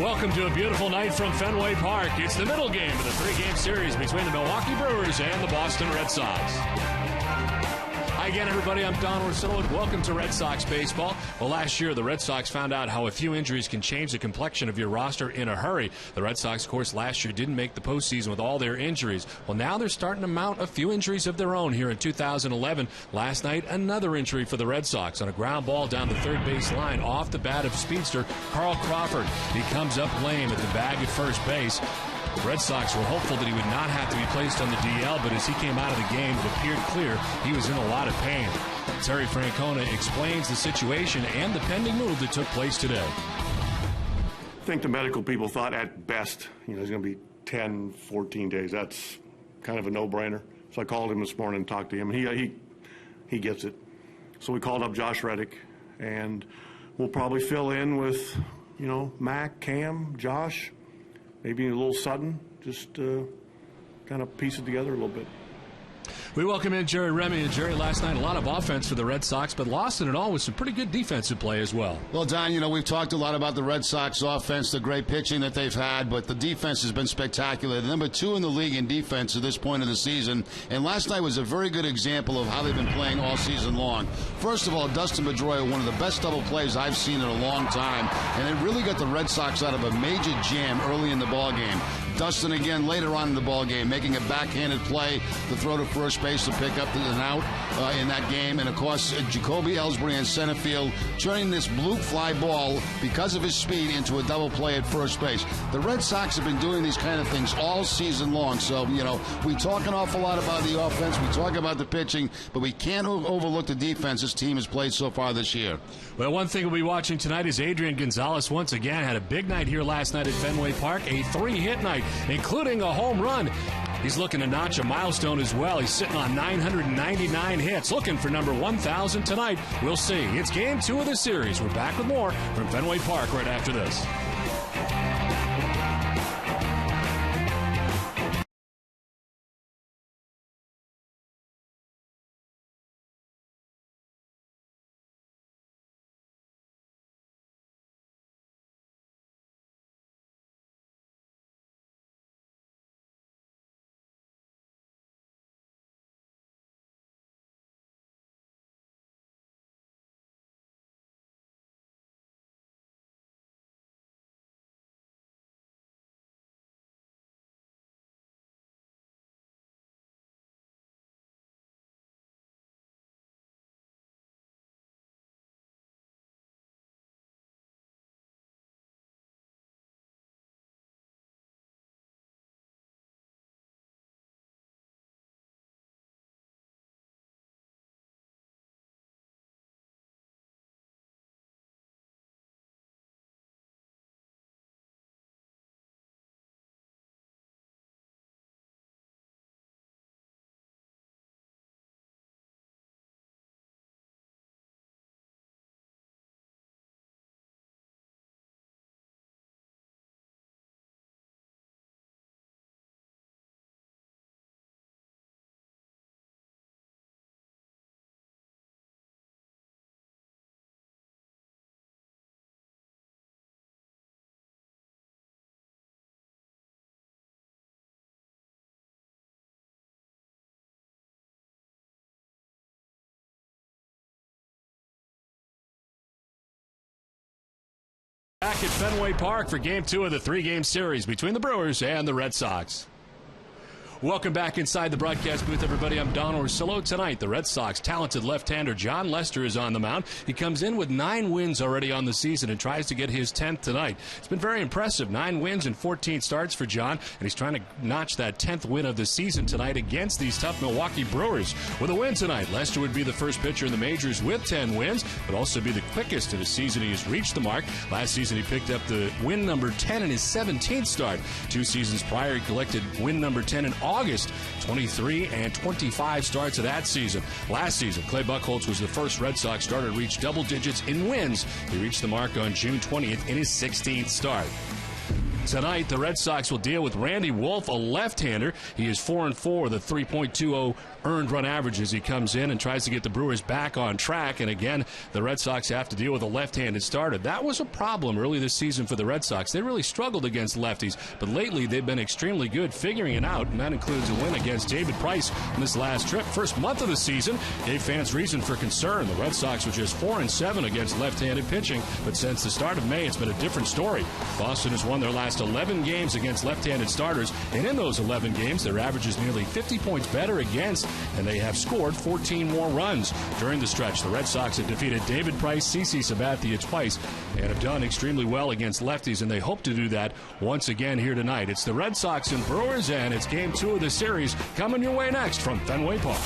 Welcome to a beautiful night from Fenway Park. It's the middle game of the three-game series between the Milwaukee Brewers and the Boston Red Sox. Hi again, everybody. I'm Don Orsillo, and welcome to Red Sox baseball. Well, last year, the Red Sox found out how a few injuries can change the complexion of your roster in a hurry. The Red Sox, of course, last year didn't make the postseason with all their injuries. Well, now they're starting to mount a few injuries of their own here in 2011. Last night, another injury for the Red Sox on a ground ball down the third base line off the bat of speedster Carl Crawford. He comes up lame at the bag at first base. The Red Sox were hopeful that he would not have to be placed on the DL, but as he came out of the game, it appeared clear he was in a lot of pain. Terry Francona explains the situation and the pending move that took place today. I think the medical people thought at best, he's going to be 10, 14 days. That's kind of a no-brainer. So I called him this morning and talked to him, and he gets it. So we called up Josh Reddick, and we'll probably fill in with, Mac, Cam, Josh, maybe a little Sutton, just kind of piece it together a little bit. We welcome in Jerry Remy. And Jerry, last night a lot of offense for the Red Sox, but lost in it all with some pretty good defensive play as well. Well, Don, we've talked a lot about the Red Sox offense, the great pitching that they've had, but the defense has been spectacular. The number 2 in the league in defense at this point of the season, and last night was a very good example of how they've been playing all season long. First of all, Dustin Pedroia, one of the best double plays I've seen in a long time, and it really got the Red Sox out of a major jam early in the ballgame. Dustin again later on in the ballgame, making a backhanded play to throw to first base to pick up an out in that game. And, of course, Jacoby Ellsbury in center field turning this blue fly ball, because of his speed, into a double play at first base. The Red Sox have been doing these kind of things all season long. So, we talk an awful lot about the offense. We talk about the pitching, but we can't overlook the defense this team has played so far this year. Well, one thing we'll be watching tonight is Adrian Gonzalez once again had a big night here last night at Fenway Park, a 3-hit night, including a home run. He's looking to notch a milestone as well. He's sitting on 999 hits, looking for number 1,000 tonight. We'll see. It's Game 2 of the series. We're back with more from Fenway Park right after this. Back at Fenway Park for Game 2 of the 3-game series between the Brewers and the Red Sox. Welcome back inside the broadcast booth, everybody. I'm Don Orsillo. Tonight, the Red Sox talented left-hander John Lester is on the mound. He comes in with 9 wins already on the season and tries to get his 10th tonight. It's been very impressive. 9 wins and 14 starts for John, and he's trying to notch that 10th win of the season tonight against these tough Milwaukee Brewers. With a win tonight, Lester would be the first pitcher in the majors with 10 wins, but also be the quickest in a season he has reached the mark. Last season, he picked up the win number 10 in his 17th start. 2 seasons prior, he collected win number 10 in August. 23 and 25 starts of that season. Last season, Clay Buchholz was the first Red Sox starter to reach double digits in wins. He reached the mark on June 20th in his 16th start. Tonight, the Red Sox will deal with Randy Wolf, a left-hander. He is 4-4 with a 3.20 earned run average as he comes in and tries to get the Brewers back on track. And again, the Red Sox have to deal with a left-handed starter. That was a problem early this season for the Red Sox. They really struggled against lefties, but lately they've been extremely good figuring it out, and that includes a win against David Price in this last trip. First month of the season gave fans reason for concern. The Red Sox were just 4-7 against left-handed pitching, but since the start of May, it's been a different story. Boston has won their last 11 games against left-handed starters, and in those 11 games, their average is nearly 50 points better against, and they have scored 14 more runs. During the stretch, the Red Sox have defeated David Price, CC Sabathia twice, and have done extremely well against lefties, and they hope to do that once again here tonight. It's the Red Sox and Brewers, and it's Game 2 of the series coming your way next from Fenway Park.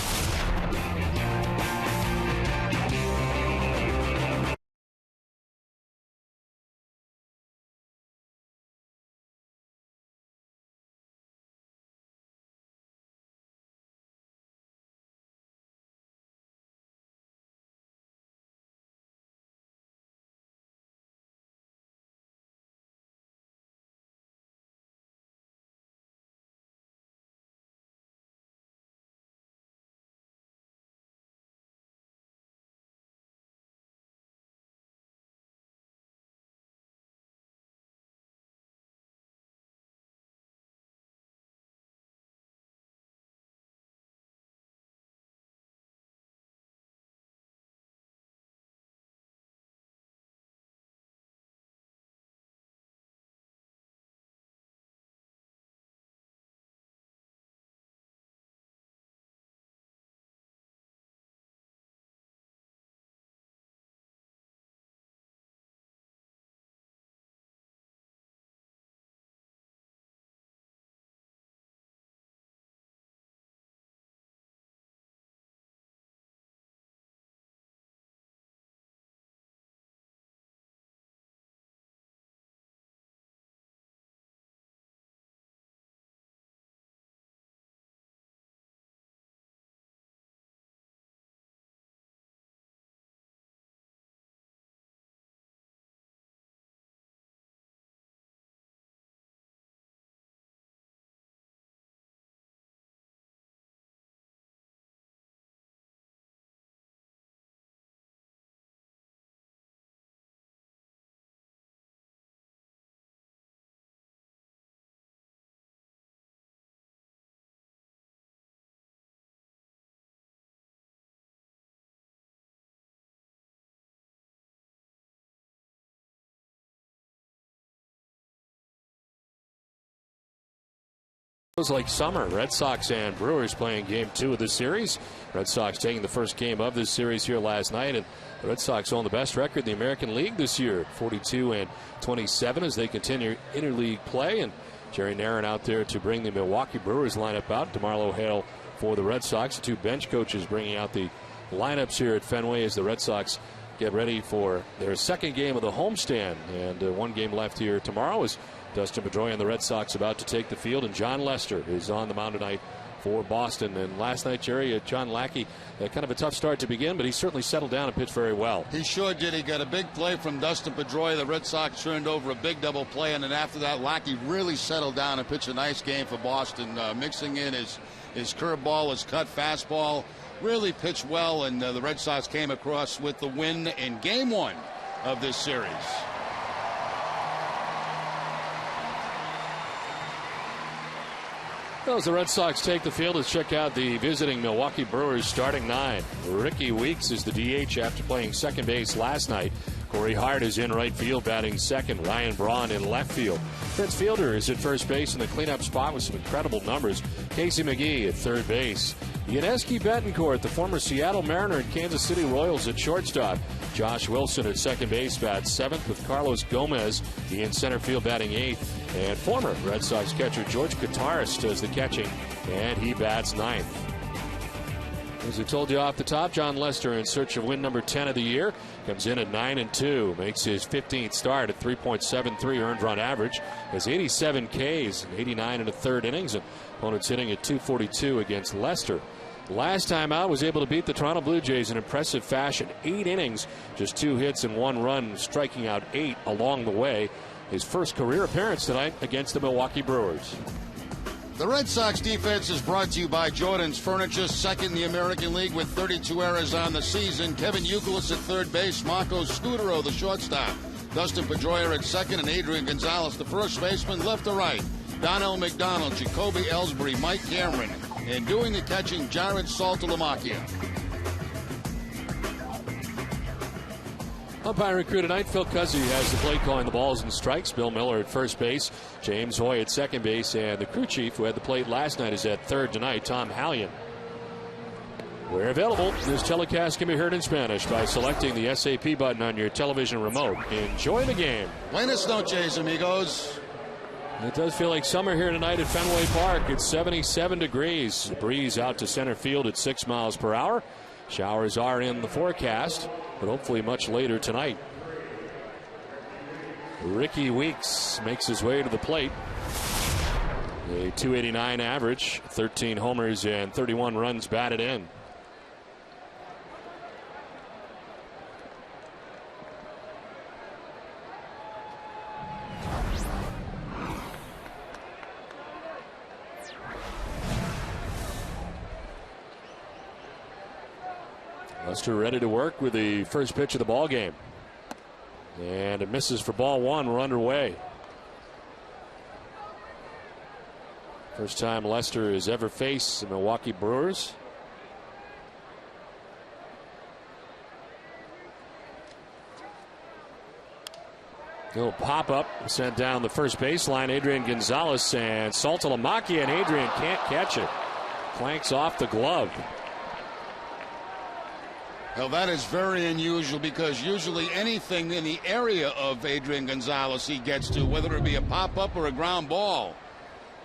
Feels like summer. Red Sox and Brewers playing Game 2 of this series. Red Sox taking the first game of this series here last night, and the Red Sox own the best record in the American League this year, 42-27, as they continue interleague play. And Jerry Narron out there to bring the Milwaukee Brewers lineup out. DeMarlo Hale for the Red Sox. The two bench coaches bringing out the lineups here at Fenway as the Red Sox get ready for their second game of the homestand. And one game left here tomorrow is Dustin Pedroia and the Red Sox about to take the field, and John Lester is on the mound tonight for Boston. And last night, Jerry, John Lackey, kind of a tough start to begin, but he certainly settled down and pitched very well. He sure did. He got a big play from Dustin Pedroia. The Red Sox turned over a big double play, and then after that, Lackey really settled down and pitched a nice game for Boston, mixing in his curveball, his cut fastball. Really pitched well, and the Red Sox came across with the win in Game 1 of this series. Well, as the Red Sox take the field, let's check out the visiting Milwaukee Brewers starting nine. Ricky Weeks is the DH after playing second base last night. Corey Hart is in right field batting second. Ryan Braun in left field. Prince Fielder is at first base in the cleanup spot with some incredible numbers. Casey McGee at third base. Yuniesky Betancourt, the former Seattle Mariner and Kansas City Royals, at shortstop. Josh Wilson at second base bats seventh, with Carlos Gomez, he in center field batting eighth. And former Red Sox catcher George Kottaras does the catching, and he bats ninth. As I told you off the top, John Lester in search of win number 10 of the year. Comes in at 9-2, makes his 15th start at 3.73 earned run average. Has 87 Ks and 89 in the third innings. And opponents hitting at 242 against Lester. Last time out, was able to beat the Toronto Blue Jays in impressive fashion. 8 innings, just 2 hits and 1 run, striking out 8 along the way. his first career appearance tonight against the Milwaukee Brewers. The Red Sox defense is brought to you by Jordan's Furniture, second in the American League with 32 errors on the season. Kevin Youkilis at third base, Marco Scudero, the shortstop, Dustin Pedroia at second, and Adrian Gonzalez, the first baseman, left to right. Donnell McDonald, Jacoby Ellsbury, Mike Cameron, and doing the catching, Jared Saltalamacchia. Umpiring crew tonight, Phil Cuzzy has the play calling the balls and strikes. Bill Miller at first base, James Hoy at second base, and the crew chief who had the plate last night is at third tonight, Tom Hallion. Where available, this telecast can be heard in Spanish by selecting the SAP button on your television remote. Enjoy the game. Buenas noches, amigos. It does feel like summer here tonight at Fenway Park. It's 77 degrees. The breeze out to center field at 6 miles per hour. Showers are in the forecast, but hopefully much later tonight. Ricky Weeks makes his way to the plate. A .289 average, 13 homers and 31 runs batted in. Lester ready to work with the first pitch of the ball game. And it misses for ball one. We're underway. First time Lester has ever faced the Milwaukee Brewers. Little pop up sent down the first baseline. Adrian Gonzalez and Saltalamacchia, and Adrian can't catch it. Clanks off the glove. Well, that is very unusual because usually anything in the area of Adrian Gonzalez he gets to, whether it be a pop-up or a ground ball.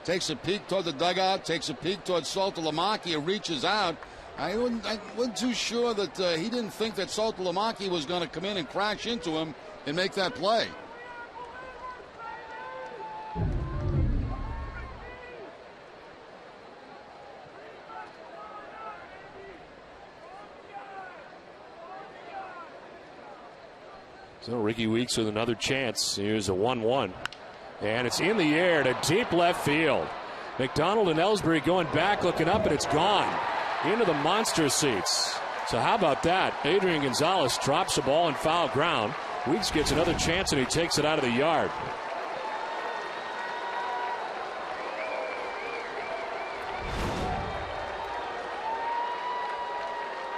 Takes a peek toward the dugout, takes a peek toward Saltalamacchia, reaches out. I wasn't too sure that he didn't think that Saltalamacchia was going to come in and crash into him and make that play. So Ricky Weeks with another chance. Here's a 1-1. And it's in the air to deep left field. McDonald and Ellsbury going back, looking up, and it's gone. Into the monster seats. So how about that? Adrian Gonzalez drops the ball in foul ground. Weeks gets another chance, and he takes it out of the yard.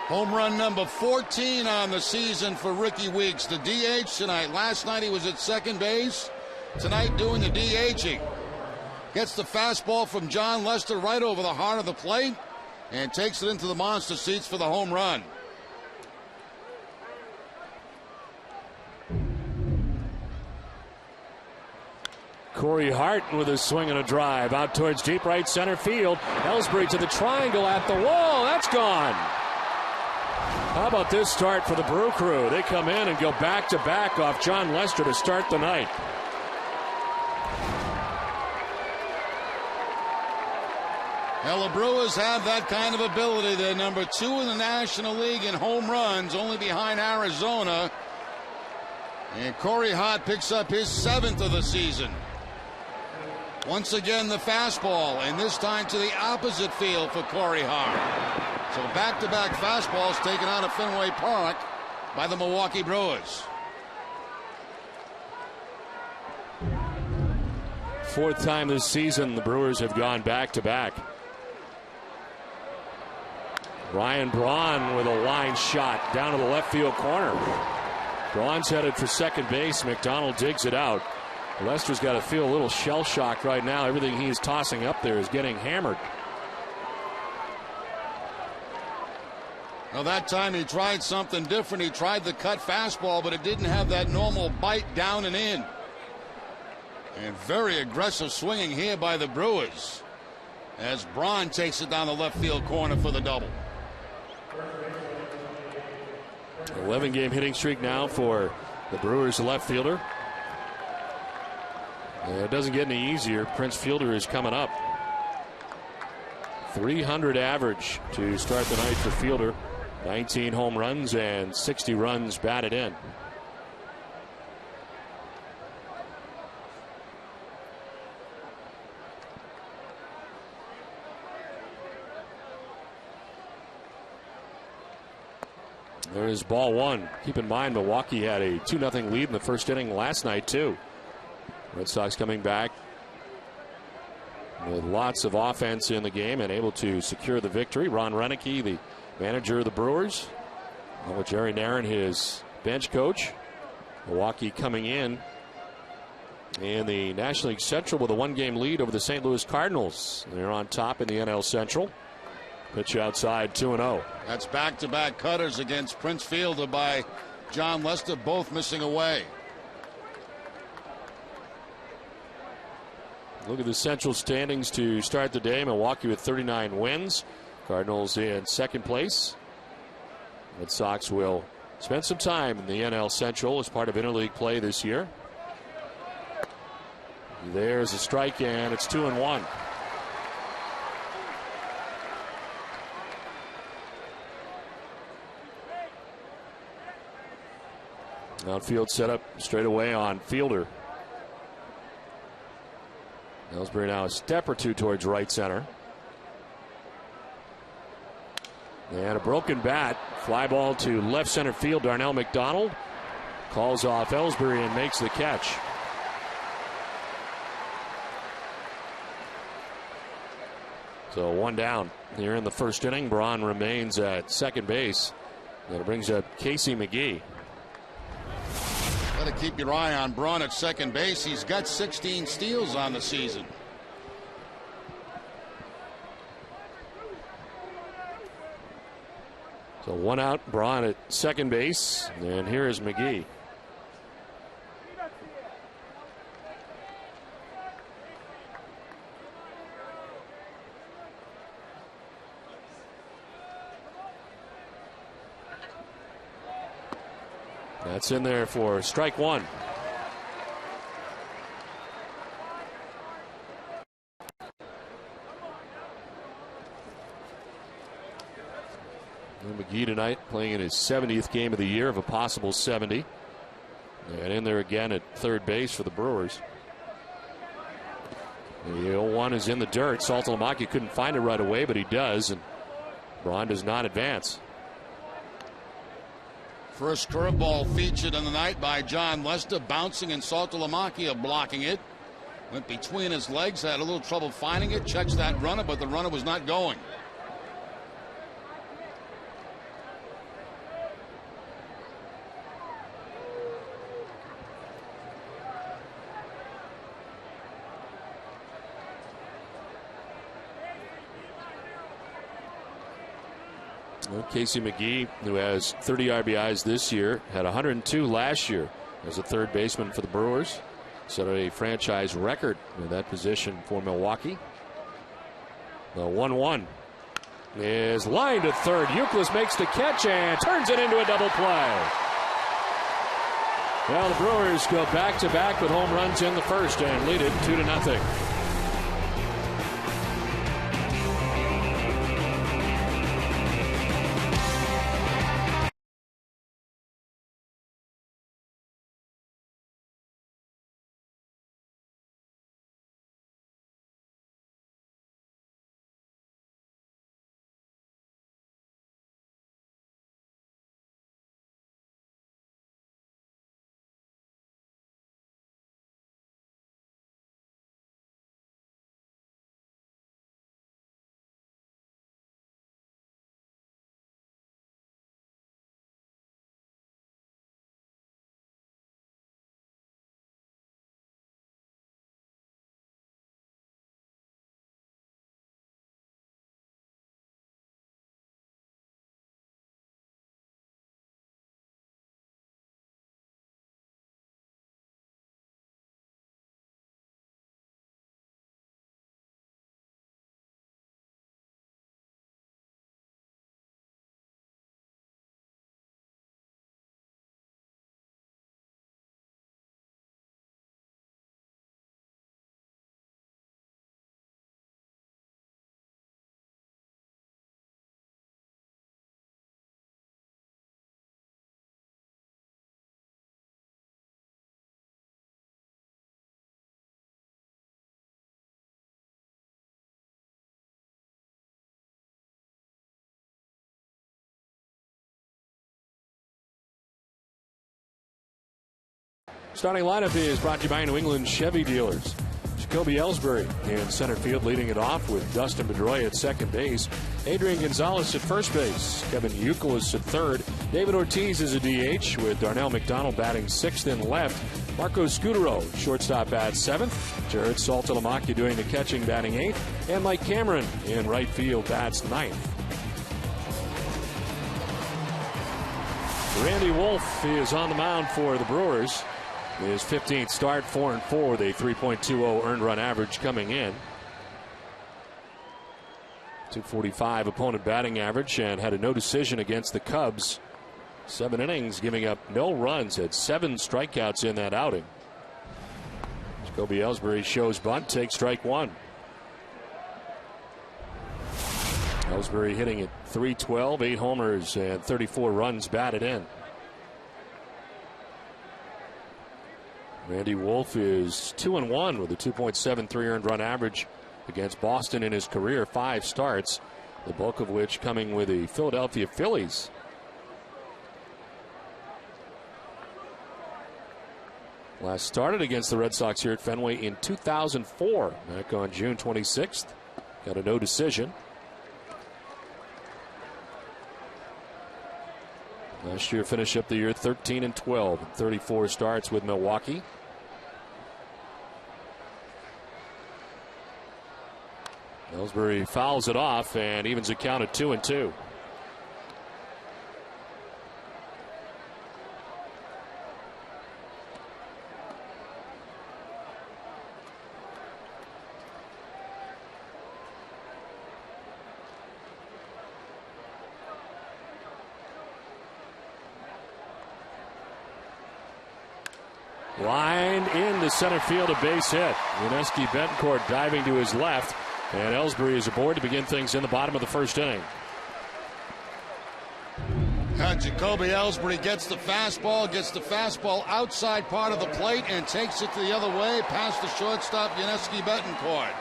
Home run number 14 on the season for Ricky Weeks. The DH tonight. Last night he was at second base. Tonight doing the DHing. Gets the fastball from John Lester right over the heart of the plate and takes it into the monster seats for the home run. Corey Hart with a swing and a drive out towards deep right center field. Ellsbury to the triangle at the wall. That's gone. How about this start for the Brew Crew? They come in and go back-to-back off John Lester to start the night. Well, the Brewers have that kind of ability. They're number 2 in the National League in home runs, only behind Arizona. And Corey Hart picks up his 7th of the season. Once again, the fastball, and this time to the opposite field for Corey Hart. So back-to-back fastballs taken out of Fenway Park by the Milwaukee Brewers. Fourth time this season the Brewers have gone back-to-back. Ryan Braun with a line shot down to the left field corner. Braun's headed for second base. McDonald digs it out. Lester's got to feel a little shell-shocked right now. Everything he's tossing up there is getting hammered. Well, that time he tried something different. He tried the cut fastball, but it didn't have that normal bite down and in. And very aggressive swinging here by the Brewers as Braun takes it down the left field corner for the double. 11-game hitting streak now for the Brewers left fielder. And it doesn't get any easier. Prince Fielder is coming up. 300 average to start the night for Fielder. 19 home runs and 60 runs batted in. There's ball one. Keep in mind, Milwaukee had a 2-0 lead in the first inning last night, too. Red Sox coming back with lots of offense in the game and able to secure the victory. Ron Renicky, the manager of the Brewers, along with Jerry Narron, his bench coach. Milwaukee coming in the National League Central with a 1-game lead over the St. Louis Cardinals. They're on top in the NL Central. Pitch outside, 2-0. That's back-to-back cutters against Prince Fielder by John Lester, both missing away. Look at the Central standings to start the day. Milwaukee with 39 wins. Cardinals in second place. Red Sox will spend some time in the NL Central as part of interleague play this year. There's a strike, and it's 2-1. Outfield set up straight away on Fielder. Ellsbury now a step or two towards right center. And a broken bat. Fly ball to left center field. Darnell McDonald calls off Ellsbury and makes the catch. So one down here in the first inning. Braun remains at second base. And it brings up Casey McGee. Got to keep your eye on Braun at second base. He's got 16 steals on the season. So one out, Braun at second base. And here is McGee. That's in there for strike one. And McGee tonight playing in his 70th game of the year of a possible 70. And in there again at third base for the Brewers. The 0-1 is in the dirt. Saltalamacchia couldn't find it right away, but he does. And Braun does not advance. First curveball featured in the night by John Lester, bouncing and Saltalamacchia blocking it. Went between his legs, had a little trouble finding it, checks that runner, but the runner was not going. Well, Casey McGee, who has 30 RBIs this year, had 102 last year as a third baseman for the Brewers. Set a franchise record in that position for Milwaukee. The 1-1 is lined to third. Youkilis makes the catch and turns it into a double play. Well, the Brewers go back-to-back with home runs in the first and lead it 2-0. Starting lineup is brought to you by New England Chevy dealers. Jacoby Ellsbury in center field, leading it off with Dustin Pedroia at second base. Adrian Gonzalez at first base. Kevin Youkilis at third. David Ortiz is a DH with Darnell McDonald batting sixth and left. Marco Scudero, shortstop, bats seventh. Jared Saltalamacchia doing the catching, batting eighth. And Mike Cameron in right field, bats ninth. Randy Wolf is on the mound for the Brewers. His 15th start, 4-4 with a 3.20 earned run average coming in. 245 opponent batting average, and had a no decision against the Cubs. 7 innings, giving up no runs, had 7 strikeouts in that outing. Jacoby Ellsbury shows bunt, takes strike one. Ellsbury hitting at .312, 8 homers and 34 runs batted in. Randy Wolf is 2-1 with a 2.73 earned run average against Boston in his career, 5 starts, the bulk of which coming with the Philadelphia Phillies. Last started against the Red Sox here at Fenway in 2004, back on June 26th. Got a no decision. Last year finished up the year 13-12 and 34 starts with Milwaukee. Ellsbury fouls it off and evens a count at 2-2. Lined into center field, a base hit. Yuneski Betancourt diving to his left, and Ellsbury is aboard to begin things in the bottom of the first inning. Jacoby Ellsbury gets the fastball outside part of the plate and takes it to the other way past the shortstop, Yuneski Betancourt.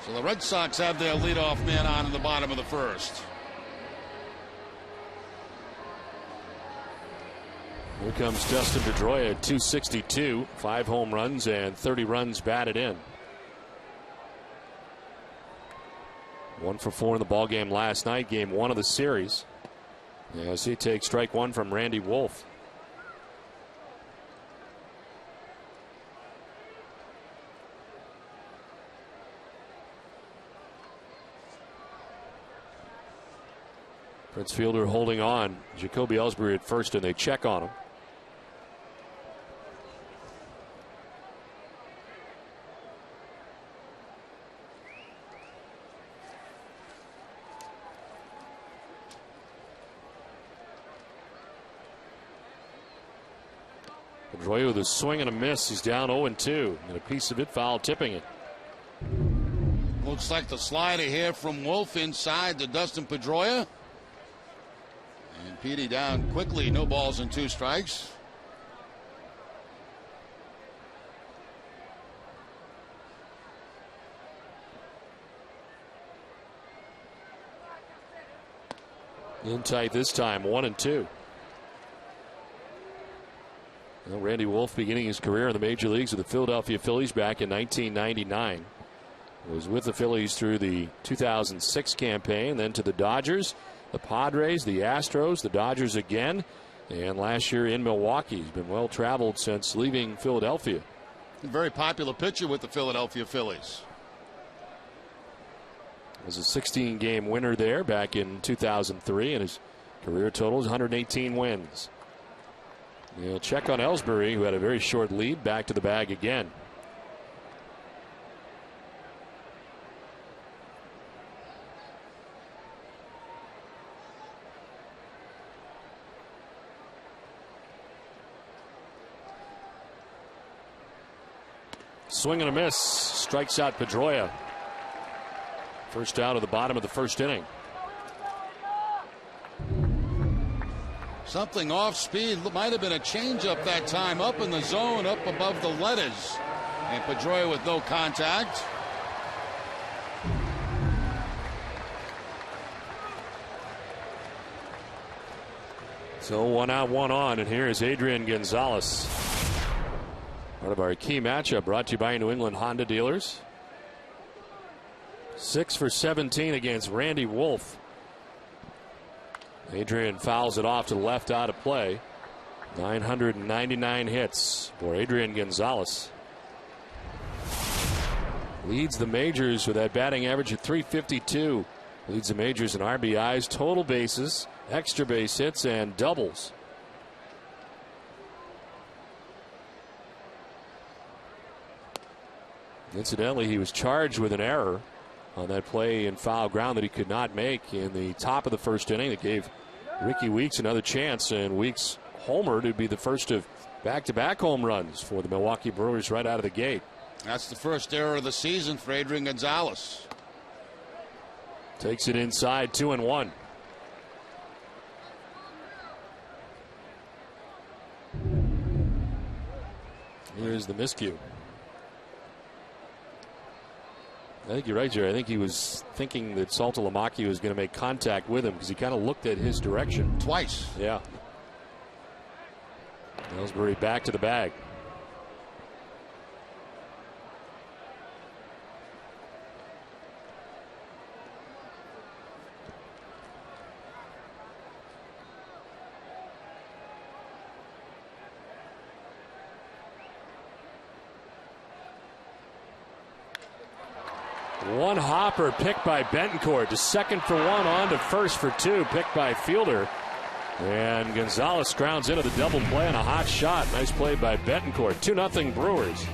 So the Red Sox have their leadoff man on in the bottom of the first. Here comes Dustin Pedroia at .262, 5 home runs and 30 runs batted in. 1 for 4 in the ball game last night, game 1 of the series. As he takes strike one from Randy Wolf. Prince Fielder holding on. Jacoby Ellsbury at first, and they check on him. Pedroia with a swing and a miss. He's down 0-2, and a piece of it foul tipping it. Looks like the slider here from Wolf inside to Dustin Pedroia. And Petey down quickly, no balls and 2 strikes. In tight this time, 1-2. Well, Randy Wolf beginning his career in the major leagues with the Philadelphia Phillies back in 1999. Was with the Phillies through the 2006 campaign, then to the Dodgers, the Padres, the Astros, the Dodgers again, and last year in Milwaukee. He's been well traveled since leaving Philadelphia. A very popular pitcher with the Philadelphia Phillies. Was a 16-game winner there back in 2003, and his career total is 118 wins. We'll check on Ellsbury, who had a very short lead, back to the bag again. Swing and a miss. Strikes out Pedroia. First out of the bottom of the first inning. Something off speed. Might have been a changeup that time. Up in the zone, up above the letters. And Pedroia with no contact. So 1 out, 1 on, and here is Adrian Gonzalez. Part of our key matchup brought to you by New England Honda dealers. 6 for 17 against Randy Wolf. Adrian fouls it off to the left out of play. 999 hits for Adrian Gonzalez. Leads the majors with that batting average at .352. Leads the majors in RBIs, total bases, extra base hits, and doubles. Incidentally, he was charged with an error on that play in foul ground that he could not make in the top of the first inning. That gave Ricky Weeks another chance, and Weeks homered to be the first of back-to-back home runs for the Milwaukee Brewers right out of the gate. That's the first error of the season for Adrian Gonzalez. Takes it inside, 2-1. Here's the miscue. I think you're right, Jerry. I think he was thinking that Saltalamacchia was going to make contact with him because he kind of looked at his direction. Twice. Yeah. Ellsbury back to the bag. One hopper picked by Betancourt to second for one, on to first for two, picked by Fielder. And Gonzalez grounds into the double play on a hot shot. Nice play by Betancourt. 2-0 Brewers.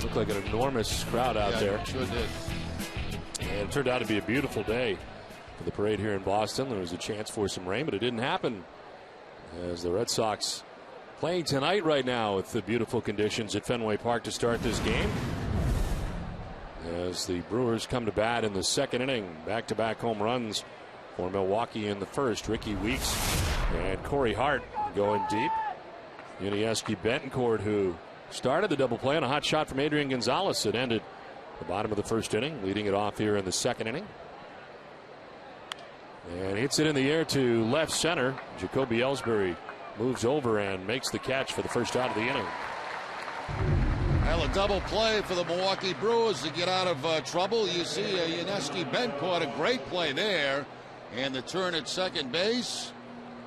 Looked like an enormous crowd out there. Sure did. And it turned out to be a beautiful day for the parade here in Boston. There was a chance for some rain, but it didn't happen, as the Red Sox playing tonight right now with the beautiful conditions at Fenway Park to start this game. As the Brewers come to bat in the second inning, back-to-back home runs for Milwaukee in the first. Ricky Weeks and Corey Hart going deep. Yuniesky Betancourt, who started the double play on a hot shot from Adrian Gonzalez that ended the bottom of the first inning, leading it off here in the second inning. And hits it in the air to left center. Jacoby Ellsbury moves over and makes the catch for the first out of the inning. Well, a double play for the Milwaukee Brewers to get out of trouble. You see Yuniesky Betancourt, a great play there. And the turn at second base.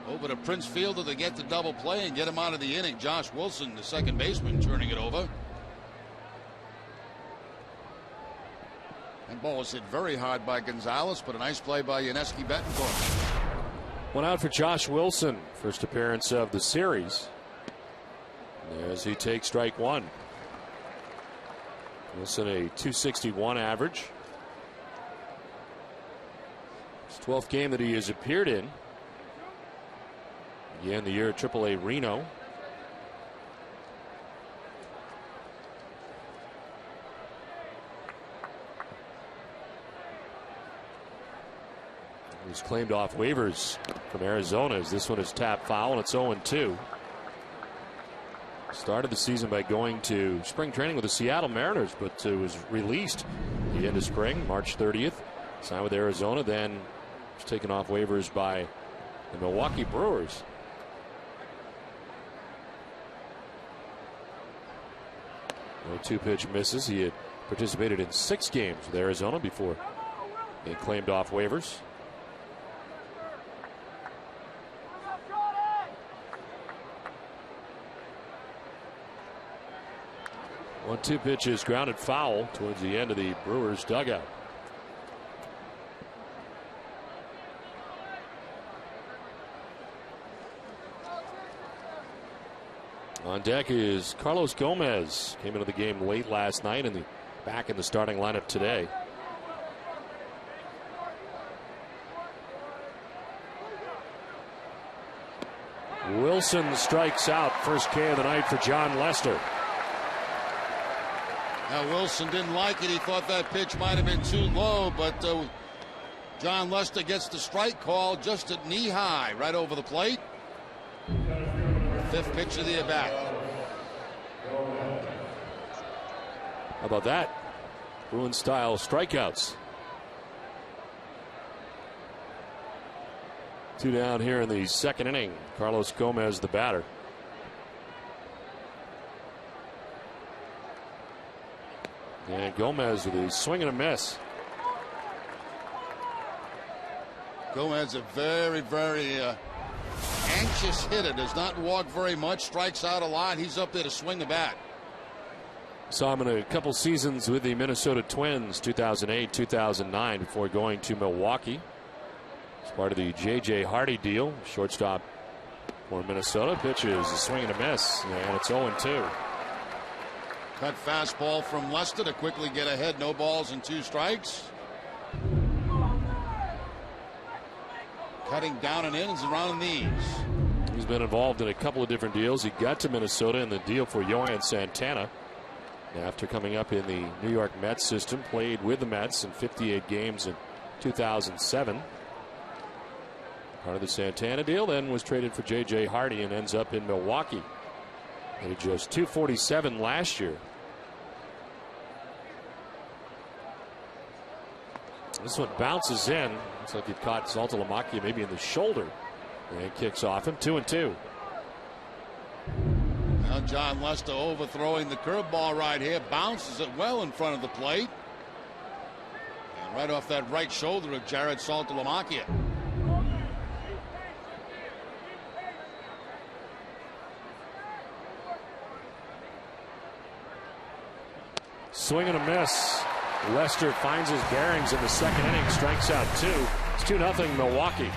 Over to Prince Fielder to get the double play and get him out of the inning. Josh Wilson, the second baseman, turning it over. And ball was hit very hard by Gonzalez, but a nice play by Yuniesky Betancourt. One out for Josh Wilson. First appearance of the series, as he takes strike one. Wilson a .261 average. It's 12th game that he has appeared in. Again, the year at AAA Reno. He's claimed off waivers from Arizona as this one is tapped foul, and it's 0-2. Started the season by going to spring training with the Seattle Mariners, but was released at the end of spring, March 30th. Signed with Arizona, then was taken off waivers by the Milwaukee Brewers. No 2-pitch misses. He had participated in 6 games with Arizona before being claimed off waivers. 1-2 pitch is grounded foul towards the end of the Brewers dugout. On deck is Carlos Gomez. Came into the game late last night and back in the starting lineup today. Wilson strikes out. First K of the night for John Lester. Now Wilson didn't like it. He thought that pitch might have been too low, but John Lester gets the strike call just at knee high, right over the plate. 5th pitch of the at-bat. How about that? Bruin style strikeouts. 2 down here in the 2nd inning. Carlos Gomez, the batter. And Gomez with a swing and a miss. Gomez, a very, very anxious hitter. Does not walk very much. Strikes out a lot. He's up there to swing the bat. Saw him in a couple seasons with the Minnesota Twins, 2008, 2009, before going to Milwaukee. As part of the J.J. Hardy deal. Shortstop for Minnesota. Pitches a swing and a miss. And it's 0-2. Cut fastball from Lester to quickly get ahead. No balls and 2 strikes. Cutting down and in is around the knees. He's been involved in a couple of different deals. He got to Minnesota in the deal for Yohan Santana. After coming up in the New York Mets system, played with the Mets in 58 games in 2007. Part of the Santana deal, then was traded for J.J. Hardy and ends up in Milwaukee. At just .247 last year. This one bounces in. Looks like it caught Saltalamacchia maybe in the shoulder. And kicks off him. 2-2. Now John Lester overthrowing the curveball right here. Bounces it well in front of the plate. And right off that right shoulder of Jared Saltalamacchia. Swing and a miss. Lester finds his bearings in the 2nd inning, strikes out 2. It's 2-0 Milwaukee.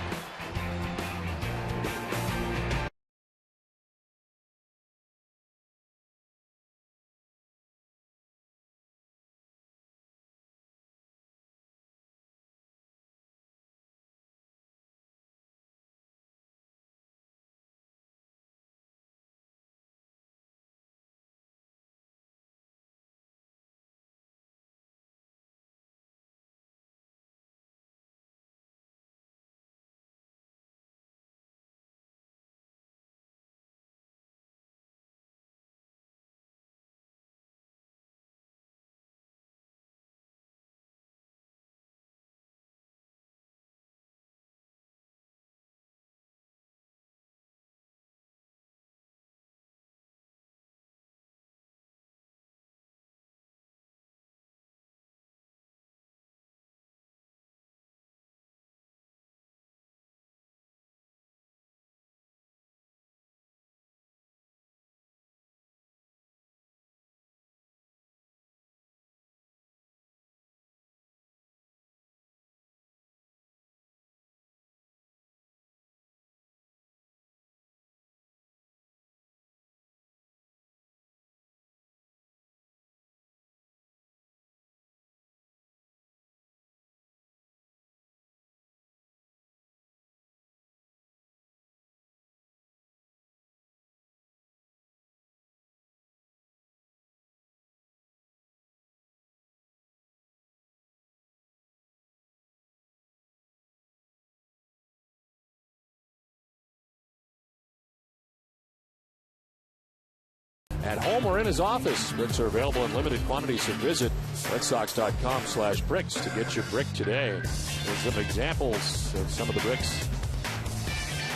at home or in his office. Bricks are available in limited quantities, so visit redsox.com/bricks to get your brick today. There's some examples of some of the bricks.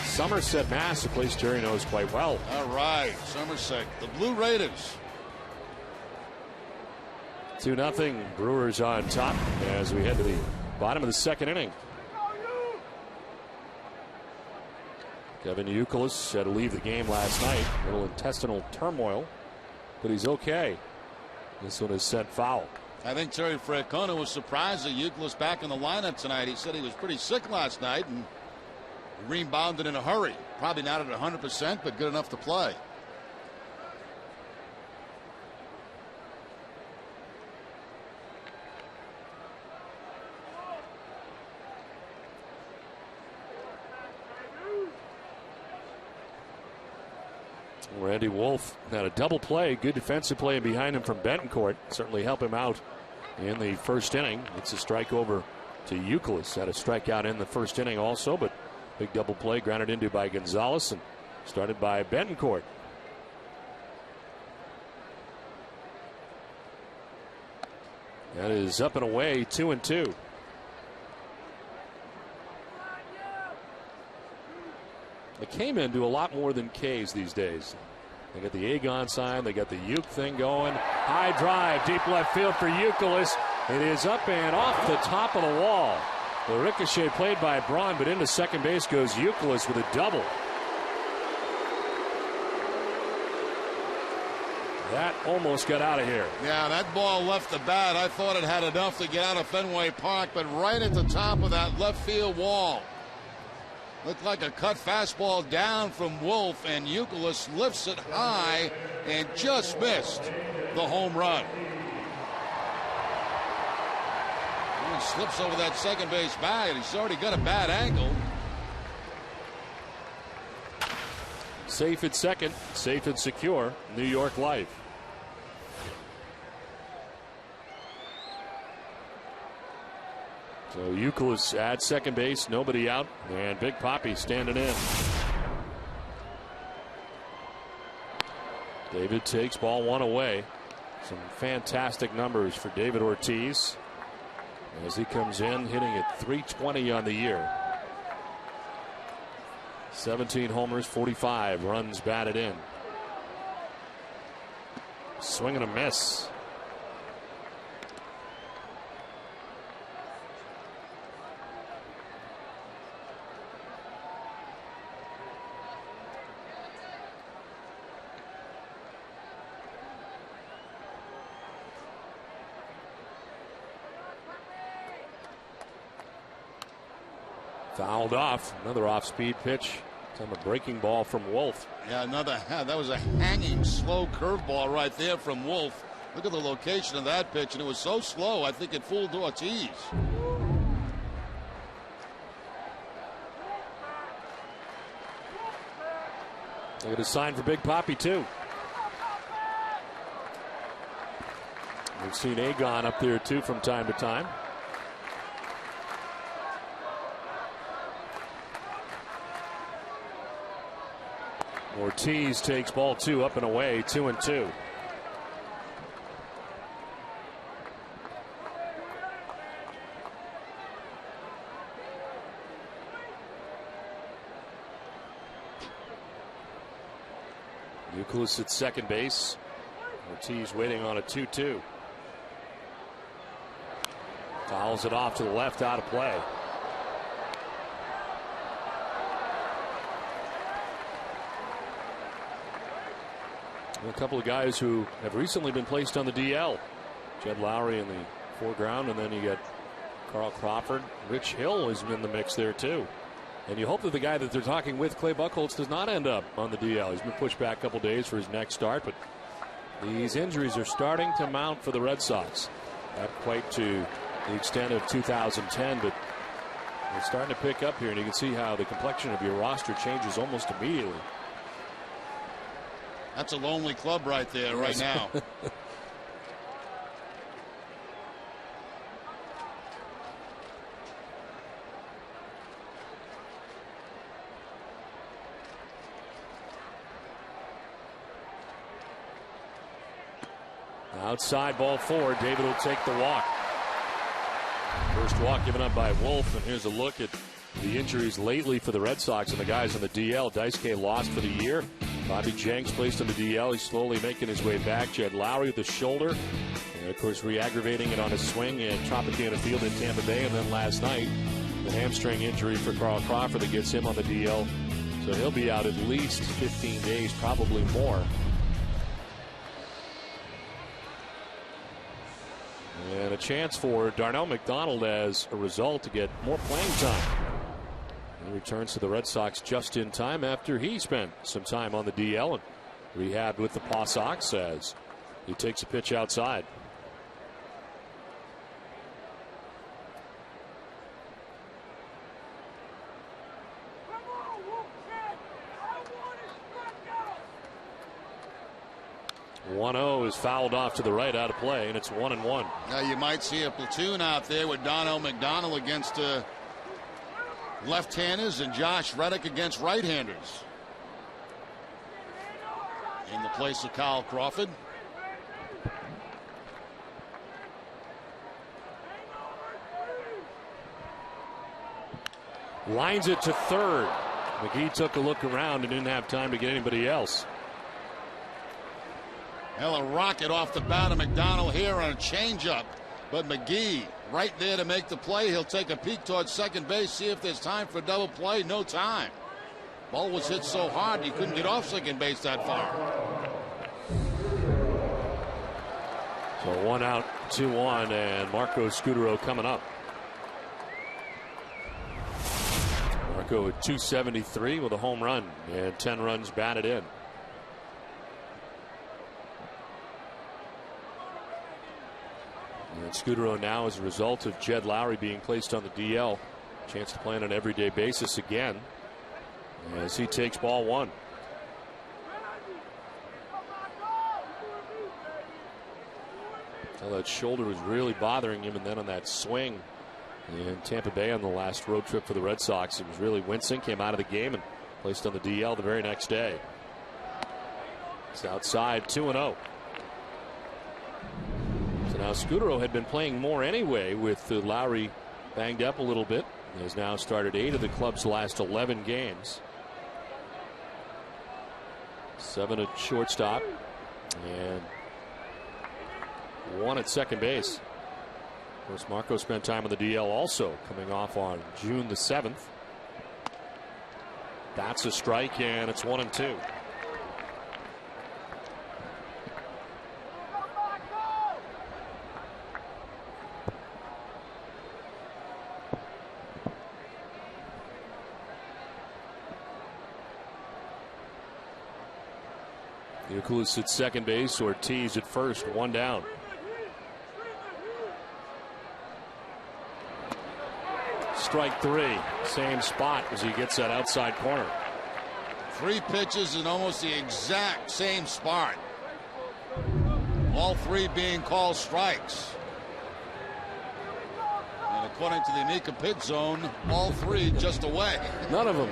Somerset, Mass, a place Jerry knows quite well. All right, Somerset, the Blue Raiders. 2-0, Brewers on top as we head to the bottom of the second inning. Kevin Youkilis had to leave the game last night. A little intestinal turmoil, but he's okay. This one is sent foul. I think Terry Francona was surprised that Youkilis back in the lineup tonight. He said he was pretty sick last night and rebounded in a hurry. Probably not at 100%, but good enough to play. Randy Wolf had a double play, good defensive play behind him from Betancourt. Certainly help him out in the first inning. It's a strike over to Youkilis. Had a strikeout in the first inning also, but big double play grounded into by Gonzalez and started by Betancourt. That is up and away, 2-2. The K-men do a lot more than K's these days. They got the Agon sign, they got the Uke thing going. High drive, deep left field for Youkilis. It is up and off the top of the wall. The ricochet played by Braun, but into second base goes Youkilis with a double. That almost got out of here. Yeah, that ball left the bat. I thought it had enough to get out of Fenway Park, but right at the top of that left field wall. Looked like a cut fastball down from Wolf, and Youkilis lifts it high and just missed the home run. He slips over that second base bag, and he's already got a bad angle. Safe at second, safe and secure, New York Life. So Youkilis at second base, nobody out, and Big Papi standing in. David takes ball one away. Some fantastic numbers for David Ortiz as he comes in hitting at .320 on the year. 17 homers, 45 runs batted in. Swing and a miss. Fouled off. Another off-speed pitch. Time a breaking ball from Wolf. Yeah, that was a hanging slow curveball right there from Wolf. Look at the location of that pitch, and it was so slow, I think it fooled Ortiz. Look at a sign for Big Papi, too. We've seen Agon up there, too, from time to time. Ortiz takes ball two, up and away, 2-2. Youkilis at second base. Ortiz waiting on a 2-2. Fouls it off to the left, out of play. A couple of guys who have recently been placed on the DL. Jed Lowry in the foreground, and then you got Carl Crawford. Rich Hill is in the mix there too. And you hope that the guy that they're talking with, Clay Buchholz, does not end up on the DL. He's been pushed back a couple days for his next start, but these injuries are starting to mount for the Red Sox. Not quite to the extent of 2010, but they're starting to pick up here, and you can see how the complexion of your roster changes almost immediately. That's a lonely club right there, right now. Outside ball 4. David will take the walk. First walk given up by Wolf, and here's a look at the injuries lately for the Red Sox and the guys on the DL. Dice lost for the year. Bobby Jenks placed on the DL. He's slowly making his way back. Jed Lowry with the shoulder. And, of course, re-aggravating it on his swing at Tropicana Field in Tampa Bay. And then last night, the hamstring injury for Carl Crawford that gets him on the DL. So he'll be out at least 15 days, probably more. And a chance for Darnell McDonald as a result to get more playing time. He returns to the Red Sox just in time after he spent some time on the DL and rehabbed with the Paw Sox as he takes a pitch outside. One-0 is fouled off to the right, out of play, and it's 1-1. Now you might see a platoon out there with Darnell McDonald against left-handers and Josh Reddick against right-handers. In the place of Kyle Crawford. Lines it to third. McGee took a look around and didn't have time to get anybody else. Hell, a rocket off the bat of McDonald here on a changeup. But McGee right there to make the play. He'll take a peek towards second base, see if there's time for a double play. No time. Ball was hit so hard he couldn't get off second base that far. So 1 out, 2 on, and Marco Scutaro coming up. Marco at 273 with a home run and 10 runs batted in. And Scutaro now, as a result of Jed Lowry being placed on the DL, chance to play on an everyday basis again as he takes ball 1. Well, that shoulder was really bothering him, and then on that swing in Tampa Bay on the last road trip for the Red Sox, he was really wincing, came out of the game and placed on the DL the very next day. It's outside, 2-0. So now Scutaro had been playing more anyway with Lowry banged up a little bit. He has now started 8 of the club's last 11 games. 7 at shortstop and 1 at second base. Of course, Marco spent time on the DL also, coming off on June the 7th. That's a strike, and it's 1-2. Youkilis at second base, Ortiz at first, 1 down. Strike 3, same spot as he gets that outside corner. 3 pitches in almost the exact same spot. All 3 being called strikes. And according to the Amica Pit Zone, all 3 just away. None of them.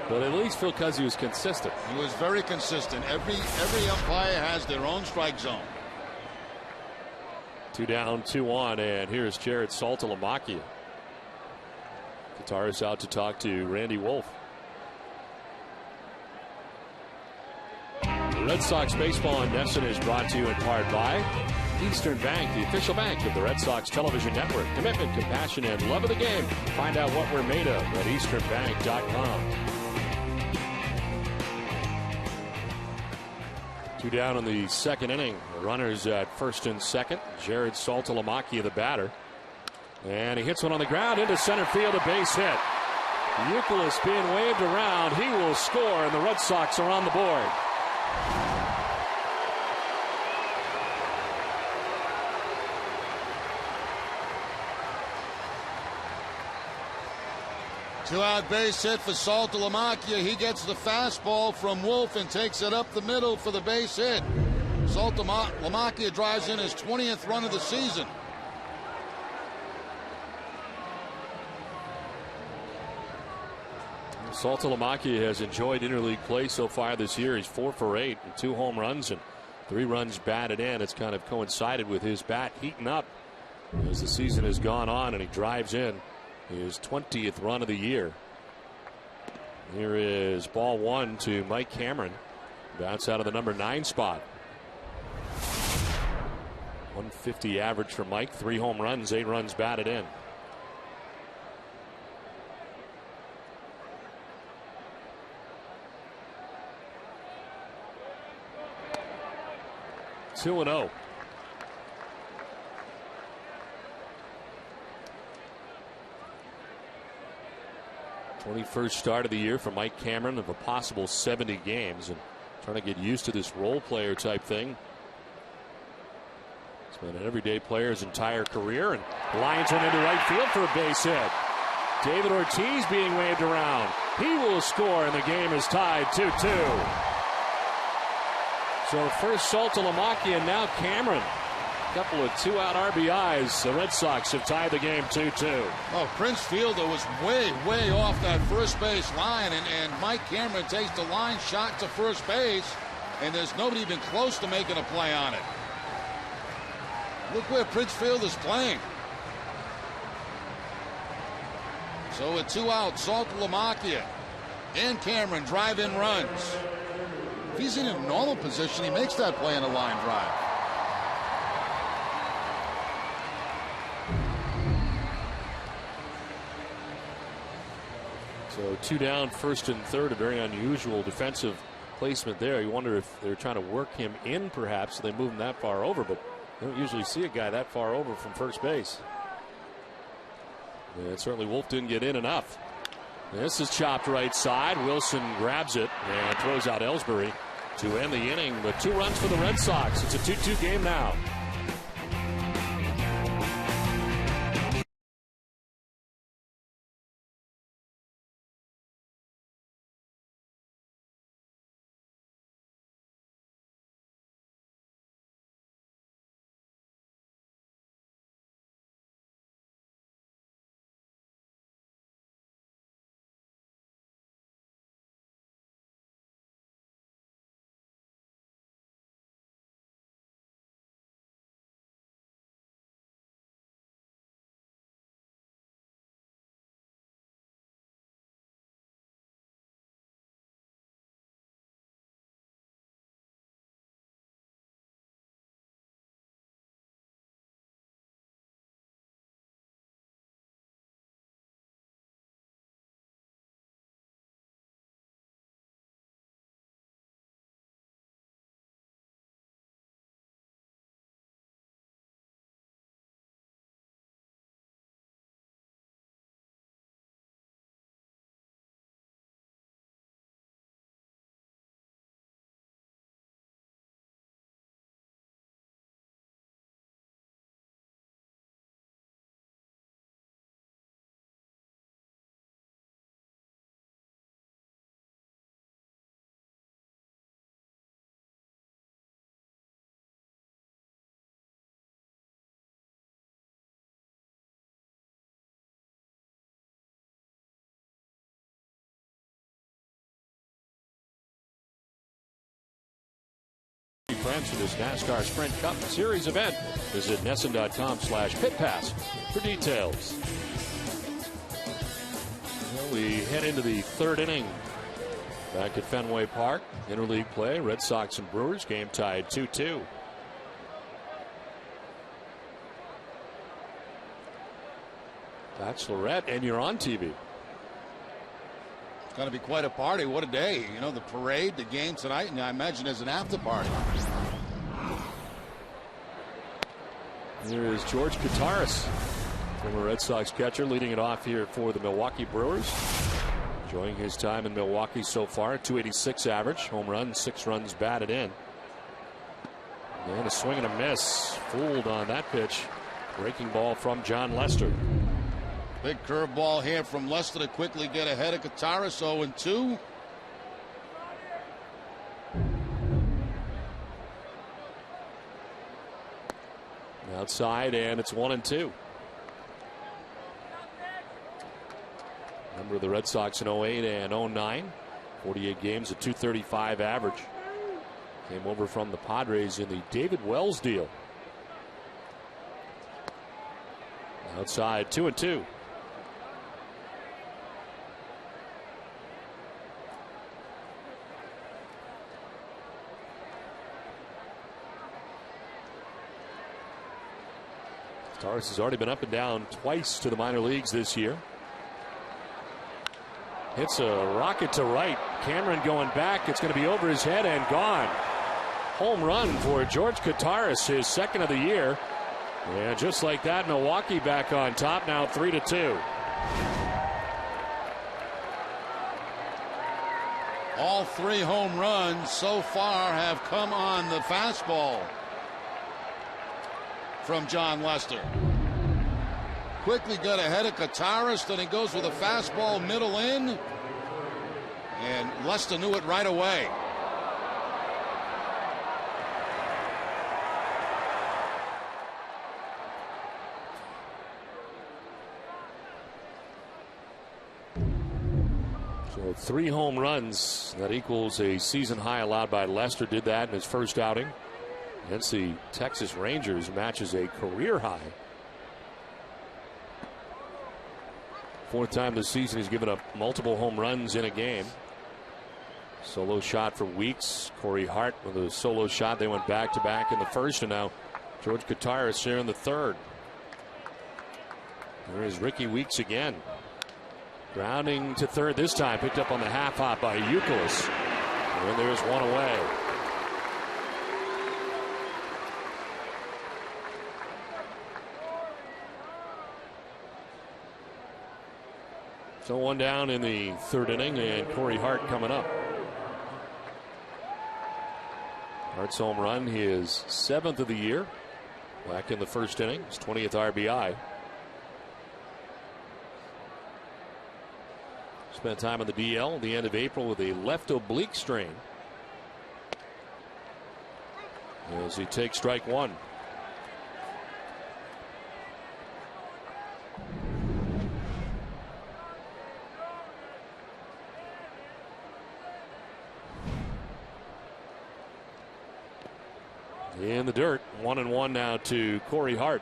But at least Phil Cuzzi was consistent. He was very consistent. Every umpire has their own strike zone. 2 down, 2 on, and here's Jared Saltalamacchia. Guitarist out to talk to Randy Wolf. The Red Sox baseball on Nesson is brought to you in part by Eastern Bank, the official bank of the Red Sox television network. Commitment, compassion, and love of the game. Find out what we're made of at easternbank.com. 2 down in the second inning. The runners at first and second. Jared Saltalamacchia, the batter. And he hits one on the ground into center field, a base hit. Youkilis being waved around. He will score, and the Red Sox are on the board. Two-out base hit for Saltalamacchia. He gets the fastball from Wolf and takes it up the middle for the base hit. Saltalamacchia drives in his 20th run of the season. Saltalamacchia has enjoyed interleague play so far this year. He's 4 for 8 and 2 home runs and 3 runs batted in. It's kind of coincided with his bat heating up as the season has gone on, and he drives in his 20th run of the year. Here is ball 1 to Mike Cameron. Bounce out of the number 9 spot. 150 average for Mike. 3 home runs, 8 runs batted in. Two and 0. '21st start of the year for Mike Cameron of a possible 70 games, and trying to get used to this role player type thing. He's been an everyday player his entire career, and lines one into right field for a base hit. David Ortiz being waved around. He will score, and the game is tied 2-2. So first Saltalamacchia and now Cameron. A couple of 2-out RBIs. The Red Sox have tied the game 2-2. Oh, Prince Fielder was way off that first base line, and Mike Cameron takes the line shot to first base, and there's nobody even close to making a play on it. Look where Prince Fielder's playing. So with 2 outs, Saltalamacchia and Cameron drive in runs. If he's in a normal position, he makes that play in a line drive. So 2 down, first and third, a very unusual defensive placement there. You wonder if they're trying to work him in, perhaps, so they move him that far over, but you don't usually see a guy that far over from first base. And certainly Wolf didn't get in enough. This is chopped right side. Wilson grabs it and throws out Ellsbury to end the inning. But 2 runs for the Red Sox. It's a 2-2 game now. Friends for this NASCAR Sprint Cup Series event. Visit NESN.com/pitpass for details. Well, we head into the 3rd inning back at Fenway Park. Interleague play. Red Sox and Brewers. Game tied 2-2. Bachelorette, and you're on TV. Going to be quite a party. What a day. You know, the parade, the game tonight, and I imagine there's an after party. Here is George Kataris, former Red Sox catcher, leading it off here for the Milwaukee Brewers. Enjoying his time in Milwaukee so far. 286 average, home run, 6 runs batted in. And a swing and a miss. Fooled on that pitch. Breaking ball from John Lester. Big curveball here from Lester to quickly get ahead of Kataris. 0-2. Outside, and it's 1-2. Member of the Red Sox in 08 and 09. 48 games, a .235 average. Came over from the Padres in the David Wells deal. Outside, 2-2. Torres has already been up and down twice to the minor leagues this year. Hits a rocket to right. Cameron going back. It's going to be over his head and gone. Home run for George Kataris, his second of the year. And just like that, Milwaukee back on top now, 3-2. All 3 home runs so far have come on the fastball from John Lester. Quickly got ahead of Kataris, then he goes with a fastball middle in, and Lester knew it right away. So 3 home runs, that equals a season high allowed by Lester. Did that in his first outing against the Texas Rangers, matches a career high. 4th time this season he's given up multiple home runs in a game. Solo shot for Weeks. Corey Hart with a solo shot. They went back to back in the first, and now George Kataris here in the third. There is Ricky Weeks again. Grounding to third this time, picked up on the half hop by Youkilis. And there's one away. So 1 down in the 3rd inning, and Corey Hart coming up. Hart's home run, his 7th of the year. Back in the 1st inning, his 20th RBI. Spent time on the DL at the end of April with a left oblique strain. As he takes strike 1. In the dirt, 1-1 now to Corey Hart.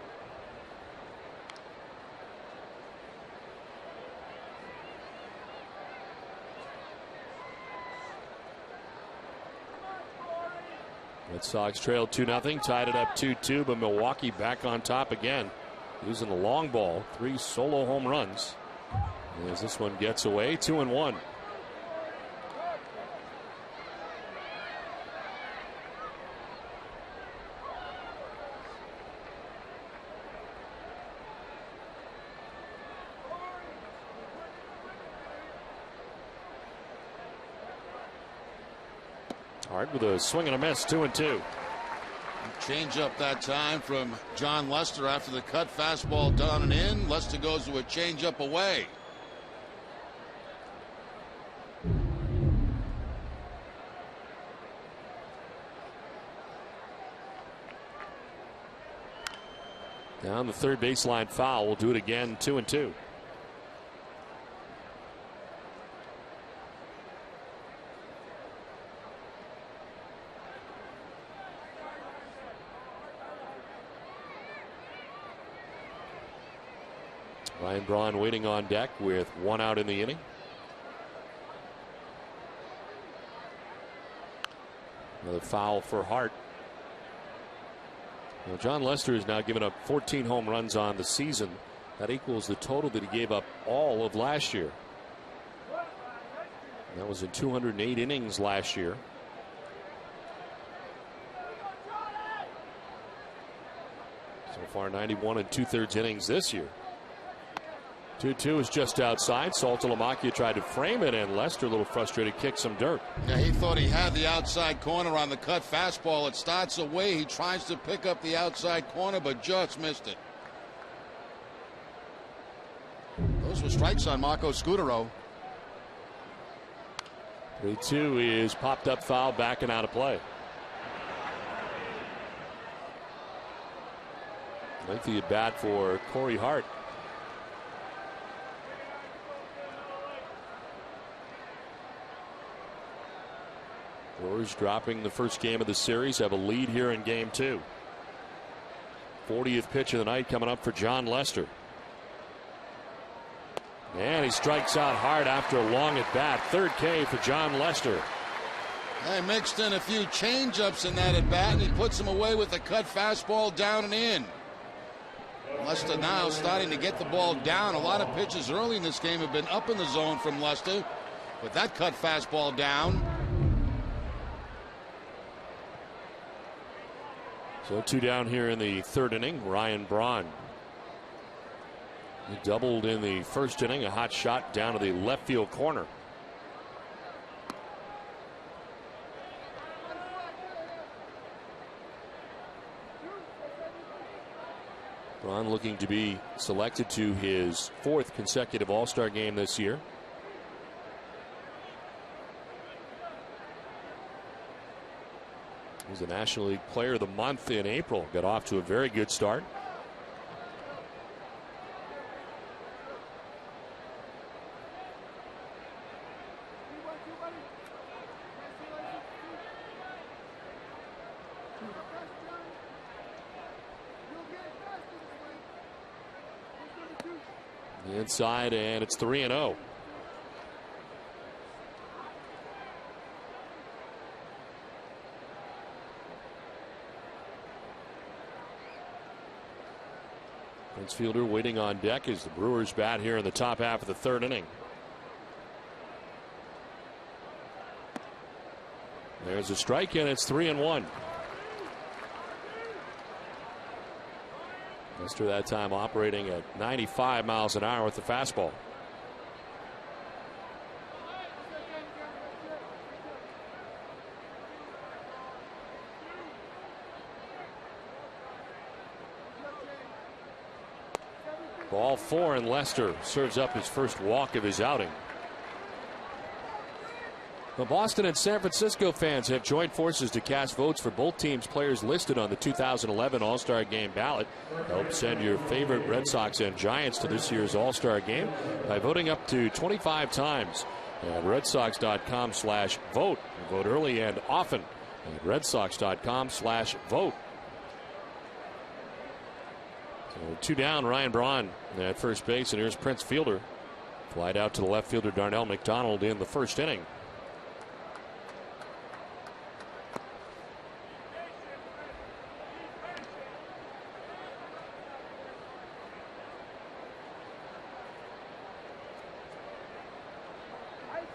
Red Sox trailed 2-0, tied it up 2-2, but Milwaukee back on top again, using the long ball. 3 solo home runs. As this one gets away, 2-1. Hart with a swing and a miss, 2-2. Change up that time from John Lester after the cut fastball down and in. Lester goes to a change up away. Down the third baseline foul. We'll do it again, 2-2. Ryan Braun waiting on deck with 1 out in the inning. Another foul for Hart. Now, John Lester has now given up 14 home runs on the season. That equals the total that he gave up all of last year. And that was in 208 innings last year. So far, 91 2/3 innings this year. 2-2 is just outside. Saltalamacchia tried to frame it, and Lester, a little frustrated, kicked some dirt. Yeah, he thought he had the outside corner on the cut fastball. It starts away. He tries to pick up the outside corner, but just missed it. Those were strikes on Marco Scutaro. 3-2 is popped up foul, backing out of play. Lengthy at bat for Corey Hart. Brewers dropping the first game of the series, have a lead here in game 2. 40th pitch of the night coming up for John Lester. And he strikes out hard after a long at bat. Third K for John Lester. They mixed in a few changeups in that at bat, and he puts them away with a cut fastball down and in. Lester now starting to get the ball down. A lot of pitches early in this game have been up in the zone from Lester, but that cut fastball down. So 2 down here in the 3rd inning. Ryan Braun. He doubled in the 1st inning. A hot shot down to the left field corner. Braun looking to be selected to his 4th consecutive All-Star game this year. He's the National League Player of the Month in April. Got off to a very good start. Inside, and it's 3-0. Prince Fielder waiting on deck as the Brewers bat here in the top half of the 3rd inning. There's a strike, and it's 3-1. Lester that time operating at 95 miles an hour with the fastball. Ball 4, and Lester serves up his first walk of his outing. The Boston and San Francisco fans have joined forces to cast votes for both teams' players listed on the 2011 All-Star Game ballot. Help send your favorite Red Sox and Giants to this year's All-Star Game by voting up to 25 times at redsox.com/vote. Vote early and often at redsox.com/vote. So 2 down, Ryan Braun at first base, and here's Prince Fielder. Flied out to the left fielder Darnell McDonald in the 1st inning.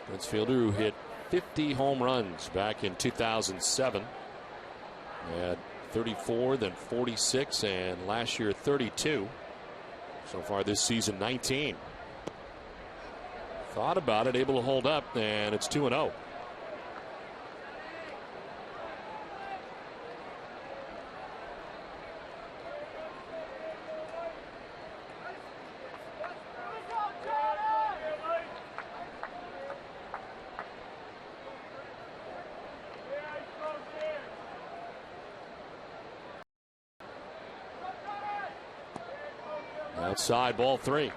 Prince Fielder, who hit 50 home runs back in 2007. Had 34, then 46, and last year 32. So far this season 19. Thought about it, able to hold up, and it's 2-0. Outside, ball 3.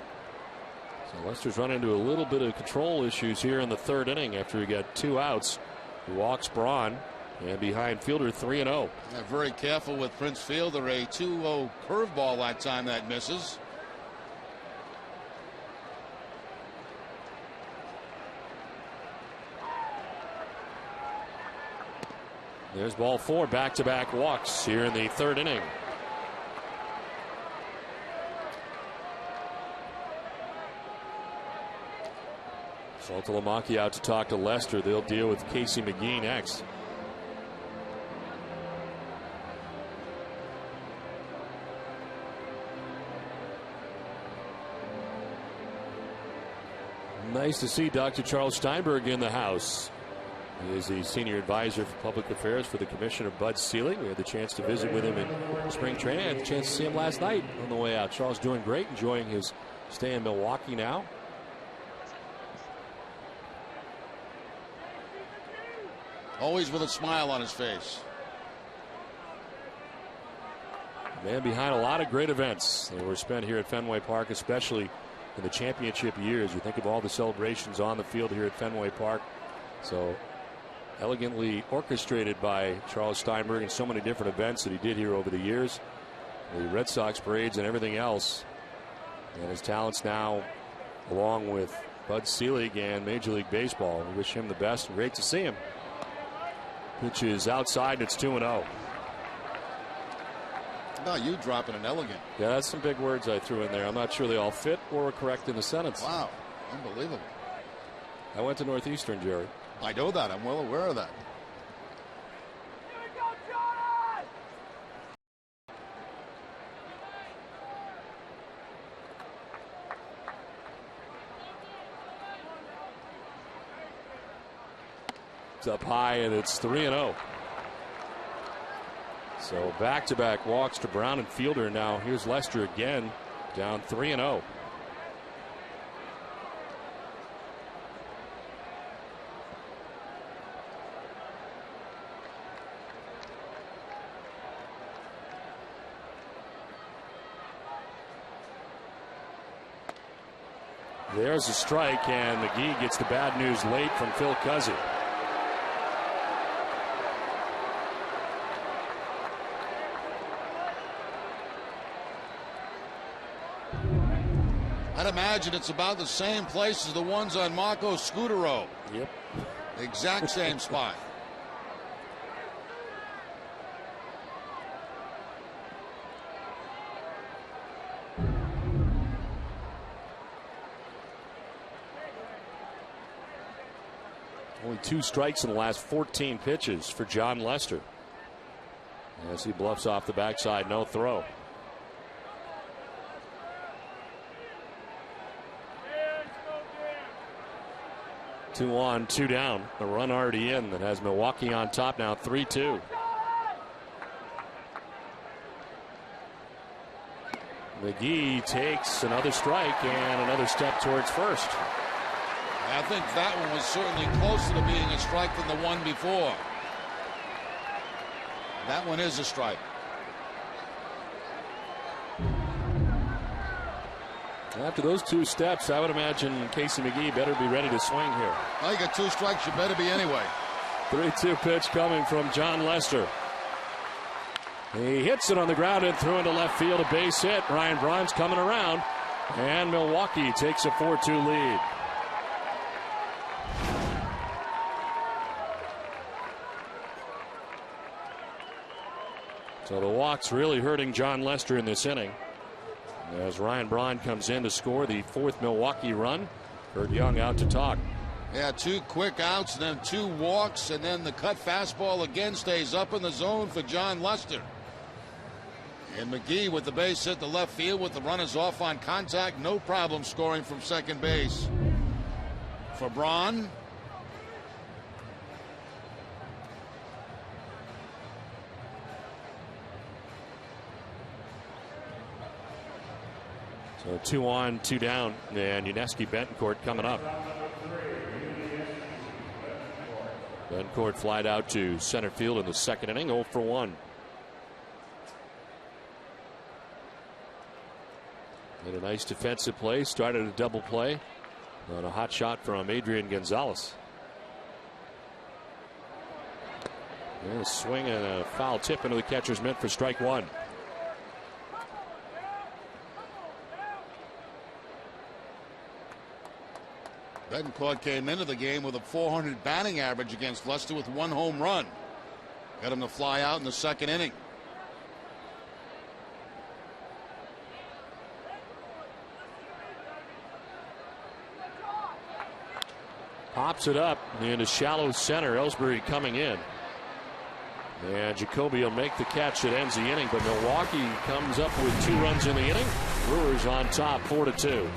So Lester's run into a little bit of control issues here in the 3rd inning after he got 2 outs. He walks Braun, and behind Fielder 3-0. Very careful with Prince Fielder. A 2-0 curveball that time that misses. There's ball 4. Back-to-back walks here in the 3rd inning. Saltalamacchia out to talk to Lester. They'll deal with Casey McGee next. Nice to see Dr. Charles Steinberg in the house. He is the senior advisor for public affairs for the Commissioner Bud Selig. We had the chance to visit with him in spring training. I had the chance to see him last night on the way out. Charles doing great, enjoying his stay in Milwaukee now. Always with a smile on his face. Man behind a lot of great events that were spent here at Fenway Park, especially in the championship years. You think of all the celebrations on the field here at Fenway Park. So elegantly orchestrated by Charles Steinberg in so many different events that he did here over the years. The Red Sox parades and everything else. And his talents now, along with Bud Selig and Major League Baseball. We wish him the best. Great to see him. Pitch is outside. It's 2-0. No, you dropping an elegant. Yeah, that's some big words I threw in there. I'm not sure they all fit or are correct in the sentence. Wow, unbelievable. I went to Northeastern, Jerry. I know that. I'm well aware of that. It's up high, and it's 3-0. So back-to-back walks to Brown and Fielder. Now here's Lester again, down 3-0. There's a strike, and McGee gets the bad news late from Phil Cuzzy. I'd imagine it's about the same place as the ones on Marco Scutaro. Yep. Exact same spot. Only 2 strikes in the last 14 pitches for John Lester. As he bluffs off the backside, no throw. Two on, 2 down. A run already in that has Milwaukee on top now, 3-2. McGee takes another strike and another step towards first. I think that one was certainly closer to being a strike than the one before. That one is a strike. After those 2 steps, I would imagine Casey McGee better be ready to swing here. Well, you got 2 strikes, you better be anyway. 3-2 pitch coming from John Lester. He hits it on the ground and threw into left field, a base hit. Ryan Braun's coming around, and Milwaukee takes a 4-2 lead. So the walks really hurting John Lester in this inning, as Ryan Braun comes in to score the 4th Milwaukee run. Kurt Young out to talk. Yeah, 2 quick outs and then 2 walks, and then the cut fastball again stays up in the zone for John Lester. And McGee with the base hit to left field with the runners off on contact. No problem scoring from second base. For Braun. So 2 on, 2 down, and Yuniesky Betancourt coming up. Betancourt flied out to center field in the second inning, 0 for 1. Made a nice defensive play, started a double play on a hot shot from Adrian Gonzalez. And a swing and a foul tip into the catcher's mitt for strike 1. Betancourt came into the game with a .400 batting average against Lester with 1 home run. Got him to fly out in the second inning. Pops it up into shallow center. Ellsbury coming in. And Jacoby will make the catch that ends the inning, but Milwaukee comes up with 2 runs in the inning. Brewers on top 4-2.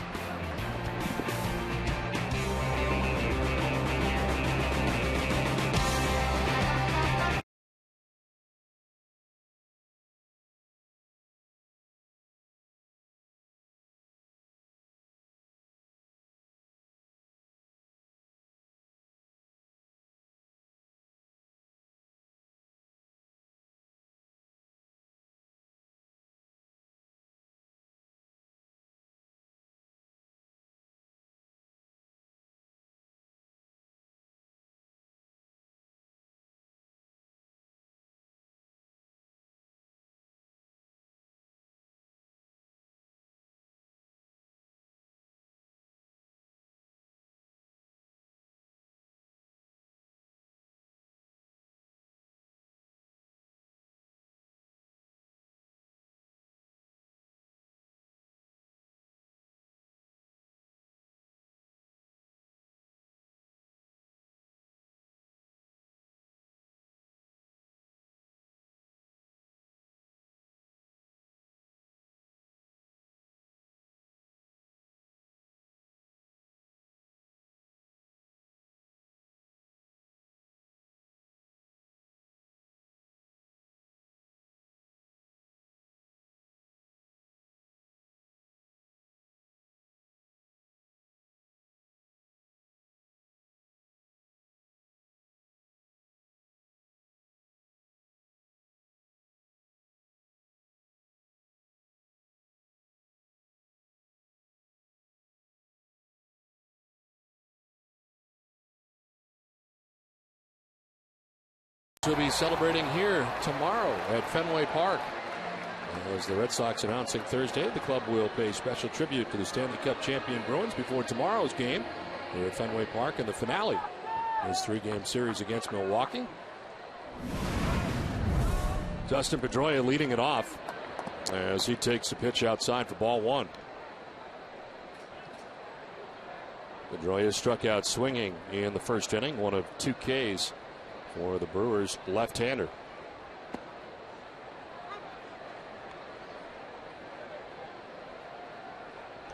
will be celebrating here tomorrow at Fenway Park. As the Red Sox announcing Thursday, the club will pay special tribute to the Stanley Cup champion Bruins before tomorrow's game here at Fenway Park in the finale. His 3-game series against Milwaukee. Dustin Pedroia leading it off as he takes a pitch outside for ball 1. Pedroia struck out swinging in the first inning, one of 2 Ks for the Brewers left-hander.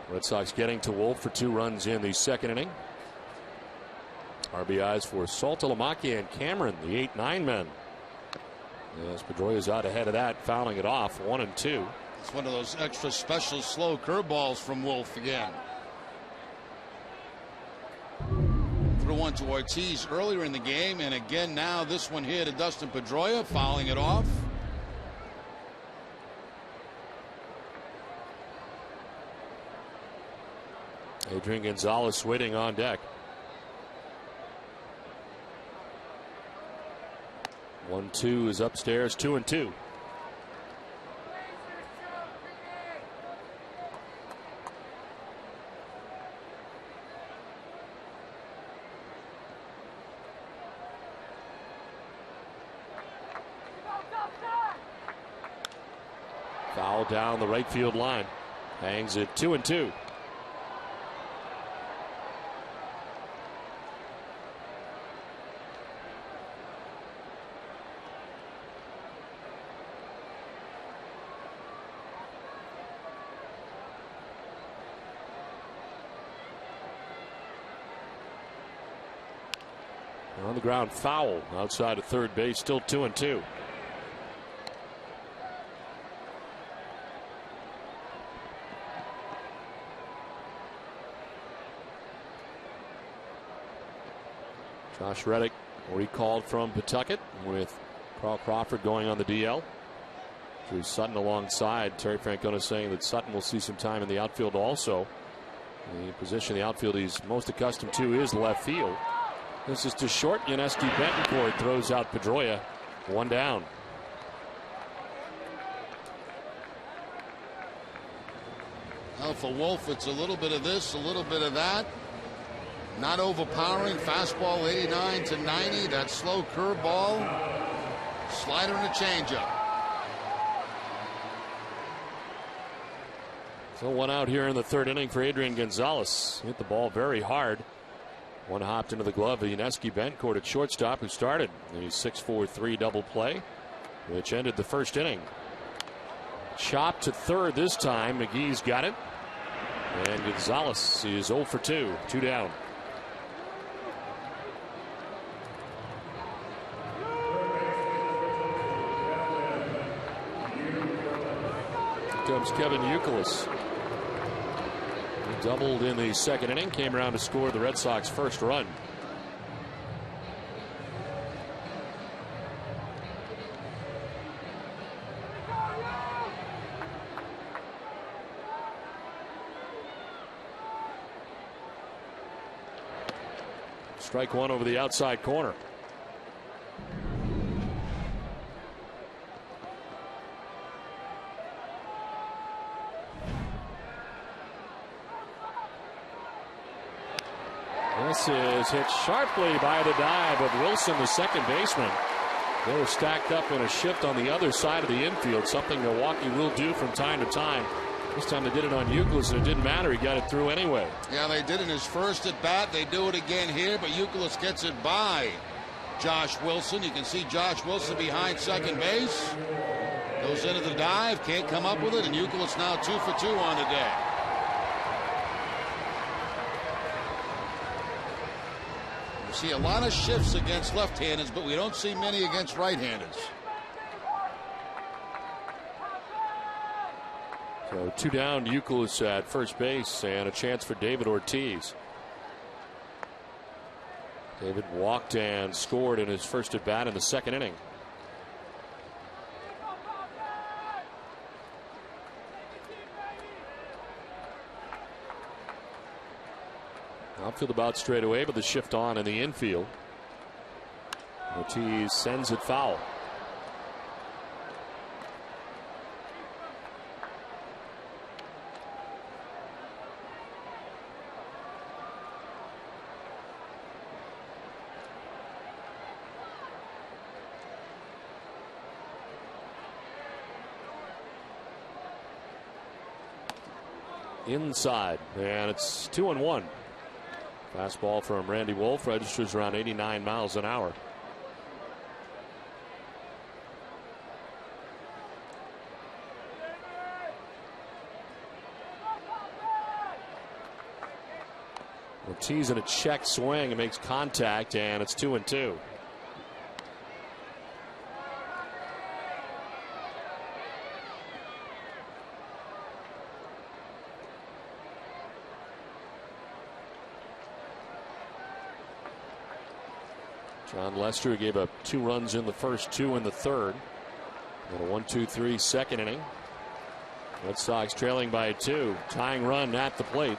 Red Sox getting to Wolf for 2 runs in the second inning. RBIs for Saltalamacchia and Cameron, the 8-9 men. As Pedroia's out ahead of that, fouling it off, 1-2. It's one of those extra special slow curveballs from Wolf again. Threw one to Ortiz earlier in the game, and again now this one here to Dustin Pedroia, fouling it off. Adrian Gonzalez waiting on deck. 1-2 is upstairs, 2-2. Foul down the right field line. Hangs at 2-2. On the ground, foul outside of third base, still 2-2. Josh Reddick recalled from Pawtucket with Carl Crawford going on the DL. Drew Sutton alongside. Terry Francona saying that Sutton will see some time in the outfield also. The position in the outfield he's most accustomed to is left field. This is to short. Yuniesky Betancourt throws out Pedroia. 1 down. Now for Wolf, it's a little bit of this, a little bit of that. Not overpowering. Fastball 89 to 90. That slow curveball. Slider and a changeup. So 1 out here in the third inning for Adrian Gonzalez. Hit the ball very hard. One hopped into the glove of Yuniesky Betancourt at shortstop, who started the 6-4-3 double play, which ended the first inning. Chopped to third this time. McGee's got it. And Gonzalez is 0 for 2. 2 down. Here comes Kevin Youkilis. He doubled in the second inning, came around to score the Red Sox first run. Strike one over the outside corner. This is hit sharply by the dive of Wilson, the second baseman. They were stacked up in a shift on the other side of the infield, something Milwaukee will do from time to time. This time they did it on Youkilis, and it didn't matter. He got it through anyway. Yeah, they did in his first at bat. They do it again here, but Youkilis gets it by Josh Wilson. You can see Josh Wilson behind second base. Goes into the dive, can't come up with it, and Youkilis now 2 for 2 on the day. You see a lot of shifts against left-handers, but we don't see many against right-handers. So 2 down, Youkilis at first base, and a chance for David Ortiz. David walked and scored in his first at bat in the second inning. Outfield about straight away, but the shift on in the infield. Ortiz sends it foul. Inside, and it's 2-1. Fastball from Randy Wolf registers around 89 miles an hour. Ortiz in a check swing and makes contact, and it's 2-2. John Lester gave up 2 runs in the first, 2 in the third. And a 1-2-3 second inning. Red Sox trailing by 2. Tying run at the plate.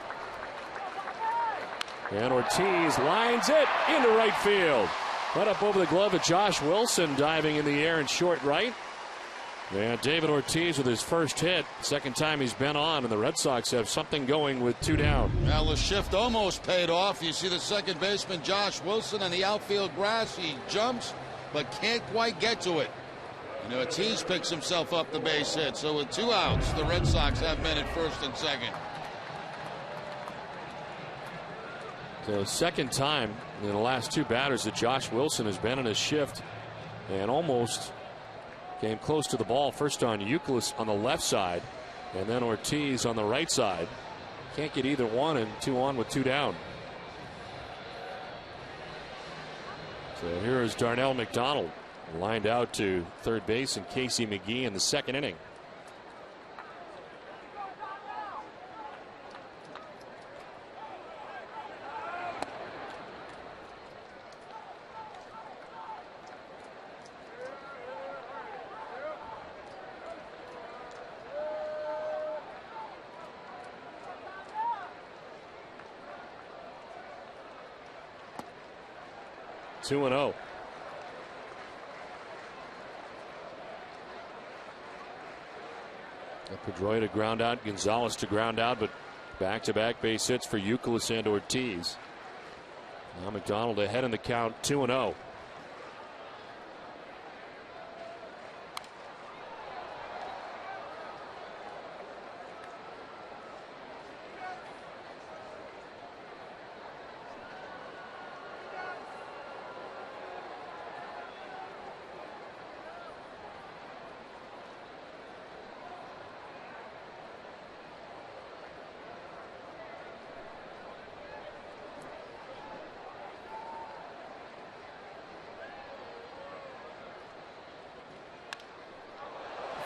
And Ortiz lines it into right field. Right up over the glove of Josh Wilson, diving in the air in short right. And David Ortiz with his first hit. Second time he's been on, and the Red Sox have something going with 2 down. Now the shift almost paid off. You see the second baseman Josh Wilson on the outfield grass. He jumps but can't quite get to it. And Ortiz picks himself up the base hit. So with 2 outs, the Red Sox have men at first and second. So second time in the last 2 batters that Josh Wilson has been in a shift, and almost came close to the ball. First on Euclid on the left side, and then Ortiz on the right side. Can't get either one, and 2 on with 2 down. So here is Darnell McDonald lined out to third base, and Casey McGee in the second inning. Two and 0. Pedroia to ground out, Gonzalez to ground out, but back-to-back base hits for Euclid and Ortiz. Now McDonald ahead in the count, 2-0.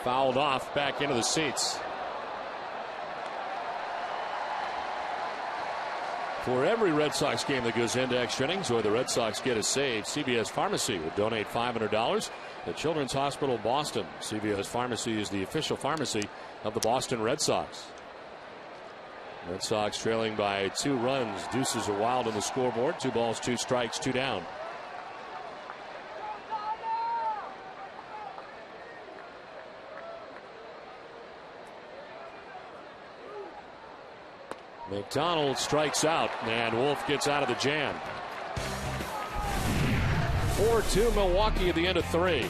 Fouled off back into the seats. For every Red Sox game that goes into extra innings or the Red Sox get a save, CVS Pharmacy will donate $500 to Children's Hospital Boston. CVS Pharmacy is the official pharmacy of the Boston Red Sox. Red Sox trailing by 2 runs. Deuces are wild on the scoreboard. 2 balls, 2 strikes, 2 down. McDonald strikes out, and Wolf gets out of the jam. 4-2 Milwaukee at the end of 3.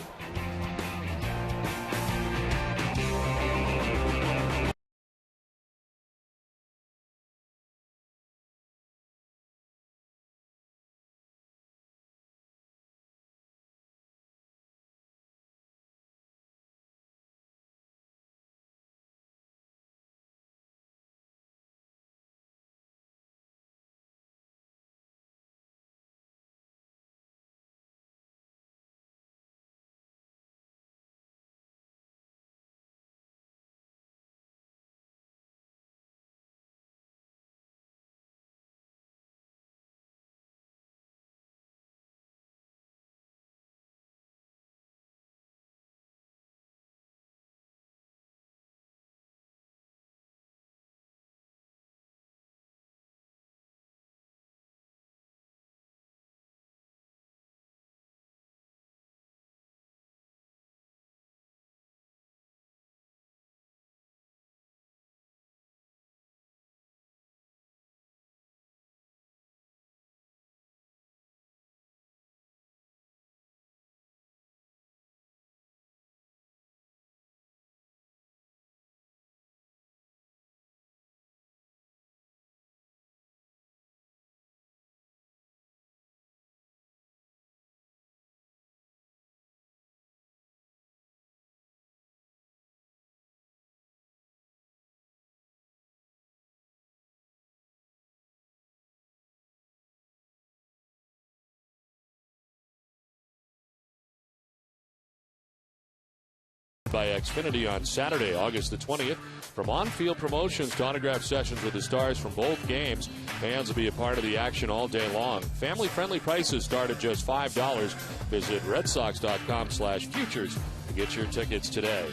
by Xfinity on Saturday, August the 20th. From on-field promotions to autograph sessions with the stars from both games, fans will be a part of the action all day long. Family-friendly prices start at just $5. Visit redsox.com/futures to get your tickets today.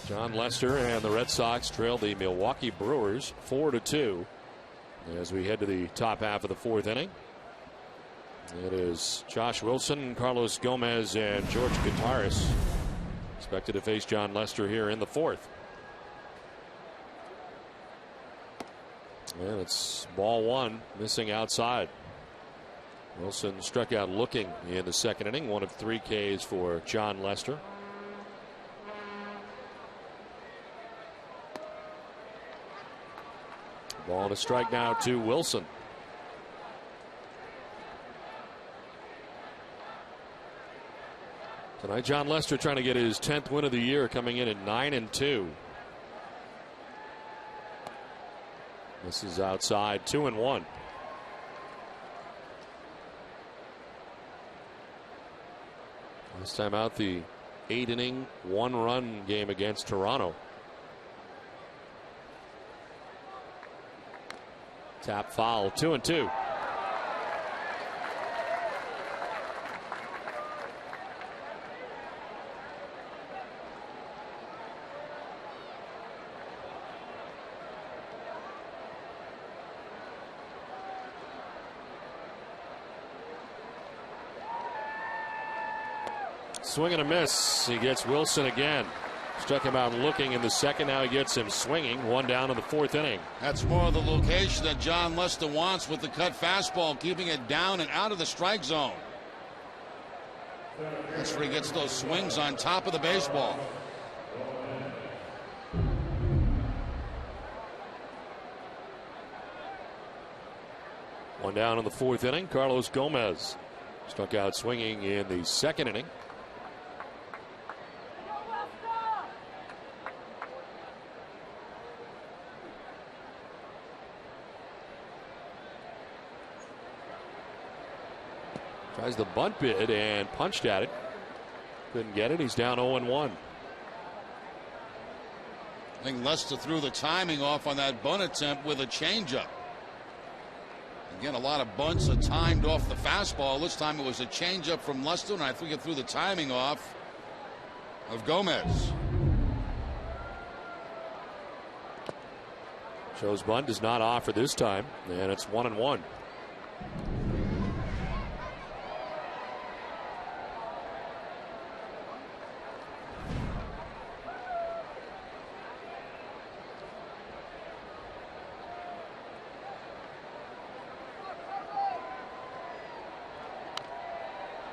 John Lester and the Red Sox trail the Milwaukee Brewers 4-2 as we head to the top half of the fourth inning. It is Josh Wilson, Carlos Gomez, and George Gutaris expected to face John Lester here in the fourth. And it's ball one, missing outside. Wilson struck out looking in the second inning, one of 3 Ks for John Lester. Ball and a strike now to Wilson. Tonight, John Lester trying to get his 10th win of the year, coming in at 9-2. This is outside, 2-1. Last time out, the 8-inning, 1-run game against Toronto. Tap foul, 2-2. Swing and a miss. He gets Wilson again. Struck him out looking in the second. Now he gets him swinging. One down in the fourth inning. That's more of the location that John Lester wants with the cut fastball, keeping it down and out of the strike zone. That's where he gets those swings on top of the baseball. One down in the fourth inning. Carlos Gomez struck out swinging in the second inning. Tries the bunt bid and punched at it. Couldn't get it. He's down 0-1. I think Lester threw the timing off on that bunt attempt with a changeup. Again, a lot of bunts are timed off the fastball. This time it was a changeup from Lester, and I think it threw the timing off of Gomez. Shows bunt does not offer this time, and it's 1-1.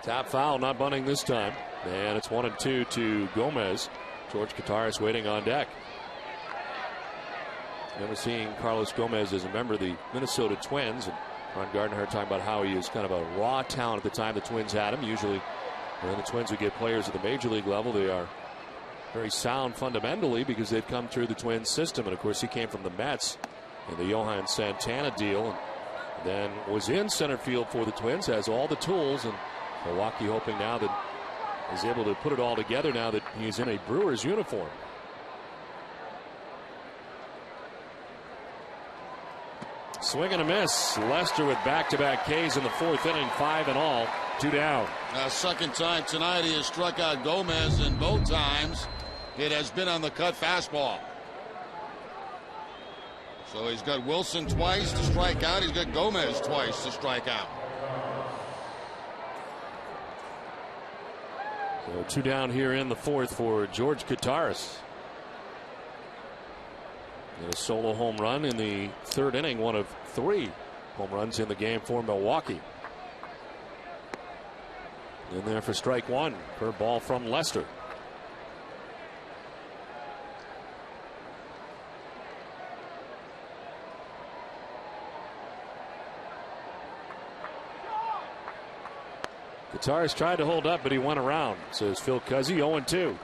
Tap foul, not bunting this time. And it's 1-2 to Gomez. George Gutaris waiting on deck. Remember seeing Carlos Gomez as a member of the Minnesota Twins. And Ron Gardner talking about how he was kind of a raw talent at the time the Twins had him. Usually when the Twins would get players at the major league level, they are very sound fundamentally because they've come through the Twins system. And of course he came from the Mets in the Johan Santana deal. And then was in center field for the Twins, has all the tools, and Milwaukee hoping now that he's able to put it all together now that he's in a Brewers uniform. Swing and a miss. Lester with back-to-back Ks in the fourth inning, 5 in all, 2 down. Second time tonight he has struck out Gomez, and both times it has been on the cut fastball. So he's got Wilson twice to strike out. He's got Gomez twice to strike out. So 2 down here in the fourth for George Gutaris. And a solo home run in the third inning, one of 3 home runs in the game for Milwaukee. In there for strike one. Curve ball from Lester. Gutaris tried to hold up, but he went around, says Phil Cuzzy. 0-2.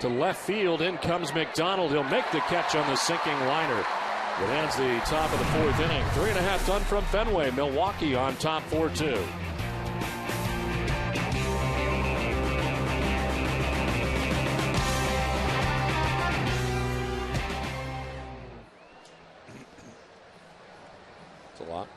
to left field. In comes McDonald. He'll make the catch on the sinking liner. It ends the top of the 4th inning. 3.5 done from Fenway. Milwaukee on top 4-2. It's a lot.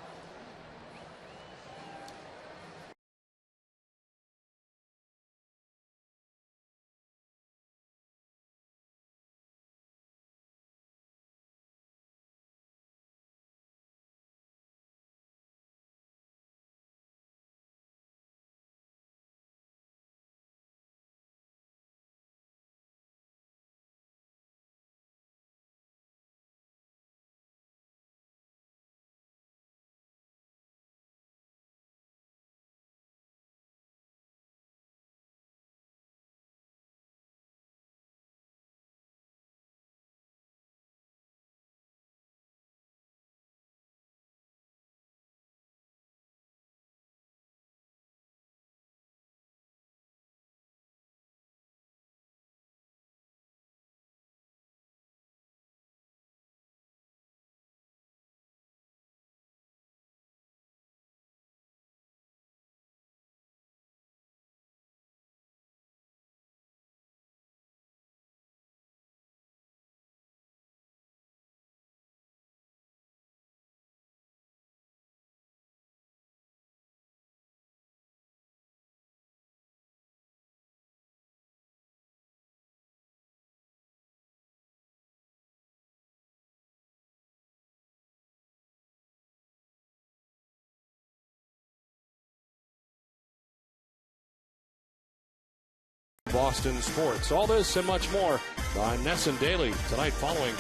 Boston Sports. All this and much more on NESN Daily tonight following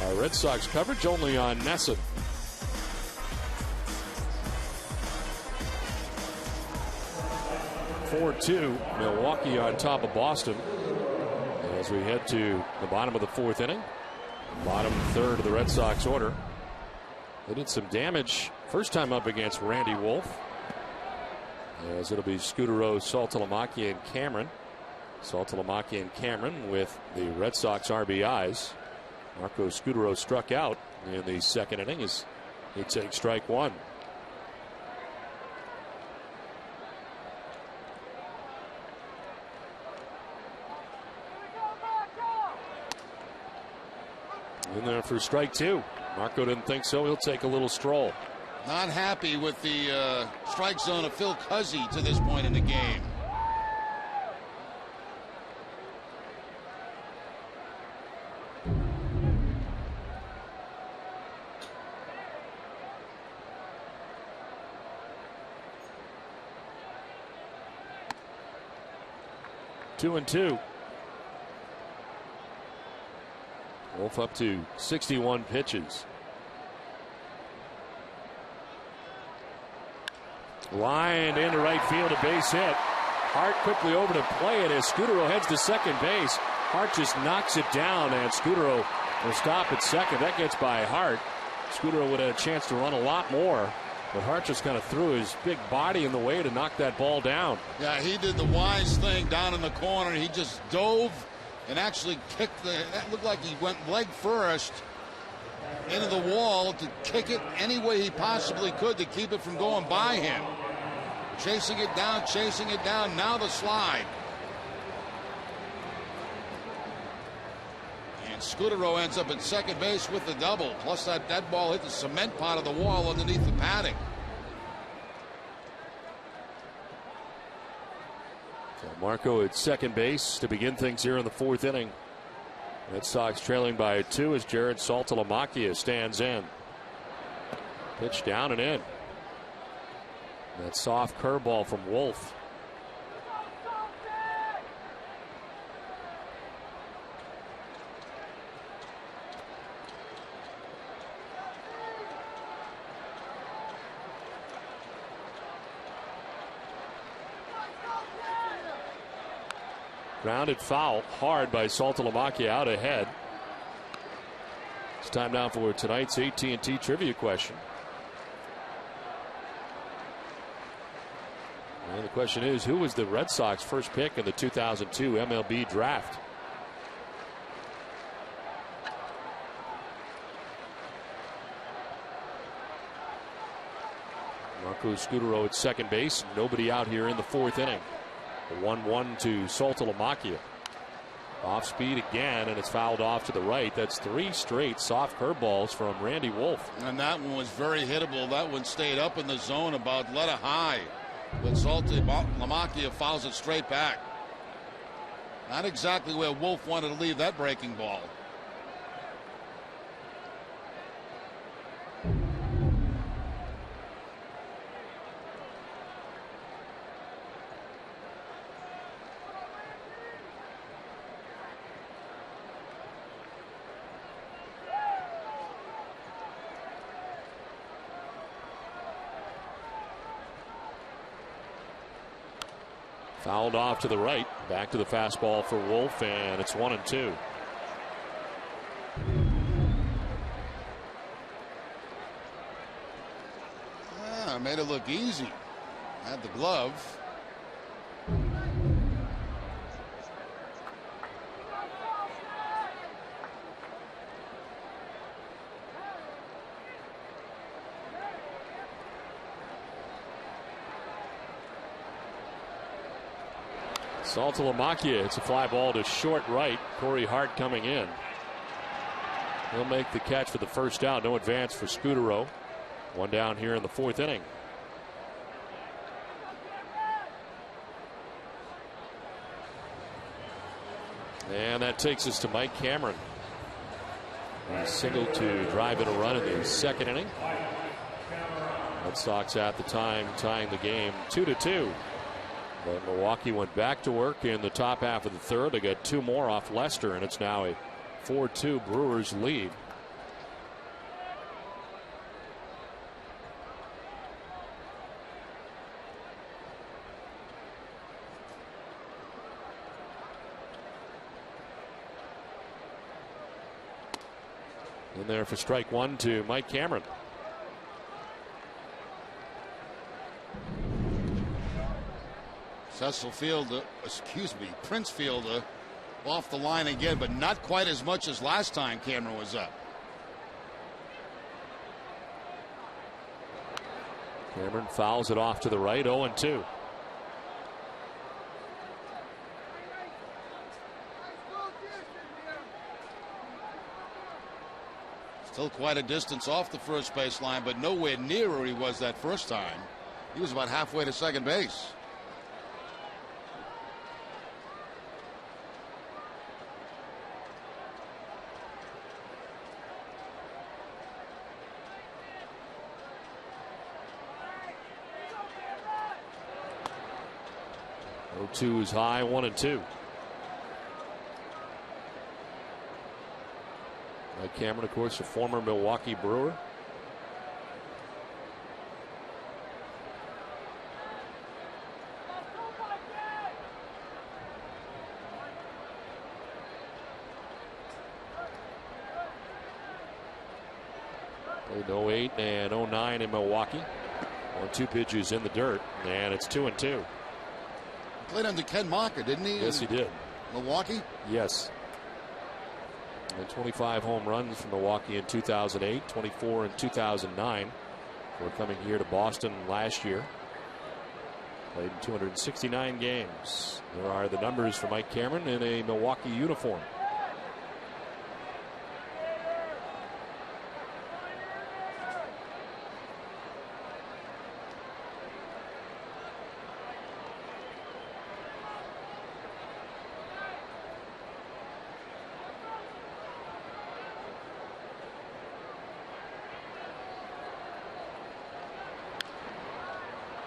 our Red Sox coverage only on NESN. Milwaukee on top of Boston as we head to the bottom of the 4th inning. Bottom third of the Red Sox order. They did some damage first time up against Randy Wolf, as it'll be Scutaro, Saltalamacchia, and Cameron. Saltalamacchia and Cameron with the Red Sox RBIs. Marco Scutaro struck out in the 2nd inning as he takes strike 1. In there for strike 2. Marco didn't think so. He'll take a little stroll. Not happy with the strike zone of Phil Cuzzy to this point in the game. Two and two. Wolf up to 61 pitches. Lined into right field, a base hit. Hart quickly over to play it as Scutaro heads to second base. Hart just knocks it down, and Scutaro will stop at second. That gets by Hart. Scutaro would have a chance to run a lot more, but Hart just kind of threw his big body in the way to knock that ball down. Yeah, he did the wise thing down in the corner. He just dove and actually kicked that looked like he went leg first into the wall to kick it any way he possibly could to keep it from going by him. Chasing it down, now the slide. And Scutaro ends up at second base with the double. Plus that ball hit the cement pot of the wall underneath the padding. So Marco at second base to begin things here in the 4th inning. Red Sox trailing by 2 as Jared Saltalamacchia stands in. Pitch down and in. That soft curveball from Wolf. Grounded foul hard by Saltalamacchia out ahead. It's time now for tonight's AT&T trivia question. And the question is, who was the Red Sox first pick in the 2002 MLB draft? Marco Scudero at second base. Nobody out here in the fourth inning. The 1-1 to Saltalamacchia. Off speed again, and it's fouled off to the right. That's 3 straight soft curveballs from Randy Wolf. And that one was very hittable. That one stayed up in the zone about let a high. But Saltalamacchia fouls it straight back. Not exactly where Wolf wanted to leave that breaking ball. Fouled off to the right. Back to the fastball for Wolf, and it's 1-2. Made it look easy. Had the glove. Saltalamacchia, it's a fly ball to short right. Corey Hart coming in. He'll make the catch for the first down. No advance for Scudero. One down here in the fourth inning. And that takes us to Mike Cameron. He singled to drive in a run in the second inning. Red Sox at the time tying the game 2-2. But Milwaukee went back to work in the top half of the third. They got 2 more off Lester, and it's now a 4-2 Brewers lead. In there for strike one to Mike Cameron. Cecil Fielder, Prince Fielder off the line again, but not quite as much as last time Cameron was up. Cameron fouls it off to the right, 0-2. Still quite a distance off the first base line, but nowhere near where he was that first time. He was about halfway to second base. Two is high, 1-2. Mike Cameron, of course, a former Milwaukee Brewer. Played 08 and 09 in Milwaukee. On 2 pitches in the dirt, and it's 2-2. Played under Ken Marker, didn't he? Yes, he did. Milwaukee? Yes. And 25 home runs from Milwaukee in 2008, 24 in 2009. We're coming here to Boston last year. Played in 269 games. There are the numbers for Mike Cameron in a Milwaukee uniform.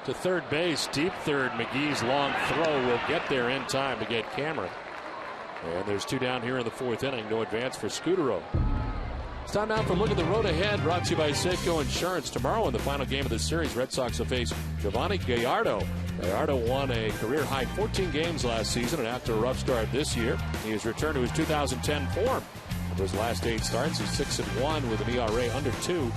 To third base, deep third. McGee's long throw will get there in time to get Cameron. And there's 2 down here in the fourth inning. No advance for Scudero. It's time now for a look at the road ahead, brought to you by Safeco Insurance. Tomorrow in the final game of the series, Red Sox will face Giovanni Gallardo. Gallardo won a career-high 14 games last season, and after a rough start this year, he has returned to his 2010 form. Over his last 8 starts, he's 6-1 with an ERA under 2.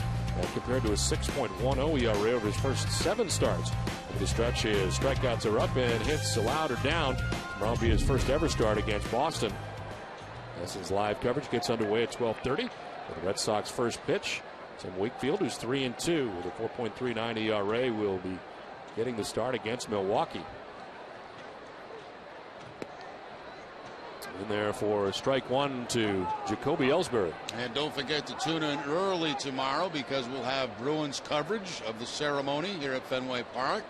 Compared to a 6.10 ERA over his first 7 starts. Over the stretch, his strikeouts are up and hits allowed are down. Tomorrow will be his first ever start against Boston. As his live coverage gets underway at 12:30. The Red Sox first pitch Tim Wakefield, who's 3-2 with a 4.39 ERA, will be getting the start against Milwaukee. In there for strike one to Jacoby Ellsbury. And don't forget to tune in early tomorrow because we'll have Bruins coverage of the ceremony here at Fenway Park.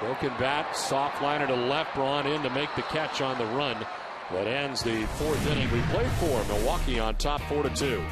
Broken bat, soft liner to left, Braun in to make the catch on the run. That ends the fourth inning. We played for Milwaukee on top 4-2.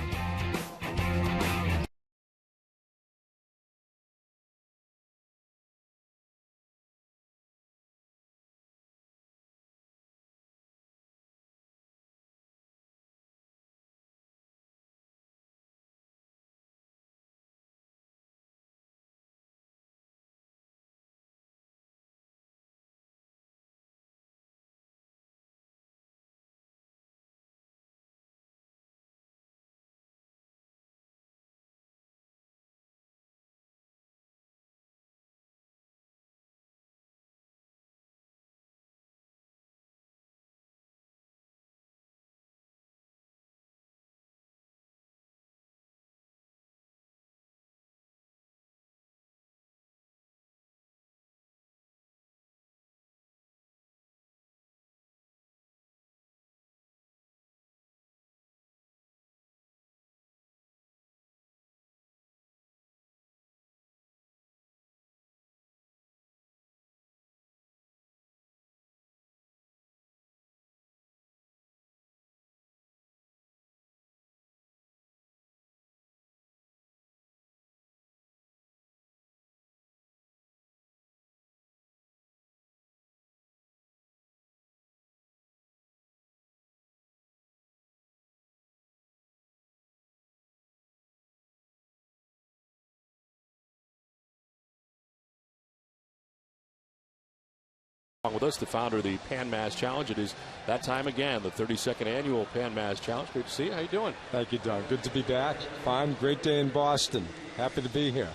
With us, the founder of the Pan Mass Challenge. It is that time again, the 32nd annual Pan Mass Challenge. Great to see you. How you doing? Thank you, Doug. Good to be back. Fine. Great day in Boston. Happy to be here.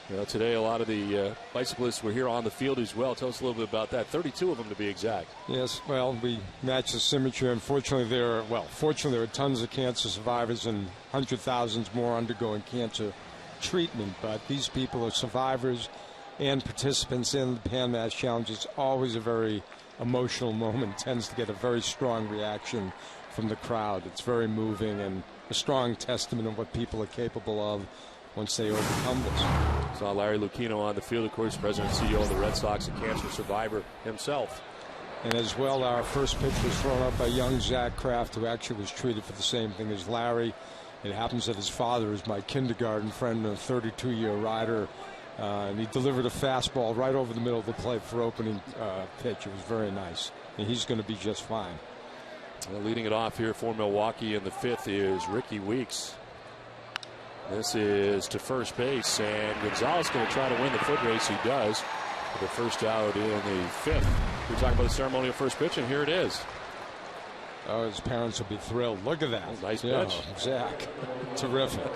You know, today a lot of the bicyclists were here on the field as well. Tell us a little bit about that. 32 of them to be exact. Yes, well, we match the symmetry. Unfortunately, fortunately, there are tons of cancer survivors and 100,000s more undergoing cancer treatment. But these people are survivors and participants in the Pan Mass Challenge. It's always a very emotional moment. Tends to get a very strong reaction from the crowd. It's very moving and a strong testament of what people are capable of once they overcome this. Saw Larry Lucchino on the field, of course, president and CEO of the Red Sox, a cancer survivor himself. And as well, our first pitch was thrown out by young Zach Kraft, who actually was treated for the same thing as Larry. It happens that his father is my kindergarten friend and a 32-year rider. And he delivered a fastball right over the middle of the plate for opening pitch. It was very nice. And he's going to be just fine. Well, leading it off here for Milwaukee in the fifth is Ricky Weeks. This is to first base, and Gonzalez going to try to win the foot race. He does. For the first out in the fifth. We're talking about the ceremonial first pitch, and here it is. Oh, his parents will be thrilled. Look at that. Oh, nice pitch. Zach. Terrific.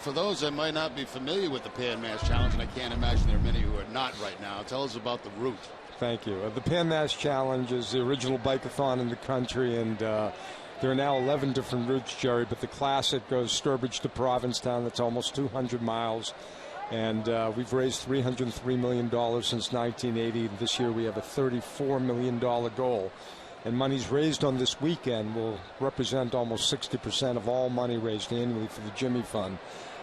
For those that might not be familiar with the Pan Mass Challenge, and I can't imagine there are many who are not right now, tell us about the route. Thank you. The Pan Mass Challenge is the original bike-a-thon in the country, and there are now 11 different routes, Jerry, but the classic goes Sturbridge to Provincetown. That's almost 200 miles, and we've raised $303 million since 1980. This year we have a $34 million goal. And monies raised on this weekend will represent almost 60% of all money raised annually for the Jimmy Fund.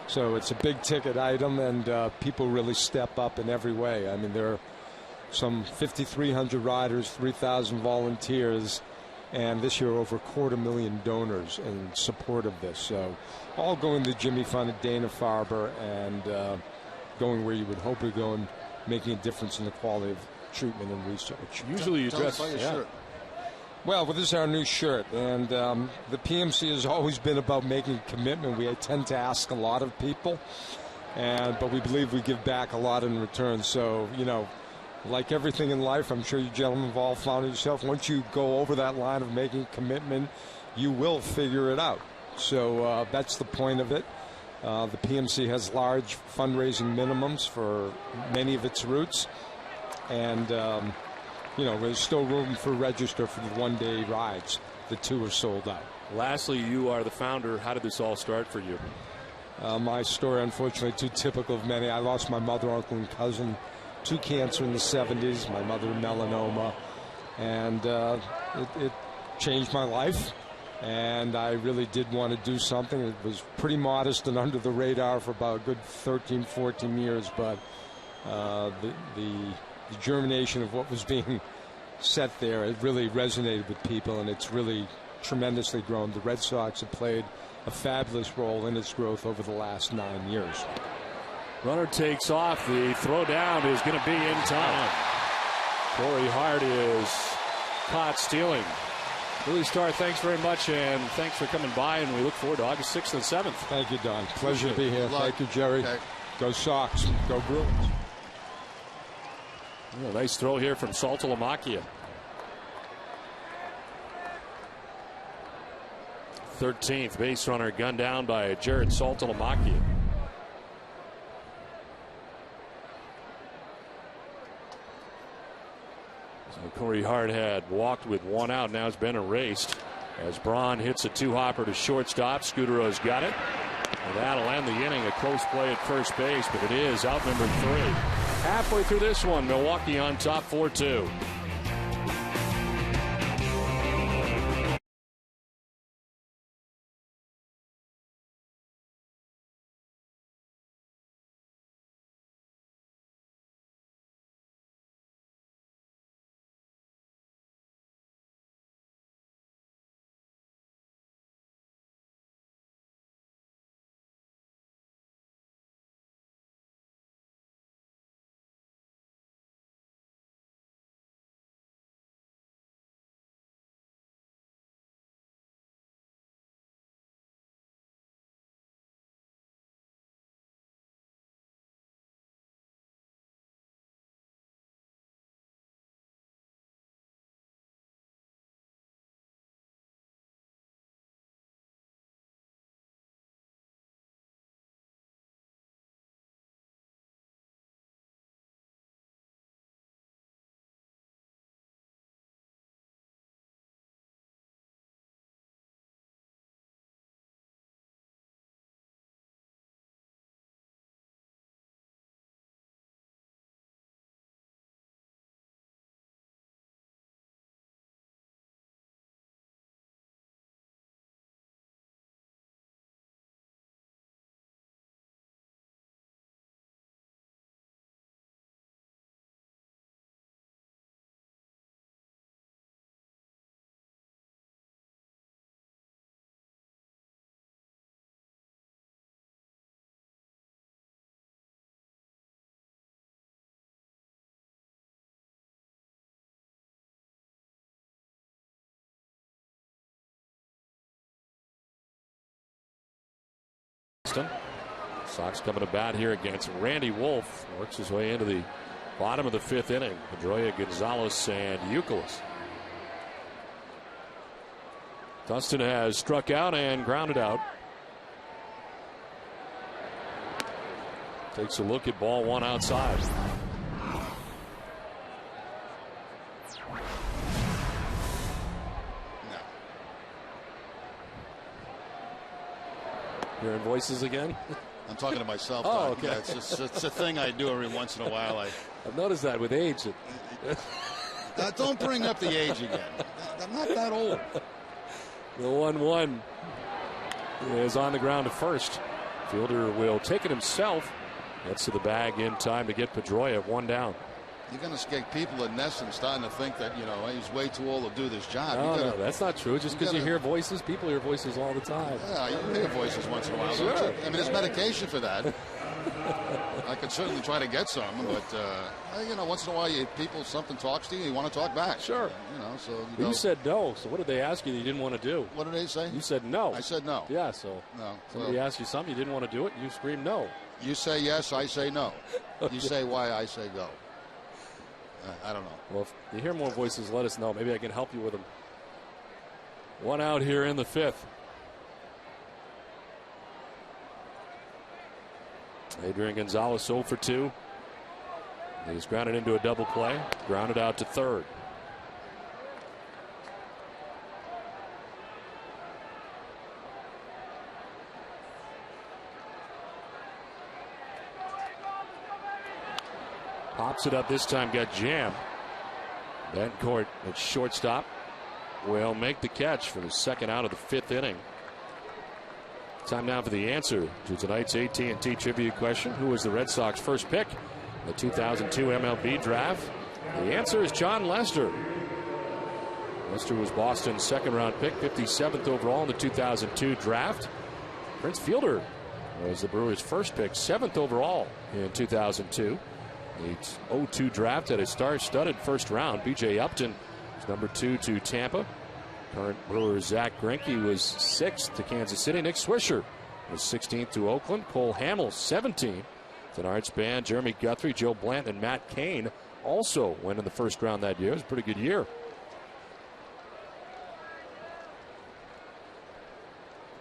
So it's a big ticket item, and people really step up in every way. I mean, there are some 5,300 riders, 3,000 volunteers, and this year over 250,000 donors in support of this. So all going to the Jimmy Fund at Dana-Farber and going where you would hope we're going, making a difference in the quality of treatment and research. Usually you dress. Shirt. Well, this is our new shirt, and the PMC has always been about making a commitment. We tend to ask a lot of people, but we believe we give back a lot in return. So, you know, like everything in life, I'm sure you gentlemen have all found yourself, once you go over that line of making a commitment, you will figure it out. So that's the point of it. The PMC has large fundraising minimums for many of its routes, and there's still room for register for the one-day rides. The 2 are sold out. Lastly, you are the founder. How did this all start for you? My story, unfortunately, too typical of many. I lost my mother, uncle, and cousin to cancer in the 70s. My mother, melanoma. And it changed my life. And I really did want to do something. It was pretty modest and under the radar for about a good 13, 14 years. But the germination of what was being set there, it really resonated with people, and it's really tremendously grown. The Red Sox have played a fabulous role in its growth over the last 9 years. Runner takes off. The throw down is going to be in time. Corey Hart is caught stealing. Willie Starr, thanks very much, and thanks for coming by, and we look forward to August 6th and 7th. Thank you, Don. Pleasure to be here. Thank you, Jerry. Okay. Go Sox. Go Bruins. A nice throw here from Saltalamakia. 13th base runner gunned down by Jared Saltalamakia. So Corey Hart had walked with 1 out. Now it's been erased as Braun hits a 2-hopper to shortstop. Scudero's got it. And that'll end the inning. A close play at first base, but it is out number 3. Halfway through this one, Milwaukee on top 4-2. Sox coming to bat here against Randy Wolf. Works his way into the bottom of the 5th inning. Pedroia, Gonzalez, and Youkilis. Dustin has struck out and grounded out. Takes a look at ball 1 outside. Hearing voices again? I'm talking to myself. Oh, okay. Yeah, it's a thing I do every once in a while. I've noticed that with age. Don't bring up the age again. I'm not that old. The 1-1 is on the ground to first. Fielder will take it himself. Gets to the bag in time to get Pedroia 1 down. You're going to get people in Nesson starting to think that, he's way too old to do this job. No, that's not true. Just because you hear voices, people hear voices all the time. Yeah, you hear voices once in a while. Sure. I mean, there's medication for that. I could certainly try to get some, but, once in a while, something talks to you, you want to talk back. Sure. So you said no. So what did they ask you that you didn't want to do? What did they say? You said no. I said no. Yeah, so no. Somebody asked you something, you didn't want to do it, and you screamed no. You say yes, I say no. Okay. You say why, I say go. I don't know. Well, if you hear more voices, let us know. Maybe I can help you with them. 1 out here in the 5th. Adrian Gonzalez 0 for 2. He's grounded into a double play. Grounded out to third. Pops it up this time, got jammed. Betancourt at shortstop will make the catch for the second out of the fifth inning. Time now for the answer to tonight's AT&T trivia question. Who was the Red Sox first pick in the 2002 MLB draft? The answer is John Lester. Lester was Boston's second-round pick, 57th overall in the 2002 draft. Prince Fielder was the Brewers' first pick, 7th overall in 2002. The 02 draft had a star-studded first round. B.J. Upton was number 2 to Tampa. Current Brewers Zach Greinke was 6th to Kansas City. Nick Swisher was 16th to Oakland. Cole Hamels, 17th. Denard Span, Jeremy Guthrie, Joe Blanton, and Matt Cain also went in the first round that year. It was a pretty good year.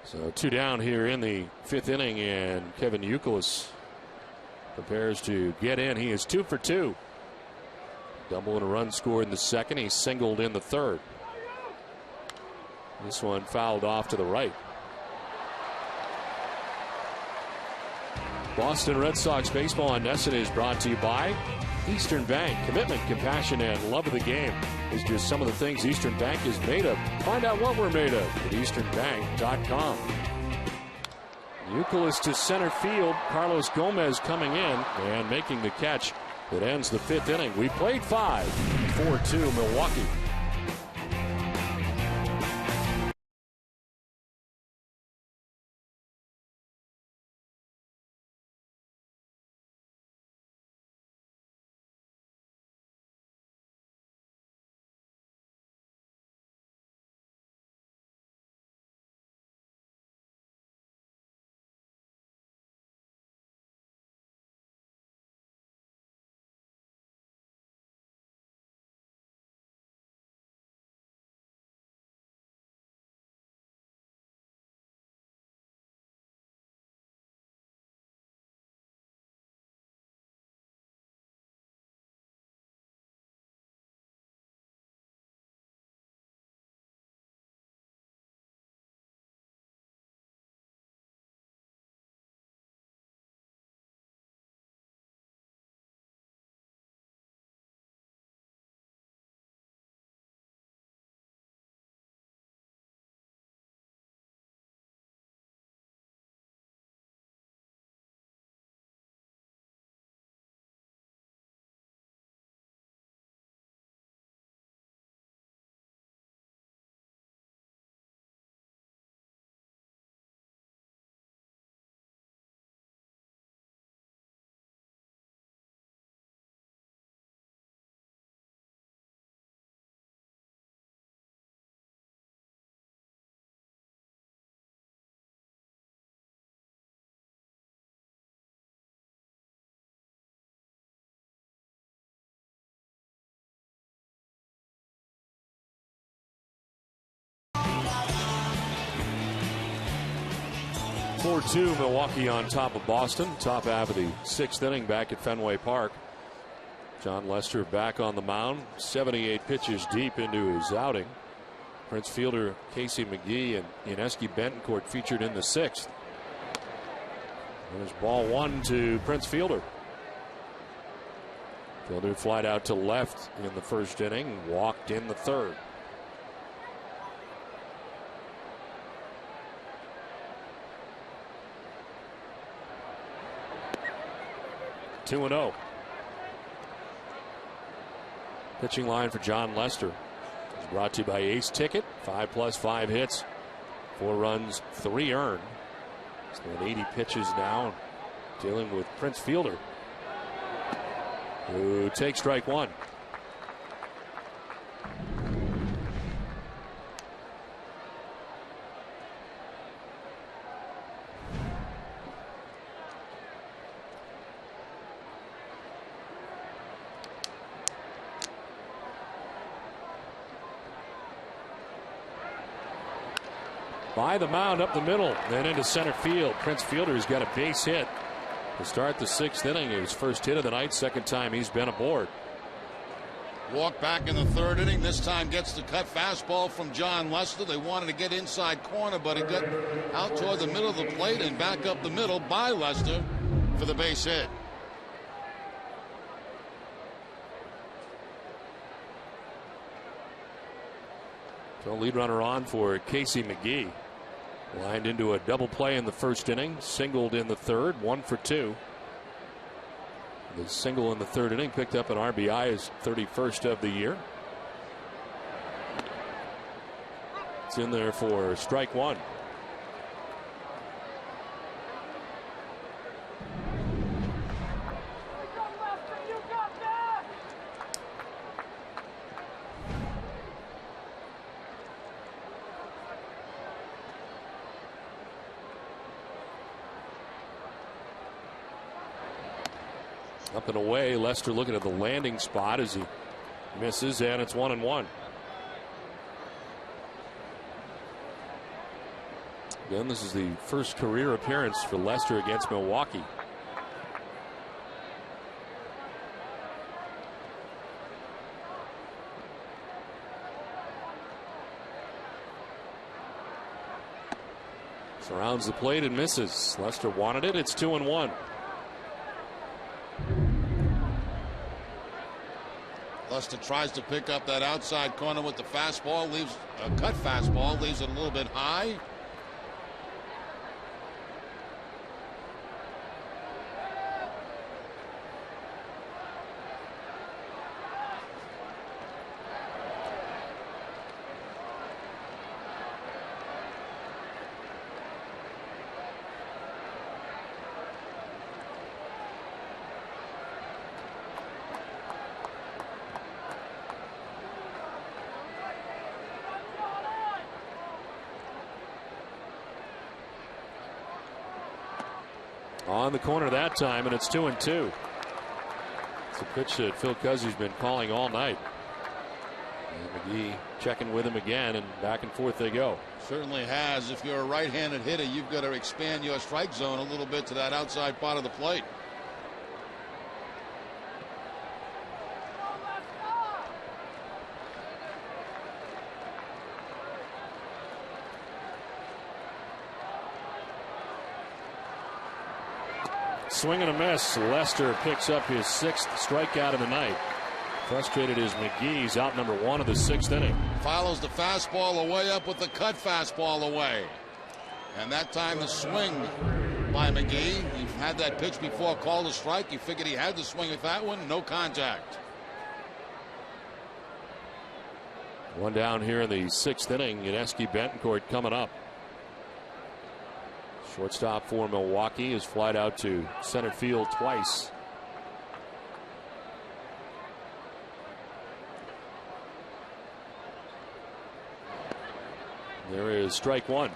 So 2 down here in the fifth inning, and Kevin Youkilis prepares to get in. He is 2 for 2. Double and a run scored in the second. He singled in the third. This one fouled off to the right. Boston Red Sox baseball on NESN is brought to you by Eastern Bank. Commitment, compassion, and love of the game is just some of the things Eastern Bank is made of. Find out what we're made of at easternbank.com. Youkilis to center field. Carlos Gomez coming in and making the catch that ends the fifth inning. We played 5, 4-2 Milwaukee. (4-2) Milwaukee on top of Boston. Top half of the sixth inning back at Fenway Park. John Lester back on the mound. 78 pitches deep into his outing. Prince Fielder, Casey McGee, and Ineski Betancourt featured in the sixth. And there's ball 1 to Prince Fielder. Fielder flied out to left in the first inning, walked in the third. Two and 0. Pitching line for John Lester is brought to you by Ace Ticket. 5+5 hits, 4 runs, 3 earned. He's got 80 pitches now, dealing with Prince Fielder, who takes strike 1. By the mound up the middle, then into center field. Prince Fielder's got a base hit to start the sixth inning. His first hit of the night, second time he's been aboard. Walk back in the third inning. This time gets the cut fastball from John Lester. They wanted to get inside corner, but it got out toward the middle of the plate and back up the middle by Lester for the base hit. So lead runner on for Casey McGee. Lined into a double play in the first inning, singled in the third, 1 for 2. The single in the third inning picked up an RBI, his 31st of the year. It's in there for strike one. Up and away, Lester looking at the landing spot as he misses, and it's 1-1. Again, this is the first career appearance for Lester against Milwaukee. Surrounds the plate and misses. Lester wanted it. It's 2-1. Lester tries to pick up that outside corner with the fastball, leaves a cut fastball, leaves it a little bit high. On the corner that time, and it's 2-2. It's a pitch that Phil Cuzzy's been calling all night. And McGee checking with him again, and back and forth they go. Certainly has. If you're a right-handed hitter, you've got to expand your strike zone a little bit to that outside part of the plate. Swing and a miss. Lester picks up his 6th strikeout of the night. Frustrated as McGee's out number 1 of the 6th inning. Follows the fastball away up with the cut fastball away. And that time the swing by McGee. He had that pitch before, called a strike. He figured he had the swing with that one. No contact. One down here in the 6th inning. Yuniesky Betancourt coming up. Shortstop for Milwaukee is flied out to center field twice. There is strike one.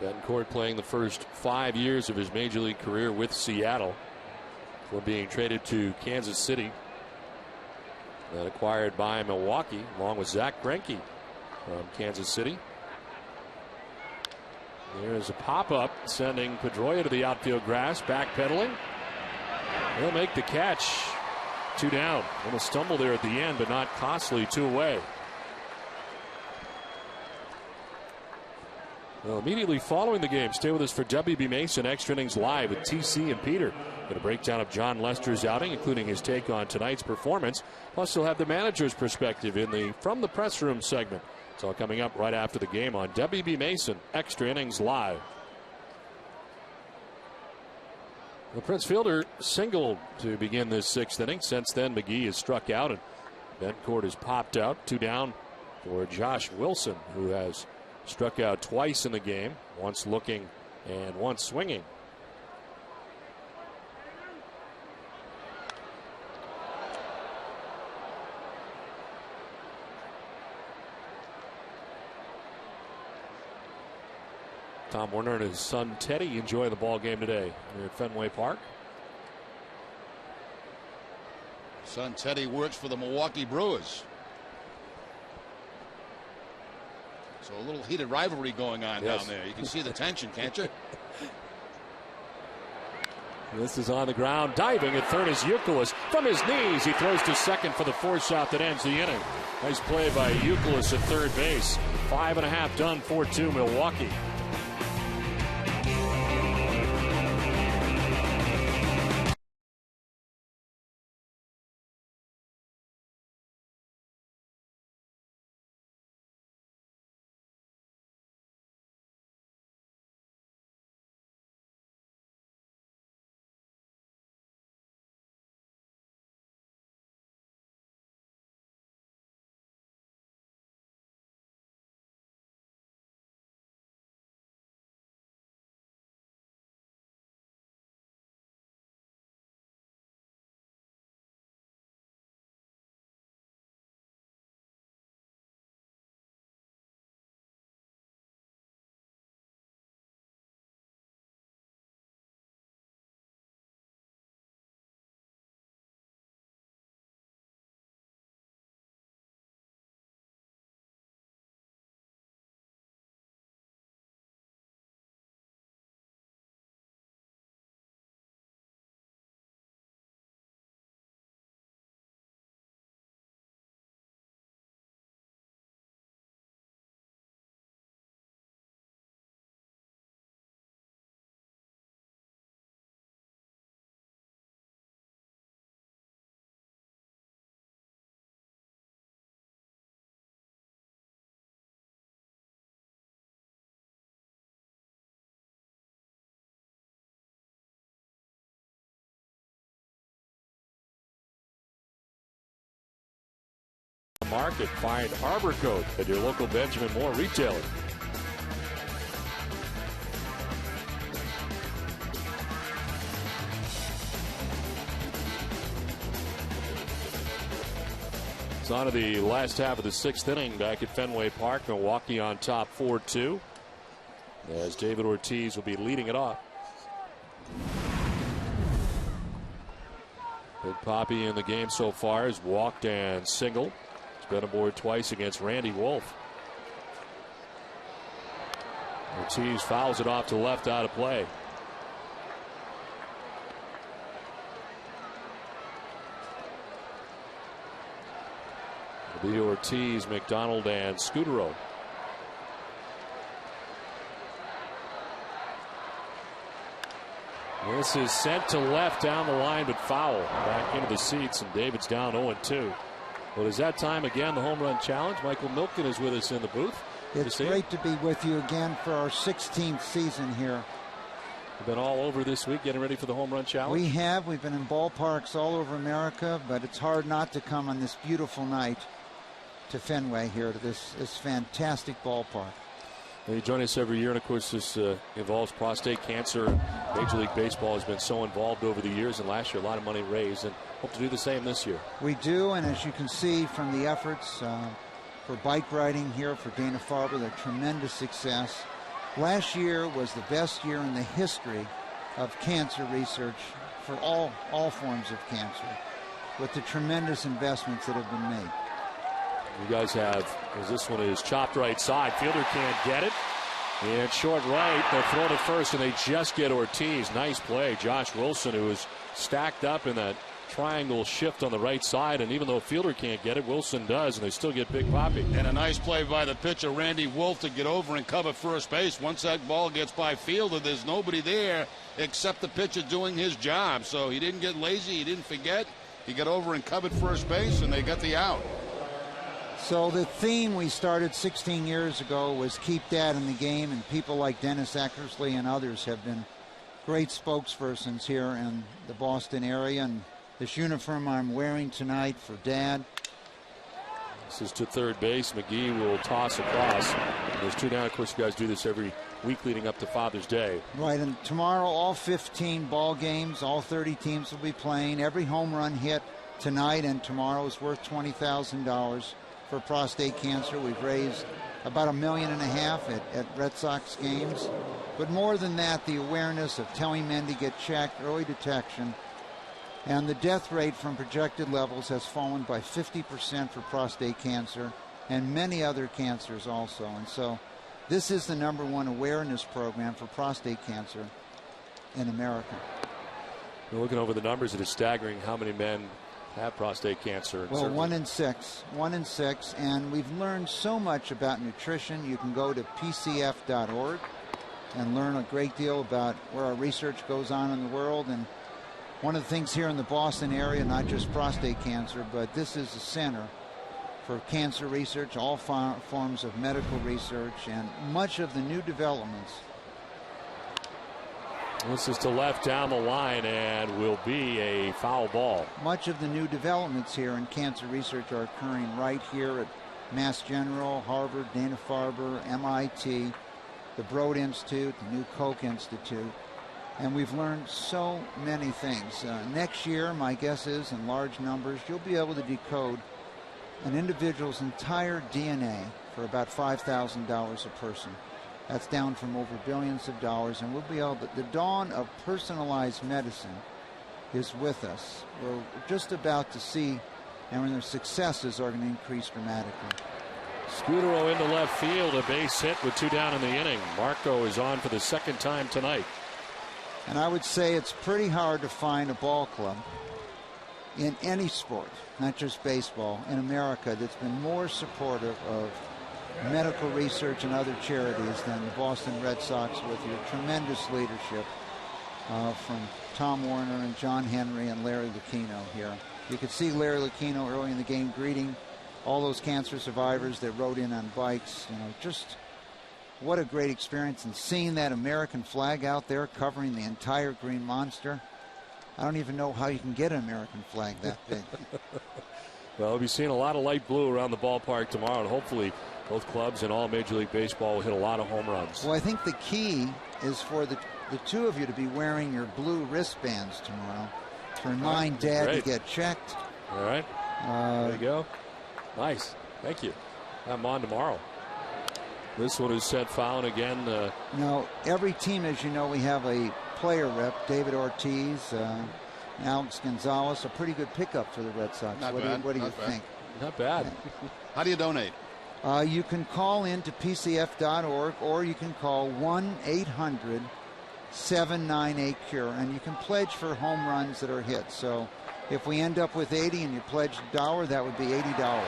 Betancourt playing the first 5 years of his major league career with Seattle. For being traded to Kansas City, then acquired by Milwaukee along with Zach Greinke from Kansas City. There's a pop-up sending Pedroia to the outfield grass, backpedaling. He'll make the catch. 2 down. Little stumble there at the end, but not costly. 2 away. Well, immediately following the game, stay with us for WB Mason Extra Innings Live with TC and Peter. Get a breakdown of John Lester's outing, including his take on tonight's performance. Plus, he'll have the manager's perspective in the From the Press Room segment. It's all coming up right after the game on WB Mason Extra Innings Live. The Prince fielder singled to begin this 6th inning. Since then, McGee has struck out and Betancourt has popped out. 2 down for Josh Wilson, who has struck out twice in the game, once looking and once swinging. Tom Werner and his son Teddy enjoy the ball game today here at Fenway Park. Son Teddy works for the Milwaukee Brewers. So a little heated rivalry going on down there. You can see the tension, can't you? This is on the ground. Diving at third is Youkilis. From his knees, he throws to second for the force out that ends the inning. Nice play by Youkilis at third base. 5.5 done, 4-2 Milwaukee. Market. Find Arbor Coat at your local Benjamin Moore retailer. It's on to the last half of the 6th inning back at Fenway Park. Milwaukee on top 4-2 as David Ortiz will be leading it off. Big Papi in the game so far has walked and singled. He's been aboard twice against Randy Wolf. Ortiz fouls it off to left, out of play. It'll be Ortiz, McDonald, and Scudero. This is sent to left down the line, but foul. Back into the seats, and David's down 0-2. Well, is that time again, the home run challenge? Michael Milken is with us in the booth. It's great to be with you again for our 16th season here. We've been all over this week getting ready for the home run challenge. We have. We've been in ballparks all over America, but it's hard not to come on this beautiful night to Fenway here, to this fantastic ballpark. You join us every year, and of course this involves prostate cancer. Major League Baseball has been so involved over the years, and last year a lot of money raised, and hope to do the same this year. We do, and as you can see from the efforts for bike riding here for Dana-Farber, they're tremendous success. Last year was the best year in the history of cancer research for all forms of cancer, with the tremendous investments that have been made. You guys have, as this one is chopped right side. Fielder can't get it. And short right, they'll throw to first, and they just get Ortiz. Nice play. Josh Wilson, who is stacked up in that triangle shift on the right side, and even though Fielder can't get it, Wilson does, and they still get Big Papi. And a nice play by the pitcher, Randy Wolf, to get over and cover first base. Once that ball gets by Fielder, there's nobody there except the pitcher doing his job. So he didn't get lazy. He didn't forget. He got over and covered first base, and they got the out. So the theme we started 16 years ago was keep Dad in the game, and people like Dennis Eckersley and others have been great spokespersons here in the Boston area. And this uniform I'm wearing tonight for Dad. This is to third base. McGee will toss across. There's two down. Of course, you guys do this every week leading up to Father's Day. Right, and tomorrow all 15 ball games, all 30 teams will be playing. Every home run hit tonight and tomorrow is worth $20,000. For prostate cancer. We've raised about $1.5 million at Red Sox games. But more than that, the awareness of telling men to get checked, early detection, and the death rate from projected levels has fallen by 50% for prostate cancer and many other cancers also. And so this is the #1 awareness program for prostate cancer in America. We're looking over the numbers. It is staggering how many men have prostate cancer. Well, 1 in 6, and we've learned so much about nutrition. You can go to pcf.org and learn a great deal about where our research goes on in the world. And one of the things here in the Boston area, not just prostate cancer, but this is a center for cancer research, all forms of medical research, and much of the new developments. This is to left down the line and will be a foul ball. Much of the new developments here in cancer research are occurring right here at Mass General, Harvard, Dana-Farber, MIT, the Broad Institute, the new Koch Institute. And we've learned so many things. Next year, my guess is, in large numbers, you'll be able to decode an individual's entire DNA for about $5,000 a person. That's down from over billions of dollars, and we'll be able to, the dawn of personalized medicine is with us. We're just about to see, and when their successes are going to increase dramatically. Scudero into left field, a base hit with 2 down in the inning. Marco is on for the second time tonight. And I would say it's pretty hard to find a ball club in any sport, not just baseball, in America that's been more supportive of medical research and other charities than the Boston Red Sox, with your tremendous leadership from Tom Warner and John Henry and Larry Lucchino here. You could see Larry Lucchino early in the game greeting all those cancer survivors that rode in on bikes. You know, just what a great experience. And seeing that American flag out there covering the entire Green Monster, I don't even know how you can get an American flag that big. Well, we'll be seeing a lot of light blue around the ballpark tomorrow, and hopefully both clubs and all Major League Baseball will hit a lot of home runs. Well, I think the key is for the two of you to be wearing your blue wristbands tomorrow to remind Dad to get checked. All right. There you go. Nice. Thank you. I'm on tomorrow. This one is set fouling again. Now, every team, as you know, we have a player rep, David Ortiz, Alex Gonzalez, a pretty good pickup for the Red Sox. What do you think? Not bad. How do you donate? You can call in to PCF.org, or you can call 1-800-798-CURE, and you can pledge for home runs that are hit. So if we end up with 80 and you pledge $1, that would be $80.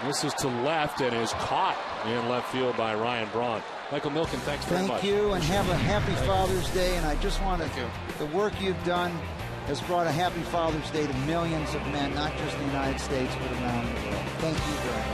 This is to left and is caught in left field by Ryan Braun. Michael Milken, thanks very much. Thank you, and have a happy Father's Day. And I just want to, the work you've done has brought a happy Father's Day to millions of men, not just in the United States, but around the world. Thank you very much.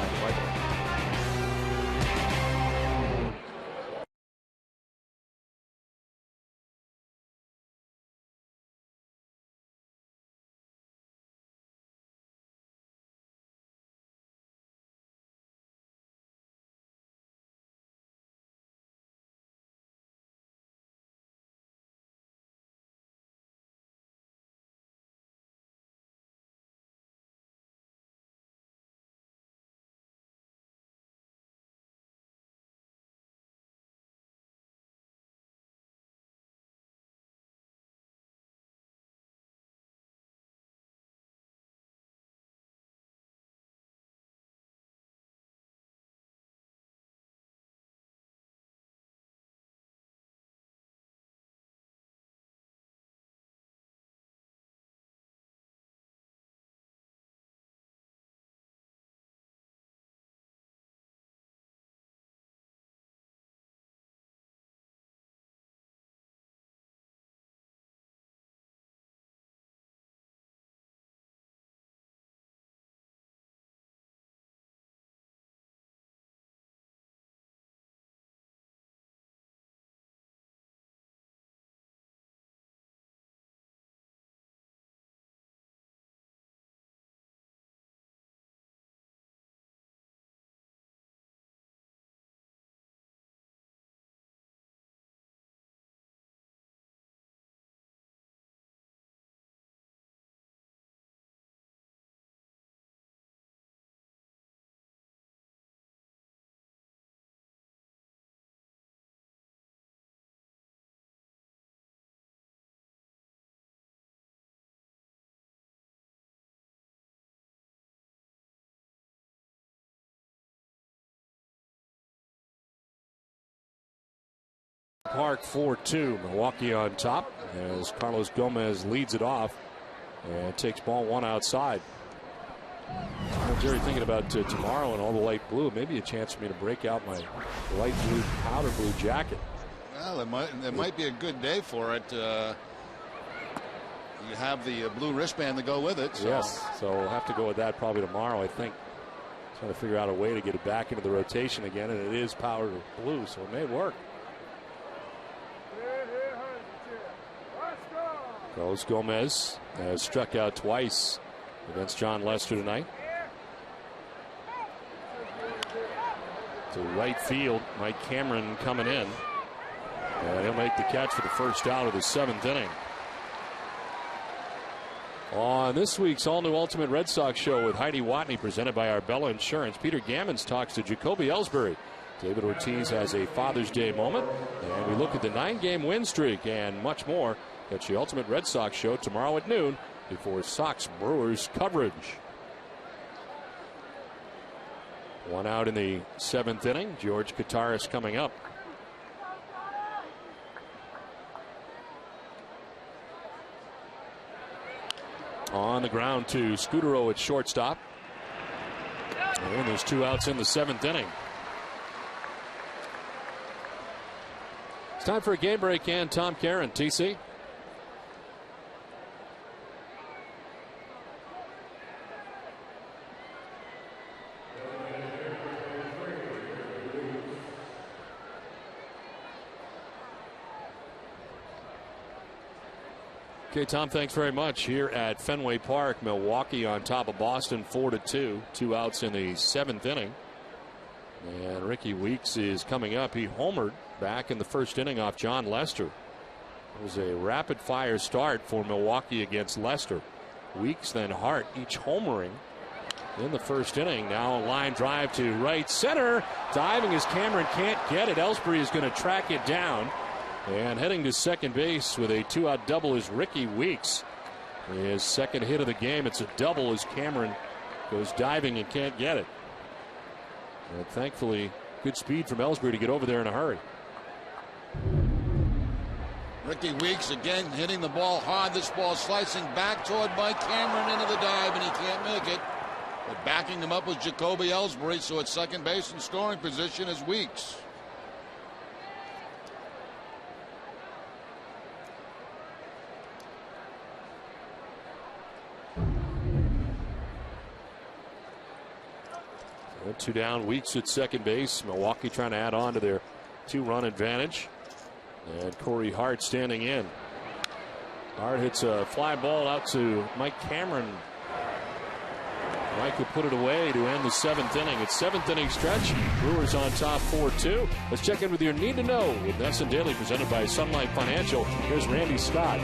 Park 4-2. Milwaukee on top as Carlos Gomez leads it off and takes ball one outside. Well, Jerry, thinking about tomorrow and all the light blue, maybe a chance for me to break out my light blue, powder blue jacket. Well, it might be a good day for it. You have the blue wristband to go with it. So. Yes, so we'll have to go with that probably tomorrow, I think. Trying to figure out a way to get it back into the rotation again, and it is powder blue, so it may work. Carlos Gomez has struck out twice against John Lester tonight. To right field, Mike Cameron coming in. And he'll make the catch for the first out of the seventh inning. On this week's all-new Ultimate Red Sox show with Heidi Watney, presented by Arbella Insurance, Peter Gammons talks to Jacoby Ellsbury. David Ortiz has a Father's Day moment. And we look at the 9-game win streak and much more. Catch the Ultimate Red Sox show tomorrow at noon before Sox Brewers coverage. One out in the seventh inning. George Kataris coming up. On the ground to Scudero at shortstop. And there's 2 outs in the seventh inning. It's time for a game break, and Tom Caron, TC. Okay, Tom, thanks very much. Here at Fenway Park, Milwaukee on top of Boston 4-2. 2 outs in the 7th inning. And Ricky Weeks is coming up. He homered back in the first inning off John Lester. It was a rapid fire start for Milwaukee against Lester. Weeks, then Hart, each homering in the first inning. Now a line drive to right center. Diving as Cameron can't get it. Ellsbury is going to track it down. And heading to second base with a 2-out double is Ricky Weeks. His second hit of the game. It's a double as Cameron goes diving and can't get it. And thankfully, good speed from Ellsbury to get over there in a hurry. Ricky Weeks again hitting the ball hard. This ball slicing back toward Mike Cameron into the dive, and he can't make it. But backing him up was Jacoby Ellsbury, so at second base in scoring position is Weeks. So 2 down, Weeks at second base. Milwaukee trying to add on to their 2-run advantage. And Corey Hart standing in. Hart hits a fly ball out to Mike Cameron. Mike will put it away to end the 7th inning. It's 7th inning stretch. Brewers on top 4-2. Let's check in with your Need to Know with Nesson Daily, presented by Sunlight Financial. Here's Randy Scott.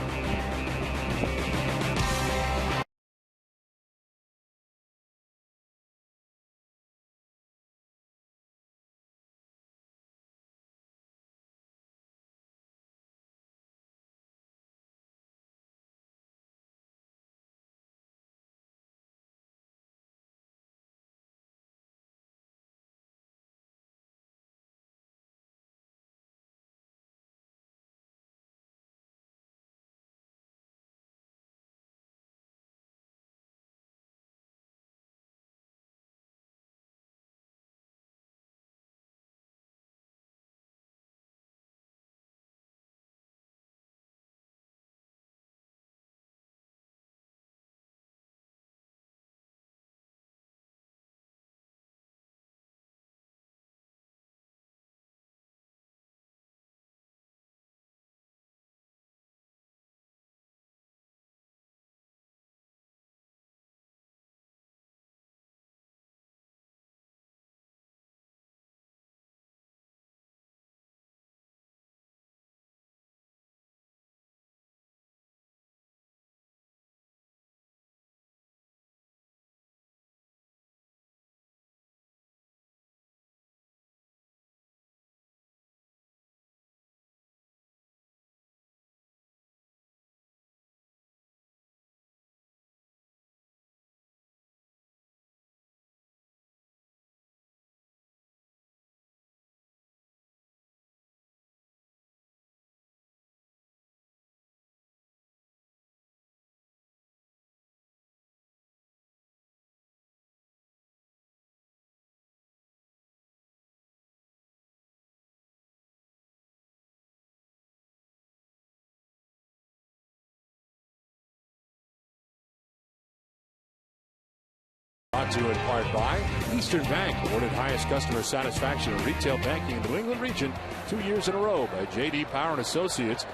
Brought to you in part by Eastern Bank, awarded highest customer satisfaction in retail banking in the New England region 2 years in a row by J.D. Power and Associates.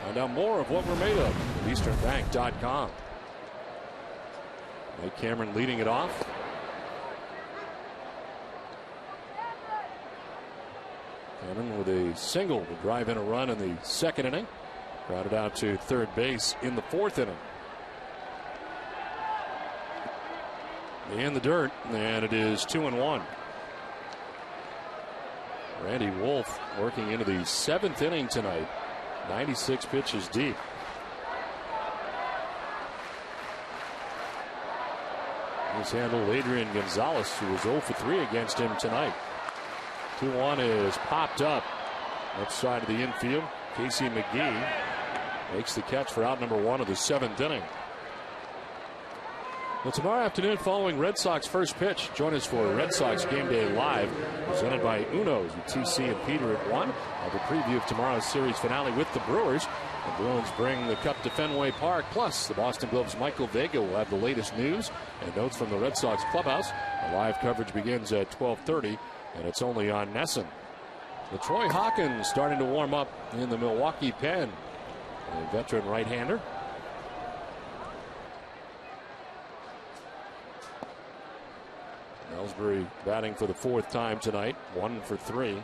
Find out more of what we're made of at easternbank.com. Mike Cameron leading it off. Cameron with a single to drive in a run in the second inning. Grounded out to third base in the fourth inning. In the dirt, and it is 2-1. Randy Wolf working into the 7th inning tonight. 96 pitches deep. He's handled Adrian Gonzalez, who was 0 for 3 against him tonight. 2-1 is popped up. Left side of the infield. Casey McGee makes the catch for out number 1 of the 7th inning. Well, tomorrow afternoon, following Red Sox first pitch, join us for Red Sox Game Day Live, presented by Uno's with TC and Peter at 1. Have a preview of tomorrow's series finale with the Brewers. The Bruins bring the Cup to Fenway Park. Plus, the Boston Globe's Michael Vega will have the latest news and notes from the Red Sox clubhouse. The live coverage begins at 12:30, and it's only on Nesson. LaTroy Hawkins starting to warm up in the Milwaukee pen. A veteran right-hander. Ellsbury batting for the 4th time tonight, 1 for 3.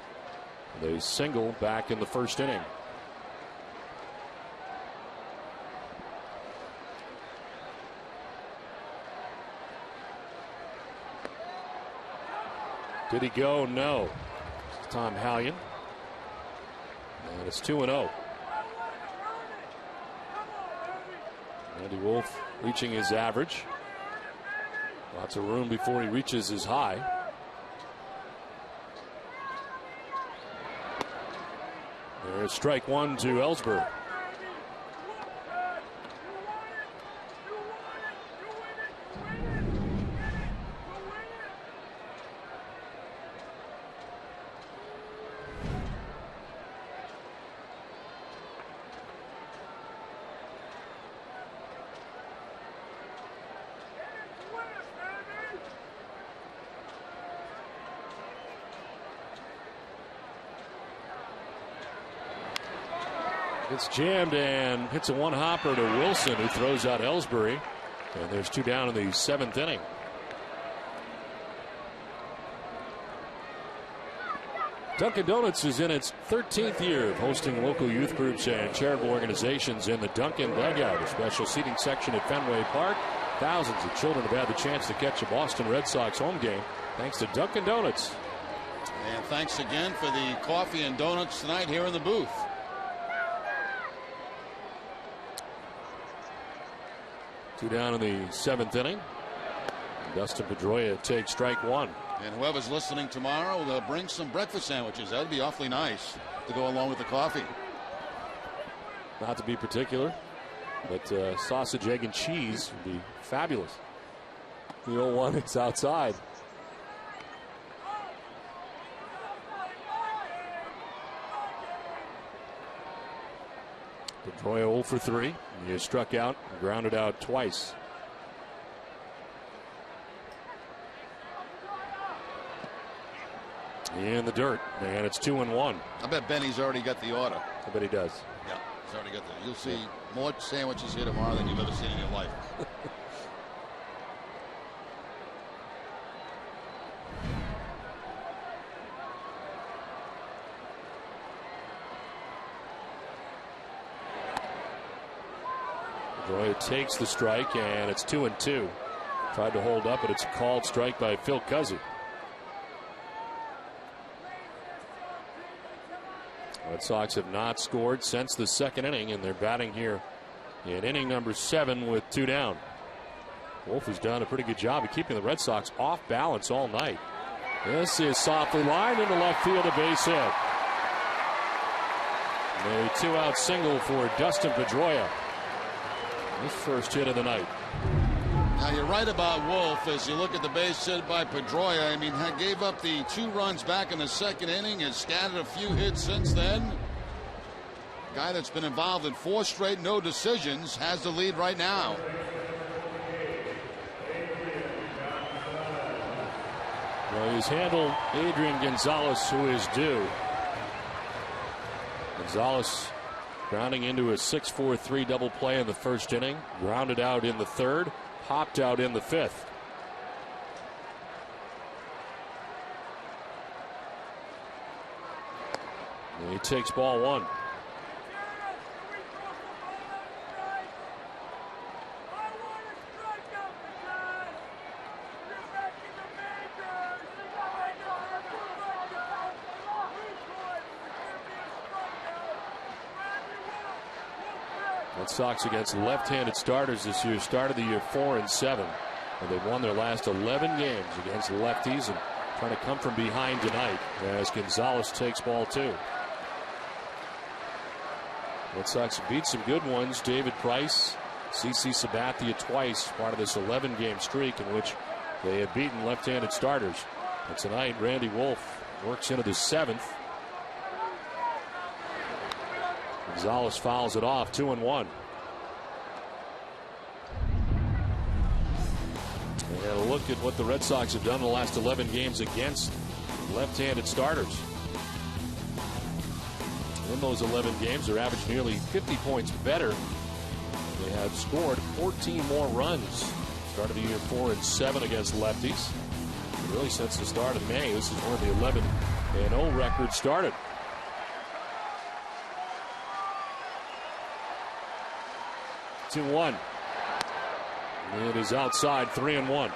They single back in the first inning. Did he go? No. It's Tom Hallion. And it's 2-0. Randy Wolf reaching his average. Lots of room before he reaches his high. There's strike 1 to Ellsbury. It's jammed and hits a one-hopper to Wilson, who throws out Ellsbury. And there's 2 down in the 7th inning. Dunkin' Donuts is in its 13th year of hosting local youth groups and charitable organizations in the Dunkin' Dugout, a special seating section at Fenway Park. Thousands of children have had the chance to catch a Boston Red Sox home game thanks to Dunkin' Donuts. And thanks again for the coffee and donuts tonight here in the booth. Two down in the 7th inning. Dustin Pedroia takes strike 1. And whoever's listening tomorrow, they'll bring some breakfast sandwiches. That would be awfully nice to go along with the coffee. Not to be particular, but sausage, egg, and cheese would be fabulous. The 0-1 is outside. Pedroia 0 for 3. He is struck out, grounded out twice. In the dirt, and it's 2-1. I bet Benny's already got the order. I bet he does. Yeah, he's already got that. You'll see more sandwiches here tomorrow than you've ever seen in your life. Pedroia takes the strike, and it's 2-2. Tried to hold up, but it's a called strike by Phil Cuzzy. Red Sox have not scored since the 2nd inning, and they're batting here in inning number 7 with 2 down. Wolf has done a pretty good job of keeping the Red Sox off balance all night. This is softly lined into left field, a base hit. A 2-out single for Dustin Pedroia. His first hit of the night. Now you're right about Wolf as you look at the base hit by Pedroia. I mean, gave up the 2 runs back in the 2nd inning, has scattered a few hits since then. Guy that's been involved in 4 straight no decisions has the lead right now. Well, he's handled Adrian Gonzalez, who is due. Gonzalez grounding into a 6-4-3 double play in the 1st inning, grounded out in the 3rd, popped out in the 5th. And he takes ball 1. Red Sox against left-handed starters this year started the year 4-7, and they've won their last 11 games against lefties, and trying to come from behind tonight as Gonzalez takes ball 2. Red Sox beat some good ones. David Price, CC Sabathia twice, part of this 11-game streak in which they had beaten left-handed starters. And tonight, Randy Wolf works into the 7th. Gonzalez fouls it off, 2-1. And a look at what the Red Sox have done in the last 11 games against left-handed starters. In those 11 games, they're averaged nearly 50 points better. They have scored 14 more runs. Started the year 4-7 against lefties. really since the start of May. This is where the 11-0 record started. Two one. It is outside, 3-1.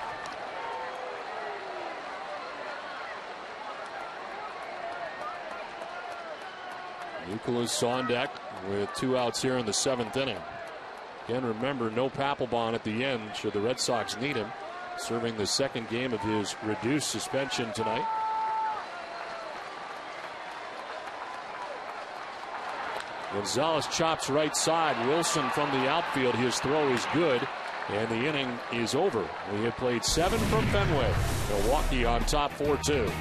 Nicholas on deck with 2 outs here in the 7th inning. Again, remember, no Papelbon at the end should the Red Sox need him, serving the 2nd game of his reduced suspension tonight. Gonzalez chops right side. Wilson from the outfield. His throw is good, and the inning is over. We had played 7 from Fenway. Milwaukee on top 4-2.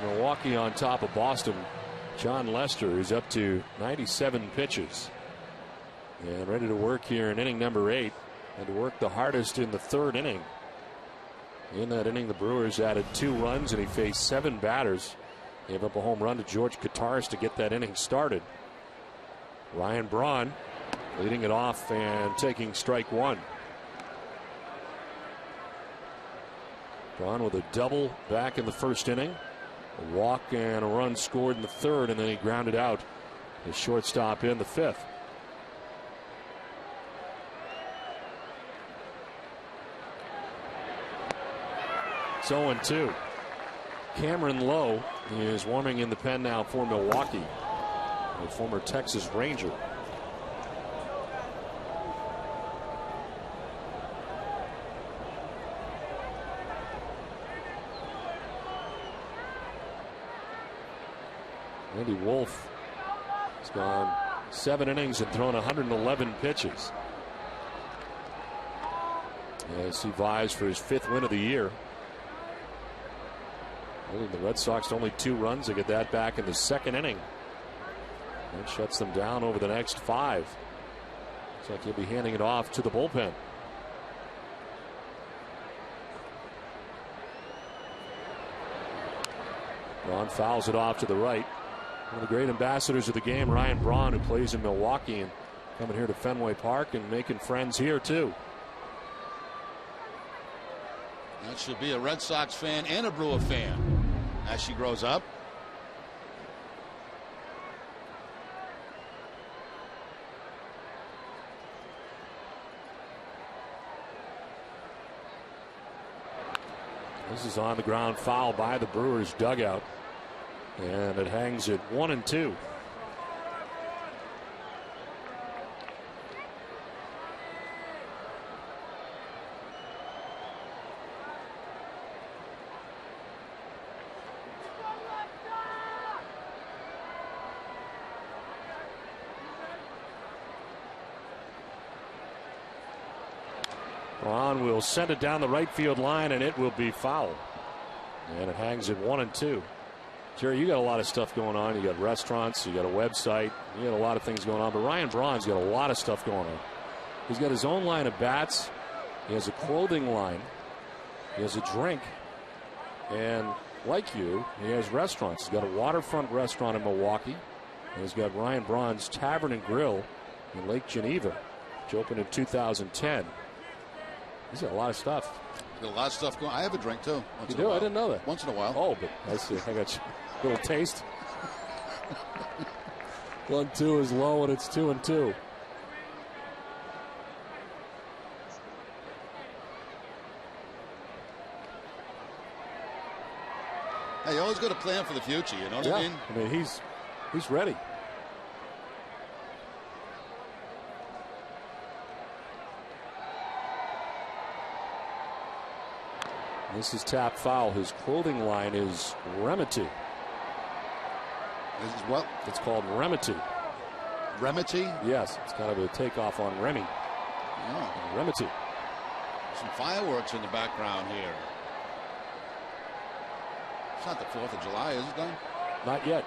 Milwaukee on top of Boston. John Lester is up to 97 pitches and ready to work here in inning number 8, and to work the hardest in the 3rd inning. In that inning, the Brewers added 2 runs, and he faced 7 batters. Gave up a home run to George Kataris to get that inning started. Ryan Braun leading it off and taking strike 1. Braun with a double back in the 1st inning. A walk and a run scored in the 3rd, and then he grounded out the shortstop in the 5th. It's 0-2. Cameron Lowe is warming in the pen now for Milwaukee, a former Texas Ranger. Andy Wolf has gone 7 innings and thrown 111 pitches as he vies for his 5th win of the year. The Red Sox only 2 runs. They get that back in the 2nd inning. That shuts them down over the next 5. Looks like he'll be handing it off to the bullpen. Braun fouls it off to the right. One of the great ambassadors of the game, Ryan Braun, who plays in Milwaukee and coming here to Fenway Park and making friends here too. That should be a Red Sox fan and a Brewer fan as she grows up. This is on the ground foul by the Brewers dugout, and it hangs at 1-2. Braun will send it down the right field line, and it will be foul. And it hangs at 1-2. Jerry, you got a lot of stuff going on. You got restaurants, you got a website, you got a lot of things going on. But Ryan Braun's got a lot of stuff going on. He's got his own line of bats. He has a clothing line. He has a drink. And like you, he has restaurants. He's got a waterfront restaurant in Milwaukee. And he's got Ryan Braun's Tavern and Grill in Lake Geneva, which opened in 2010. He's got a lot of stuff. Got a lot of stuff going. I have a drink too. You do? I didn't know that. Once in a while. Oh, but I see. I got a little taste. 1-2 is low, and it's 2-2. Hey, you always got to plan for the future. You know what I mean? I mean, he's ready. This is tap foul. His clothing line is Remedy. This is what? It's called Remedy. Remedy? Yes, it's kind of a takeoff on Remy. Oh. Remedy. Some fireworks in the background here. It's not the 4th of July, is it, Don? Not yet.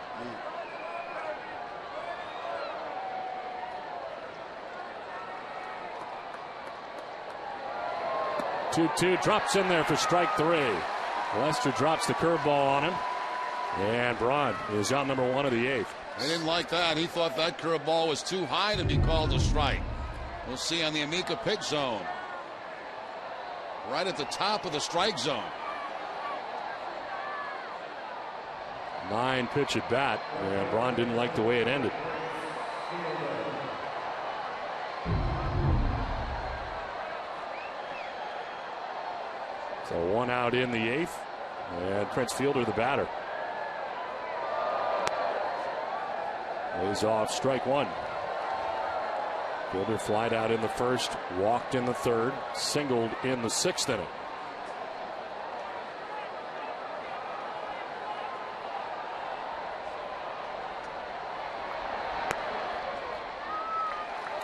2-2 drops in there for strike 3. Lester drops the curveball on him. And Braun is out number 1 of the 8th. He didn't like that. He thought that curveball was too high to be called a strike. We'll see on the Amica pitch zone. Right at the top of the strike zone. 9-pitch at bat. And Braun didn't like the way it ended. So 1 out in the 8th, and Prince Fielder the batter. Lays off strike 1. Fielder flied out in the 1st, walked in the 3rd, singled in the 6th inning.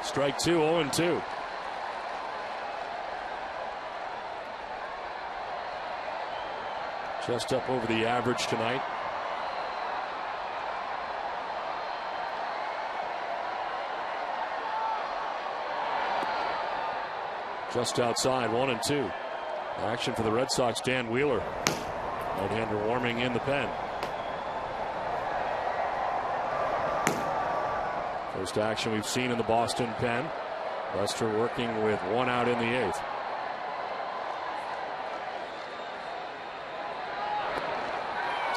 Strike 2, 0-2. Just up over the average tonight. Just outside, 1-2. Action for the Red Sox, Dan Wheeler. Right-hander warming in the pen. First action we've seen in the Boston pen. Lester working with 1 out in the 8th.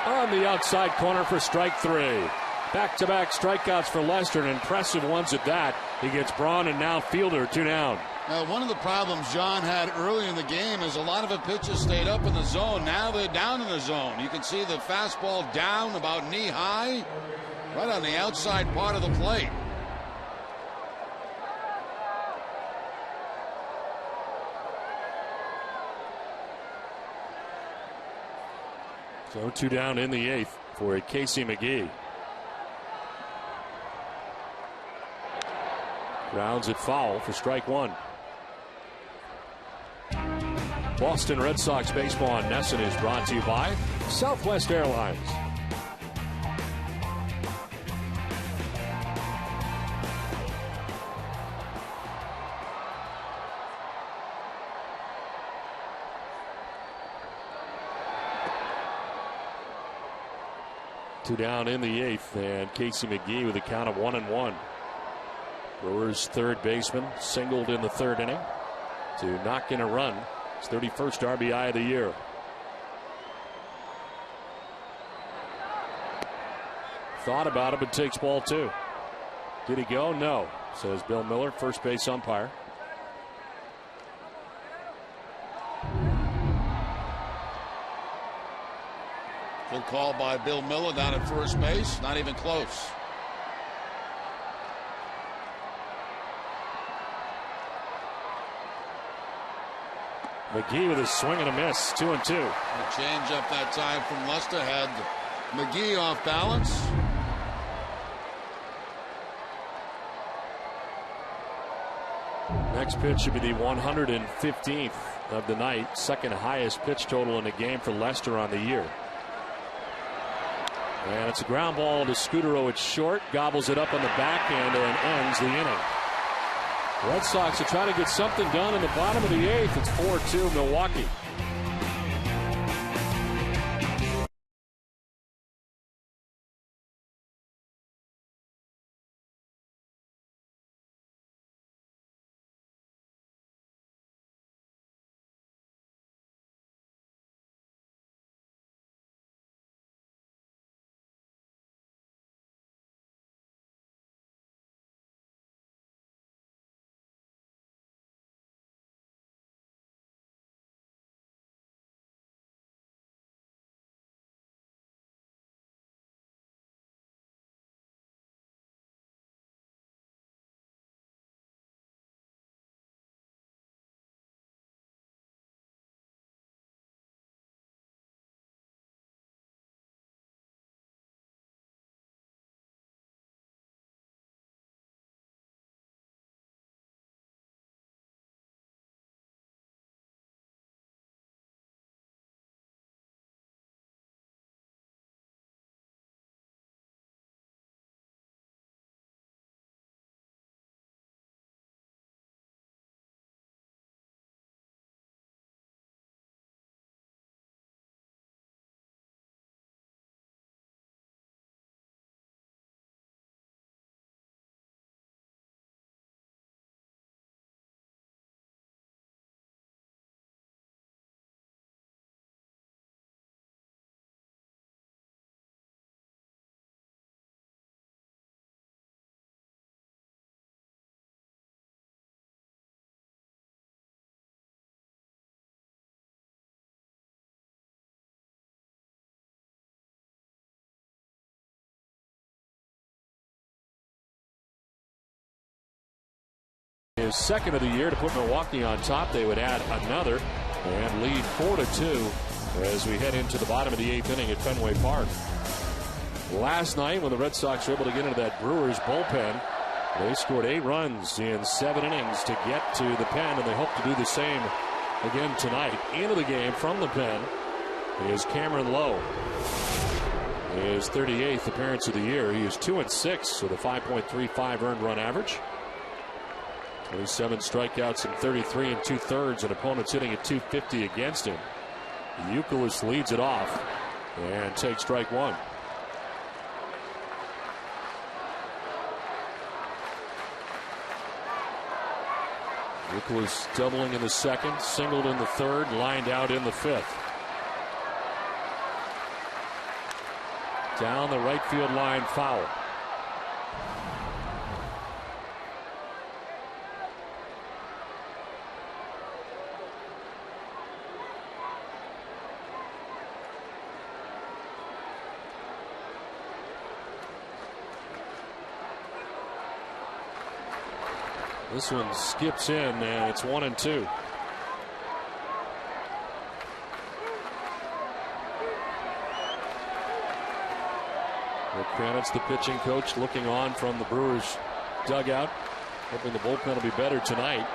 On the outside corner for strike 3. Back-to-back strikeouts for Lester, and impressive ones at that. He gets Braun and now Fielder 2 down. One of the problems John had early in the game is a lot of the pitches stayed up in the zone. Now they're down in the zone. You can see the fastball down about knee high, right on the outside part of the plate. So 2 down in the 8th for Casey McGee. Grounds it foul for strike 1. Boston Red Sox baseball on NESN is brought to you by Southwest Airlines. Two down in the 8th, and Casey McGee with a count of 1-1. Brewers third baseman singled in the 3rd inning to knock in a run. His 31st RBI of the year. Thought about it, but takes ball 2. Did he go? No, says Bill Miller, first base umpire. Good call by Bill Miller down at first base. Not even close. McGee with a swing and a miss. 2-2. A change up that time from Lester had McGee off balance. Next pitch should be the 115th of the night, second highest pitch total in the game for Lester on the year. And it's a ground ball to Scudero. It's short, gobbles it up on the backhand and ends the inning. Red Sox are trying to get something done in the bottom of the eighth. It's 4-2 Milwaukee. His second of the year to put Milwaukee on top. They would add another and lead 4-2 as we head into the bottom of the eighth inning at Fenway Park. Last night, when the Red Sox were able to get into that Brewers bullpen, they scored 8 runs in 7 innings to get to the pen, and they hope to do the same again tonight. Into the game from the pen is Cameron Lowe. His 38th appearance of the year. He is 2-6 with a 5.35 earned run average. 27 strikeouts and 33 2/3, and opponents hitting at .250 against him. Youkilis leads it off and takes strike one. Youkilis doubling in the second, singled in the third, lined out in the fifth. Down the right field line, foul. This one skips in, and it's 1-2. Rick Kranitz, the pitching coach, looking on from the Brewers dugout, hoping the bullpen will be better tonight.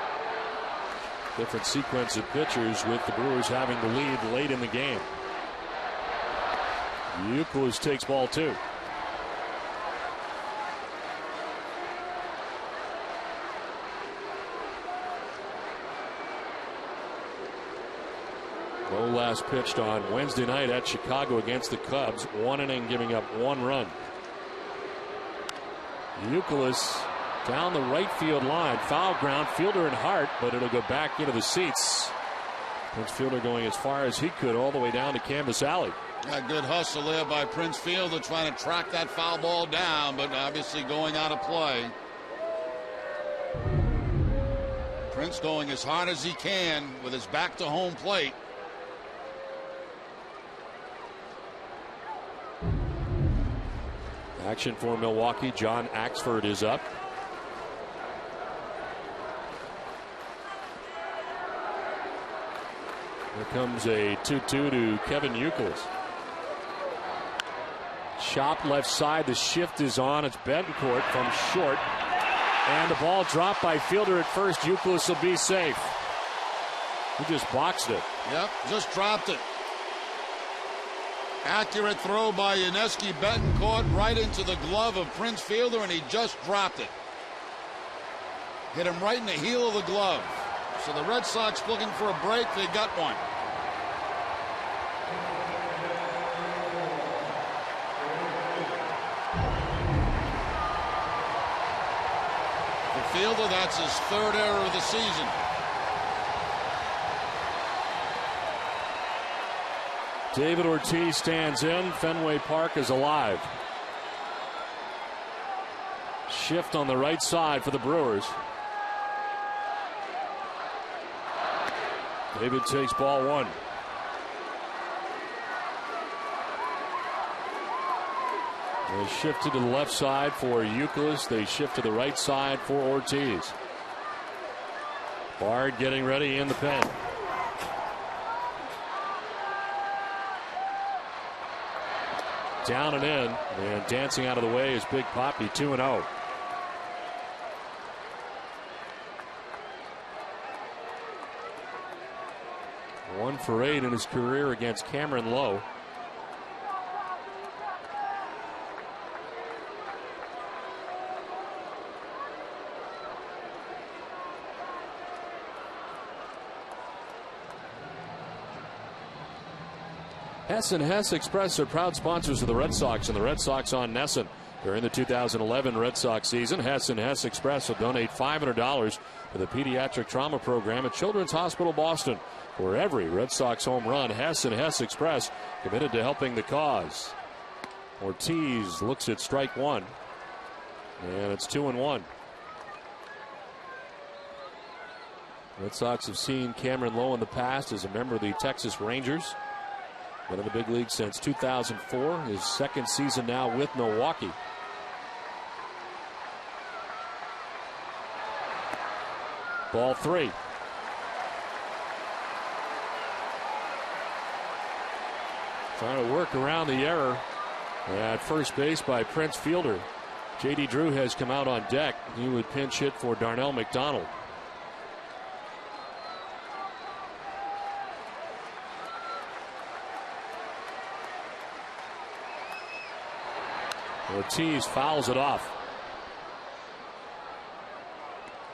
Different sequence of pitchers with the Brewers having the lead late in the game. Youkilis takes ball 2. Lowe last pitched on Wednesday night at Chicago against the Cubs. 1 inning, giving up 1 run. Youkilis down the right field line. Foul ground, fielder and Hart, but it'll go back into the seats. Prince Fielder going as far as he could all the way down to Canvas Alley. A good hustle there by Prince Fielder trying to track that foul ball down, but obviously going out of play. Prince going as hard as he can with his back to home plate. Action for Milwaukee. John Axford is up. Here comes a 2-2 to Kevin Youkilis. Chop left side. The shift is on. It's Betancourt from short. And the ball dropped by fielder at first. Euclid will be safe. He just boxed it. Yep, just dropped it. Accurate throw by Yuneski Betancourt right into the glove of Prince Fielder, and he just dropped it. Hit him right in the heel of the glove. So the Red Sox looking for a break. They got one. For Fielder, that's his third error of the season. David Ortiz stands in. Fenway Park is alive. Shift on the right side for the Brewers. David takes ball one. They shift to the left side for Euclid. They shift to the right side for Ortiz. Bard getting ready in the pen. Down and in, and dancing out of the way is Big Poppy, 2-0. One for 8 in his career against Cameron Lowe. Hess and Hess Express are proud sponsors of the Red Sox and the Red Sox on Nesson. During the 2011 Red Sox season, Hess and Hess Express will donate $500 to the Pediatric Trauma Program at Children's Hospital Boston. For every Red Sox home run, Hess and Hess Express committed to helping the cause. Ortiz looks at strike one, and it's 2-1. Red Sox have seen Cameron Lowe in the past as a member of the Texas Rangers. Been in the big league since 2004, his second season now with Milwaukee. Ball three. Trying to work around the error at first base by Prince Fielder. J.D. Drew has come out on deck. He would pinch hit for Darnell McDonald. Ortiz fouls it off.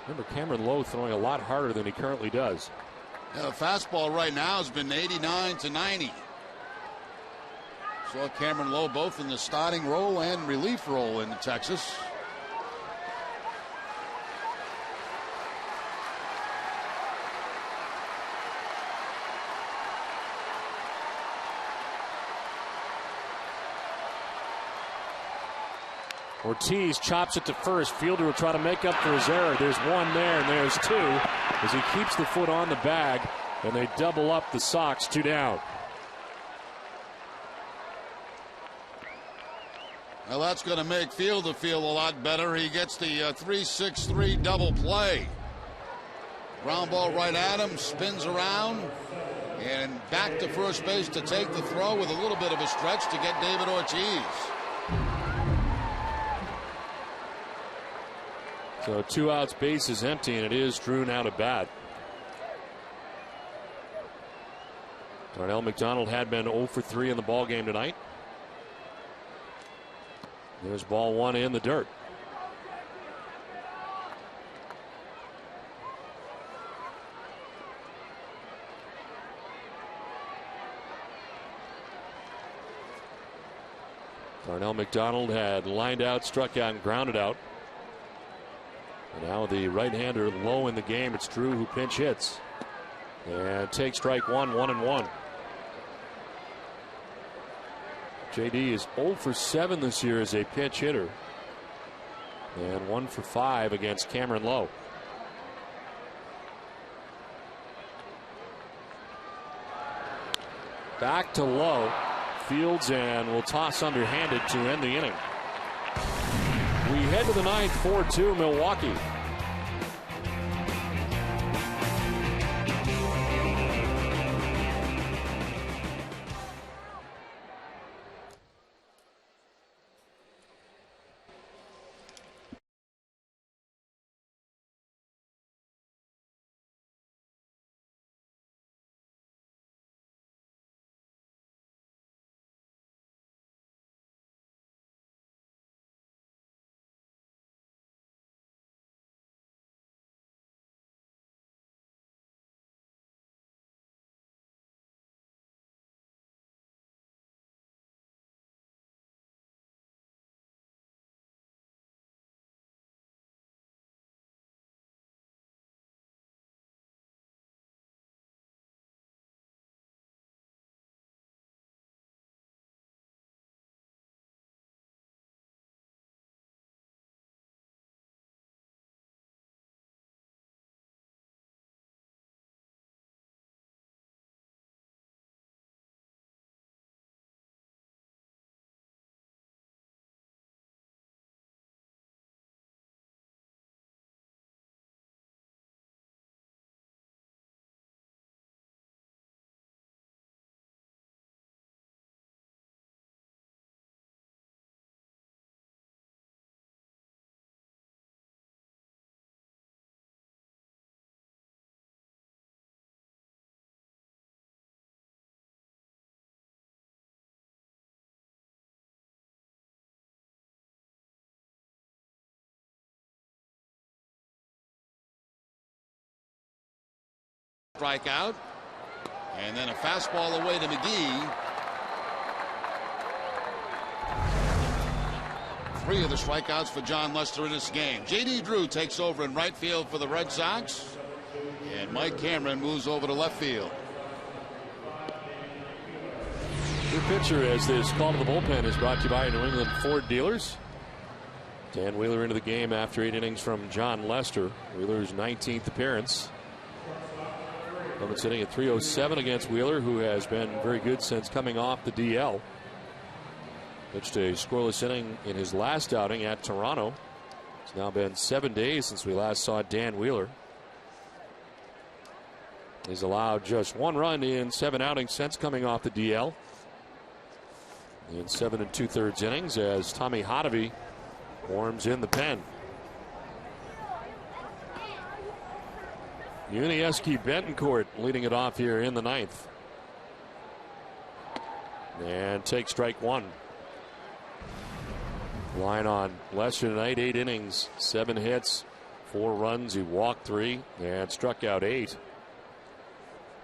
Remember, Cameron Lowe throwing a lot harder than he currently does. Yeah, the fastball right now has been 89 to 90. Saw Cameron Lowe both in the starting role and relief role in Texas. Ortiz chops it to first. Fielder will try to make up for his error. There's one there, and there's two as he keeps the foot on the bag, and they double up the Sox, 2 down. Well, that's going to make Fielder feel a lot better. He gets the 3-6-3 double play. Ground ball right at him, spins around, and back to first base to take the throw with a little bit of a stretch to get David Ortiz. So 2 outs, base is empty, and it is Drew now to bat. Darnell McDonald had been 0 for 3 in the ball game tonight. There's ball one in the dirt. Darnell McDonald had lined out, struck out, and grounded out. And now the right-hander low in the game. It's Drew who pinch hits. And takes strike one, 1-1. JD is 0 for 7 this year as a pinch hitter. And 1 for 5 against Cameron Lowe. Back to Lowe. Fields and will toss underhanded to end the inning. We head to the ninth, 4-2 Milwaukee. Strikeout. And then a fastball away to McGee. 3 of the strikeouts for John Lester in this game. J.D. Drew takes over in right field for the Red Sox. And Mike Cameron moves over to left field. Your pitcher, as this call to the bullpen, is brought to you by New England Ford dealers. Dan Wheeler into the game after 8 innings from John Lester. Wheeler's 19th appearance. Clemens sitting at 307 against Wheeler, who has been very good since coming off the DL. Pitched a scoreless inning in his last outing at Toronto. It's now been 7 days since we last saw Dan Wheeler. He's allowed just 1 run in 7 outings since coming off the DL. In 7 2/3 innings as Tommy Hotovy warms in the pen. Unieski Betancourt leading it off here in the 9th. And takes strike 1. Line on Lester tonight, 8 innings, 7 hits, 4 runs. He walked 3 and struck out 8.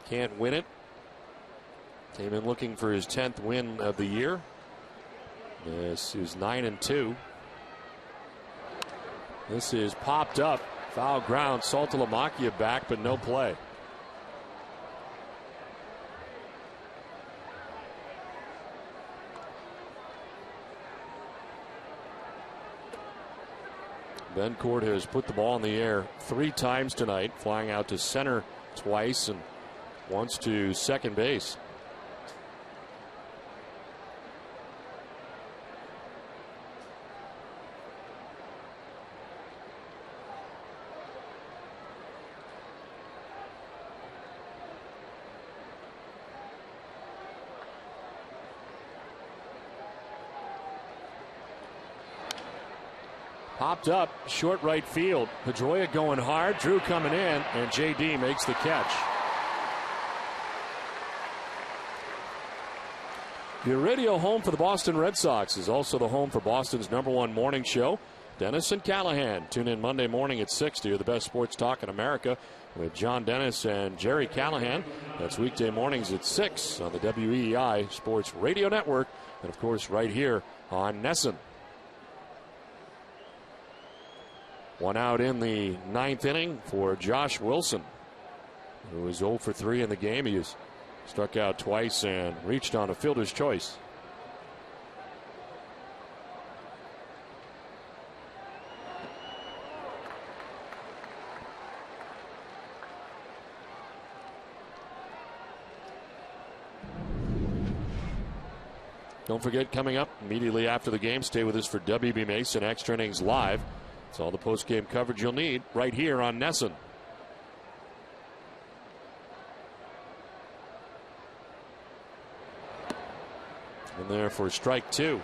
Can't win it. Came in looking for his 10th win of the year. This is 9-2. This is popped up. Foul ground. Saltalamacchia back, but no play. Betancourt has put the ball in the air 3 times tonight, flying out to center twice and once to second base. Popped up, short right field. Pedroia going hard, Drew coming in, and J.D. makes the catch. Your radio home for the Boston Red Sox is also the home for Boston's #1 morning show, Dennis and Callahan. Tune in Monday morning at 6 to hear the best sports talk in America with John Dennis and Jerry Callahan. That's weekday mornings at 6 on the WEEI Sports Radio Network, and of course right here on NESN. 1 out in the 9th inning for Josh Wilson, who is 0 for 3 in the game. He has struck out twice and reached on a fielder's choice. Don't forget, coming up immediately after the game, stay with us for WB Mason Extra Innings Live. It's all the post-game coverage you'll need right here on NESN. And there for strike 2.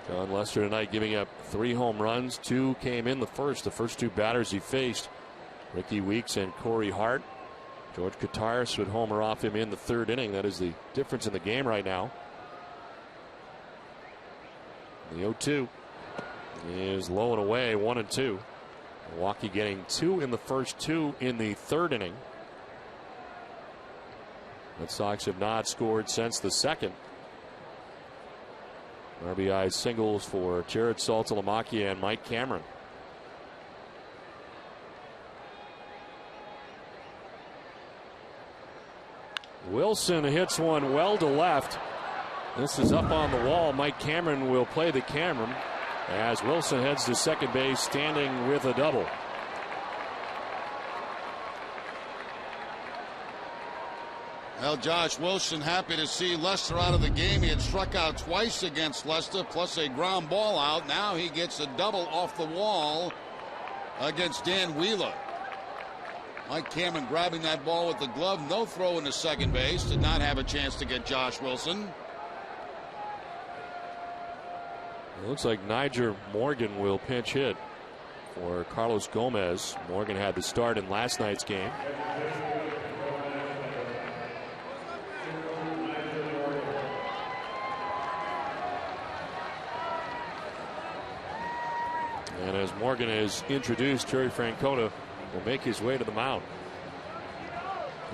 John Lester tonight giving up 3 home runs. 2 came in the first. The first 2 batters he faced, Ricky Weeks and Corey Hart. George Kataris would homer off him in the 3rd inning. That is the difference in the game right now. The 0-2 is low and away, 1-2. Milwaukee getting 2 in the first, 2 in the 3rd inning. Red Sox have not scored since the 2nd. RBI singles for Jared Saltalamacchia and Mike Cameron. Wilson hits one well to left. This is up on the wall. Mike Cameron will play the Cameron as Wilson heads to second base, standing with a double. Well, Josh Wilson happy to see Lester out of the game. He had struck out twice against Lester, plus a ground ball out. Now he gets a double off the wall against Dan Wheeler. Mike Cameron grabbing that ball with the glove. No throw into second base. Did not have a chance to get Josh Wilson. It looks like Niger Morgan will pinch hit for Carlos Gomez. Morgan had the start in last night's game. And as Morgan is introduced, Terry Francona will make his way to the mound.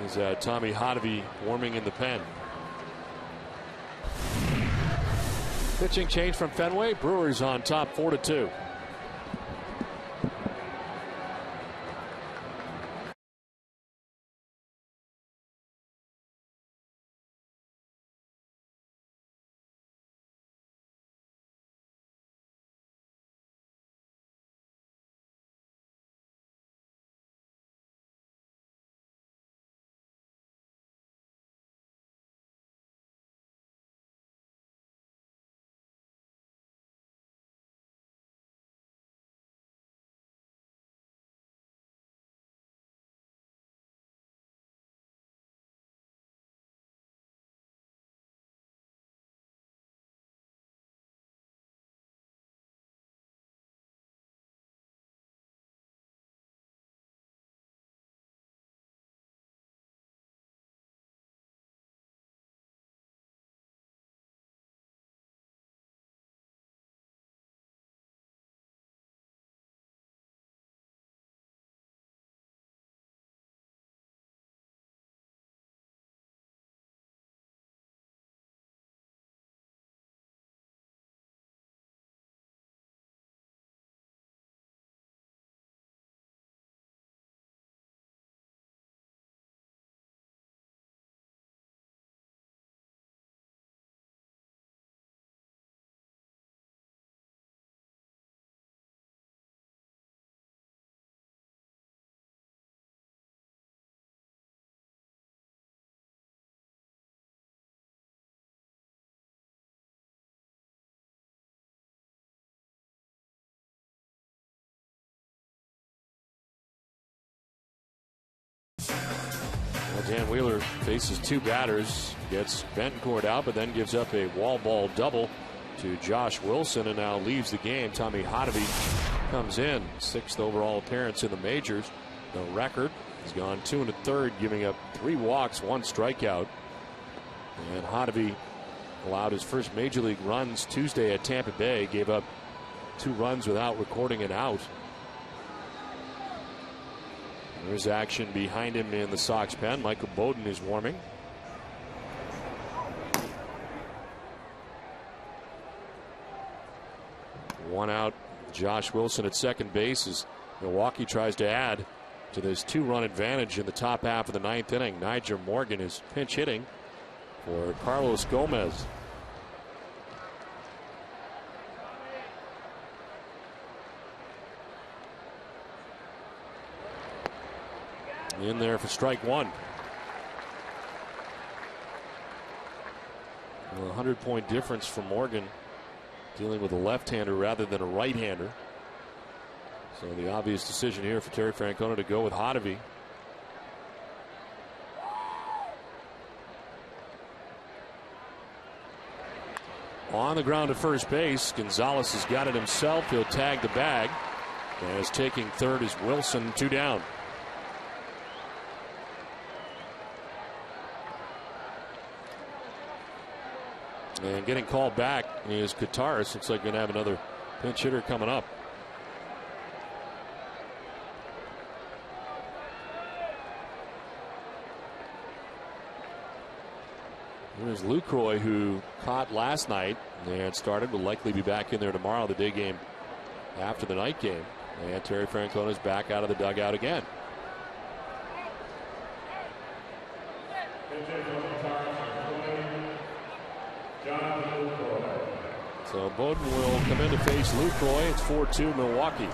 Is Tommy Hotovy warming in the pen. Pitching change from Fenway. Brewers on top 4-2. Dan Wheeler faces two batters, gets Bencourt out, but then gives up a wall ball double to Josh Wilson and now leaves the game. Tommy Hotovy comes in, 6th overall appearance in the majors. No record. He's gone 2 1/3, giving up 3 walks, 1 strikeout. And Hotovy allowed his first major league runs Tuesday at Tampa Bay, gave up 2 runs without recording an out. There's action behind him in the Sox pen. Michael Bowden is warming. One out. Josh Wilson at second base as Milwaukee tries to add to this 2-run advantage in the top half of the 9th inning. Nyjer Morgan is pinch hitting for Carlos Gomez. In there for strike 1. Well, a 100-point difference for Morgan, dealing with a left-hander rather than a right-hander. So the obvious decision here for Terry Francona to go with Hotovy. On the ground to first base, Gonzalez has got it himself. He'll tag the bag. As taking third is Wilson, 2 down. And getting called back is Kataris. Looks like going to have another pinch hitter coming up. There's Lucroy, who caught last night and started, will likely be back in there tomorrow, the day game after the night game. And Terry Francona's back out of the dugout again. So Bowden will come in to face Lucroy. It's 4-2 Milwaukee.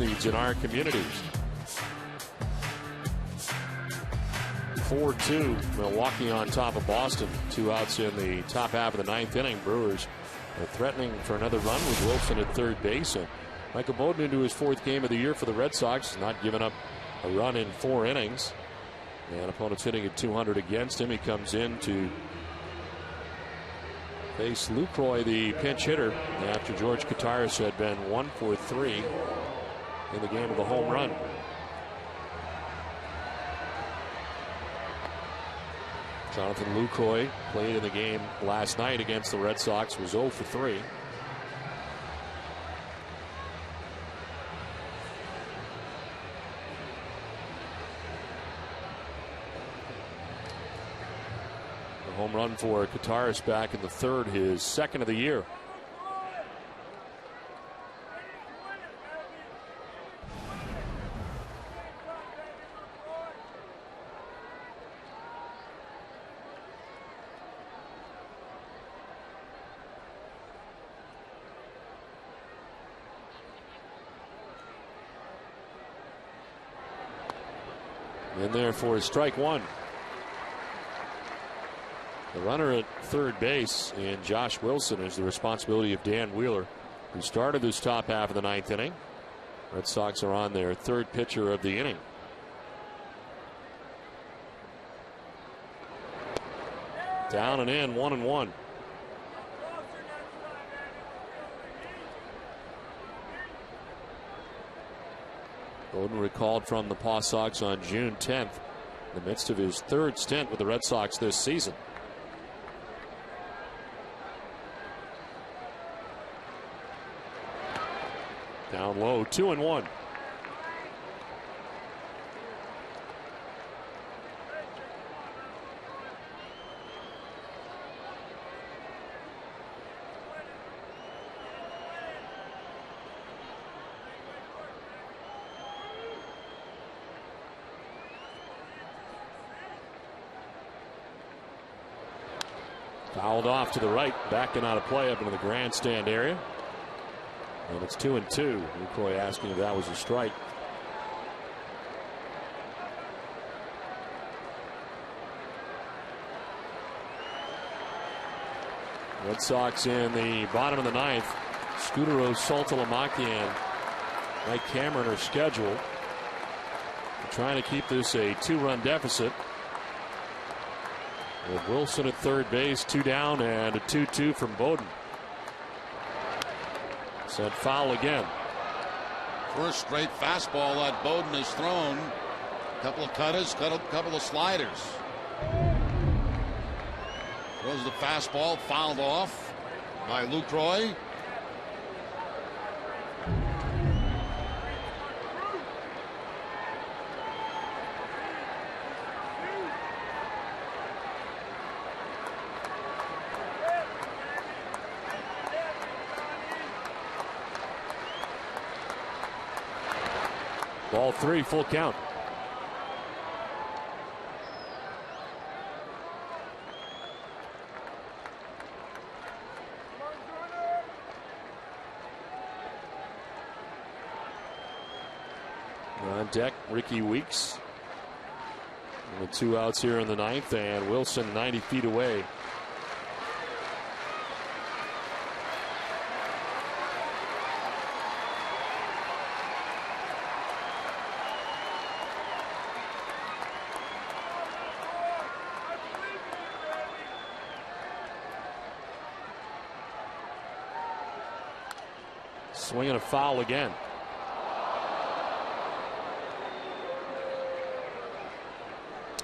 needs in our communities. 4-2, Milwaukee on top of Boston. 2 outs in the top half of the 9th inning. Brewers are threatening for another run with Wilson at third base. And Michael Bowden into his 4th game of the year for the Red Sox. Has not given up a run in 4 innings. And opponent's hitting at 200 against him. He comes in to face Lucroy, the pinch hitter, after George Kataris had been 1 for 3 in the game of the home run. Jonathan Lucroy played in the game last night against the Red Sox, was 0 for 3. The home run for Kataris back in the 3rd, his 2nd of the year. In there for strike 1. The runner at third base in Josh Wilson is the responsibility of Dan Wheeler, who started this top half of the 9th inning. Red Sox are on their 3rd pitcher of the inning. Down and in, 1-1. Bowden recalled from the Paw Sox on June 10th, in the midst of his 3rd stint with the Red Sox this season. Down low, 2-1. Fouled off to the right, back and out of play up into the grandstand area. And it's 2-2. Lucroy asking if that was a strike. Red Sox in the bottom of the 9th. Scudero, Saltalamacchian, Mike Cameron are scheduled. They're trying to keep this a 2-run deficit. With Wilson at third base, 2 down, and a 2-2 from Bowden. Said foul again. First straight fastball that Bowden has thrown. Couple of cutters, couple of sliders. Throws the fastball, fouled off by Lucroy. Ball 3, full count. On deck, Ricky Weeks. With 2 outs here in the 9th, and Wilson 90 feet away. Swinging a foul again.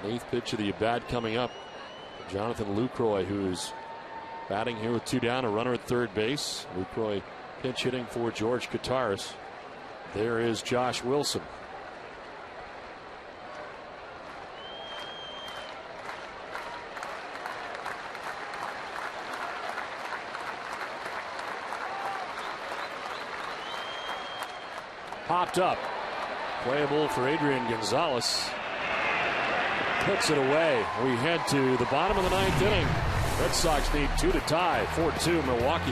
Eighth pitch of the at-bat coming up. Jonathan Lucroy, who's batting here with 2 down, a runner at third base. Lucroy pinch hitting for George Kataris. There is Josh Wilson. Popped up. Playable for Adrian Gonzalez. Puts it away. We head to the bottom of the 9th inning. Red Sox need 2 to tie. 4-2 Milwaukee.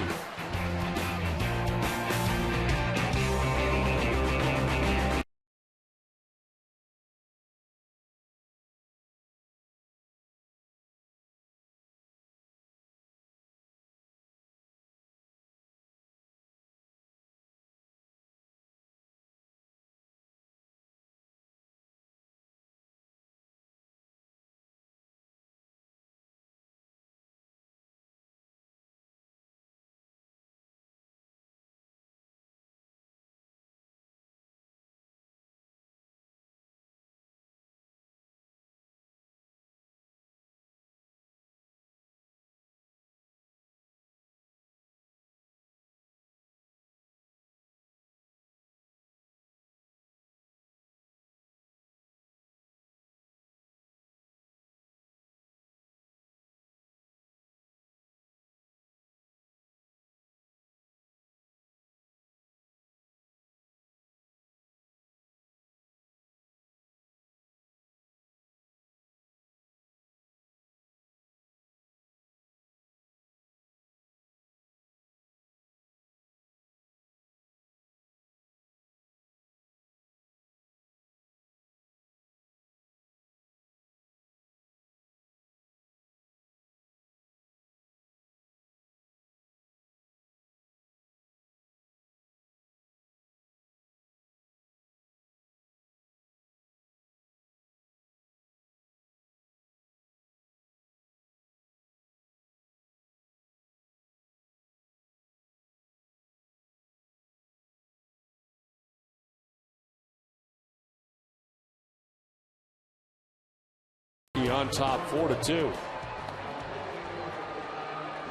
on top 4-2.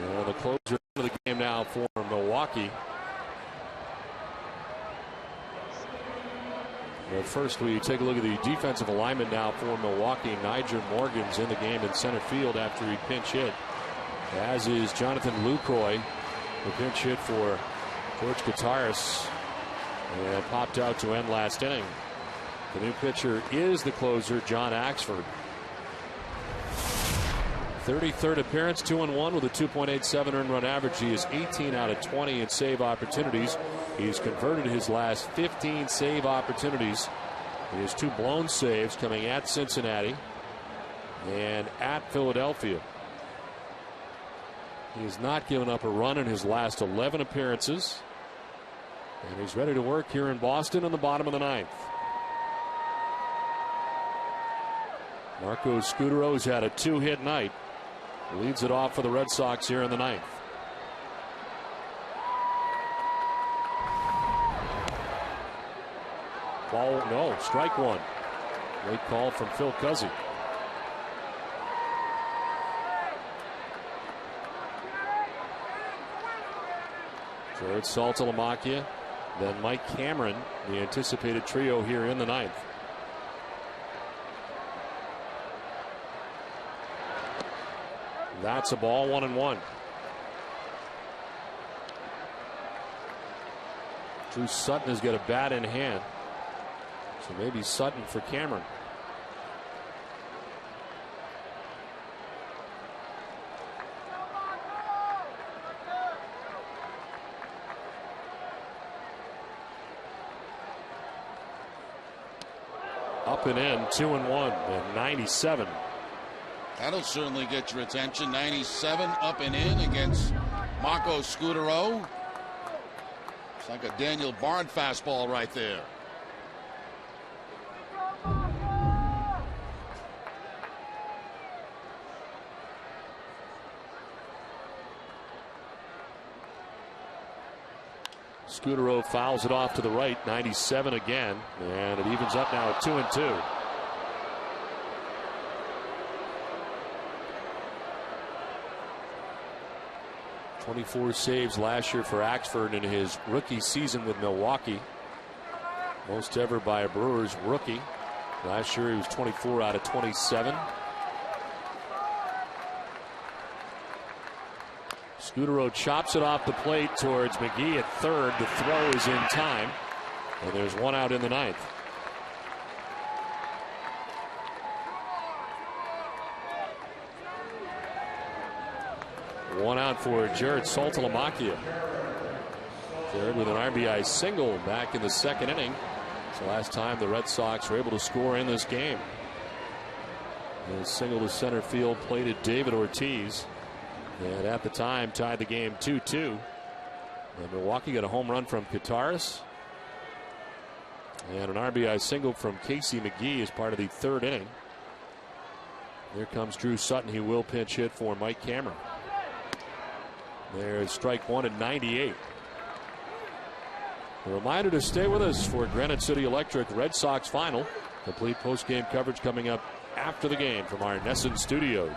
And the closer of the game now for Milwaukee. But first, we take a look at the defensive alignment now for Milwaukee. Niger Morgan's in the game in center field after he pinch hit, as is Jonathan Lucroy, who pinch hit for George Gutaris and popped out to end last inning. The new pitcher is the closer, John Axford. 33rd appearance, 2-1 with a 2.87 earned run average. He is 18 out of 20 in save opportunities. He's converted his last 15 save opportunities. He has 2 blown saves coming at Cincinnati and at Philadelphia. He has not given up a run in his last 11 appearances. And he's ready to work here in Boston in the bottom of the 9th. Marco Scudero's had a 2-hit night. Leads it off for the Red Sox here in the 9th. Ball, no, strike one. Late call from Phil Cuzzy. Jared Saltalamacchia, then Mike Cameron, the anticipated trio here in the 9th. That's a ball, 1-1. Drew Sutton has got a bat in hand. So maybe Sutton for Cameron. Up and in, 2-1, and 97. That'll certainly get your attention. 97 up and in against Marco Scudero. It's like a Daniel Bard fastball right there. Scudero fouls it off to the right, 97 again, and it evens up now at 2-2. .24 saves last year for Axford in his rookie season with Milwaukee. Most ever by a Brewers rookie. Last year he was 24 out of 27. Scudero chops it off the plate towards McGee at third. The throw is in time, and there's one out in the 9th. One out for Jared Saltalamacchia. Jared with an RBI single back in the 2nd inning. It's the last time the Red Sox were able to score in this game. A single to center field plated David Ortiz. And at the time tied the game 2-2. And Milwaukee got a home run from Kataris. And an RBI single from Casey McGee as part of the 3rd inning. Here comes Drew Sutton. He will pinch hit for Mike Cameron. There's strike one at 98. A reminder to stay with us for Granite City Electric Red Sox final. Complete post-game coverage coming up after the game from our Nesson studios.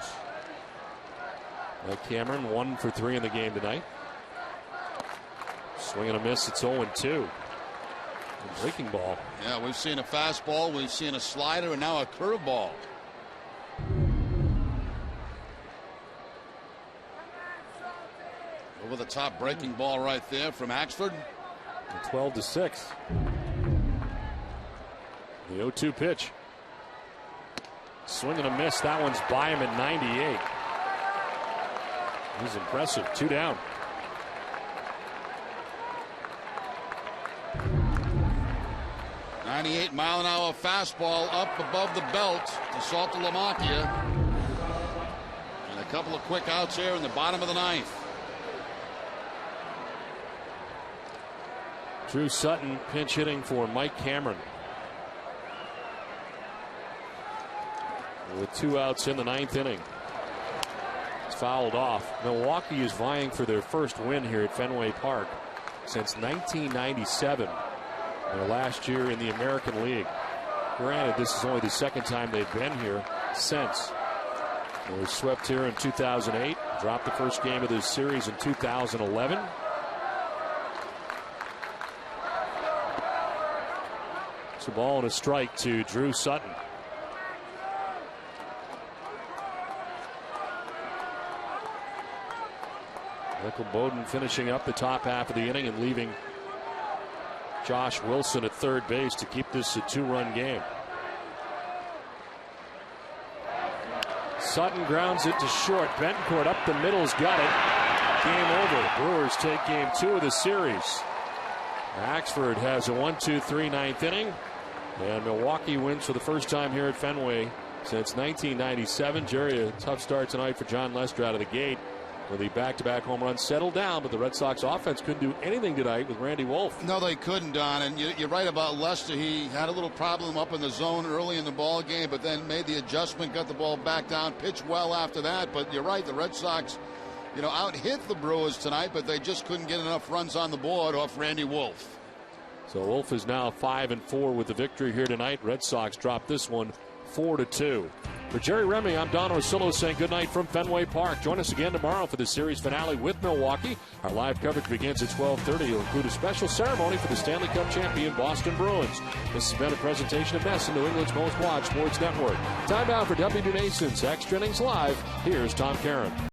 Mike Cameron 1 for 3 in the game tonight. Swing and a miss. It's 0-2. Breaking ball. Yeah, we've seen a fastball, we've seen a slider, and now a curveball. Over the top breaking ball right there from Axford. 12-6. The 0-2 pitch. Swing and a miss. That one's by him at 98. He's impressive. 2 down. .98 mile an hour fastball up above the belt to Saltalamacchia. And a couple of quick outs here in the bottom of the 9th. Drew Sutton pinch hitting for Mike Cameron. With 2 outs in the 9th inning. It's fouled off. Milwaukee is vying for their first win here at Fenway Park since 1997. Their last year in the American League. Granted, this is only the 2nd time they've been here since. They were swept here in 2008. Dropped the first game of this series in 2011. It's a ball and a strike to Drew Sutton. Michael Bowden finishing up the top half of the inning and leaving Josh Wilson at third base to keep this a 2-run game. Sutton grounds it to short. Betancourt up the middle's got it. Game over. Brewers take game 2 of the series. Axford has a 1-2-3 ninth inning. And Milwaukee wins for the first time here at Fenway since 1997. Jerry, a tough start tonight for John Lester out of the gate with the back-to-back home runs. Settled down, but the Red Sox offense couldn't do anything tonight with Randy Wolf. No, they couldn't, Don. And you're right about Lester. He had a little problem up in the zone early in the ball game, but then made the adjustment, got the ball back down, pitched well after that. But you're right, the Red Sox, out-hit the Brewers tonight, but they just couldn't get enough runs on the board off Randy Wolf. So Wolf is now 5-4 with the victory here tonight. Red Sox drop this one 4-2. For Jerry Remy, I'm Don Orsillo saying goodnight from Fenway Park. Join us again tomorrow for the series finale with Milwaukee. Our live coverage begins at 12:30. It'll include a special ceremony for the Stanley Cup champion Boston Bruins. This has been a presentation of NESN, New England's most watched sports network. Time now for WB Mason's Extra Innings Live. Here's Tom Caron.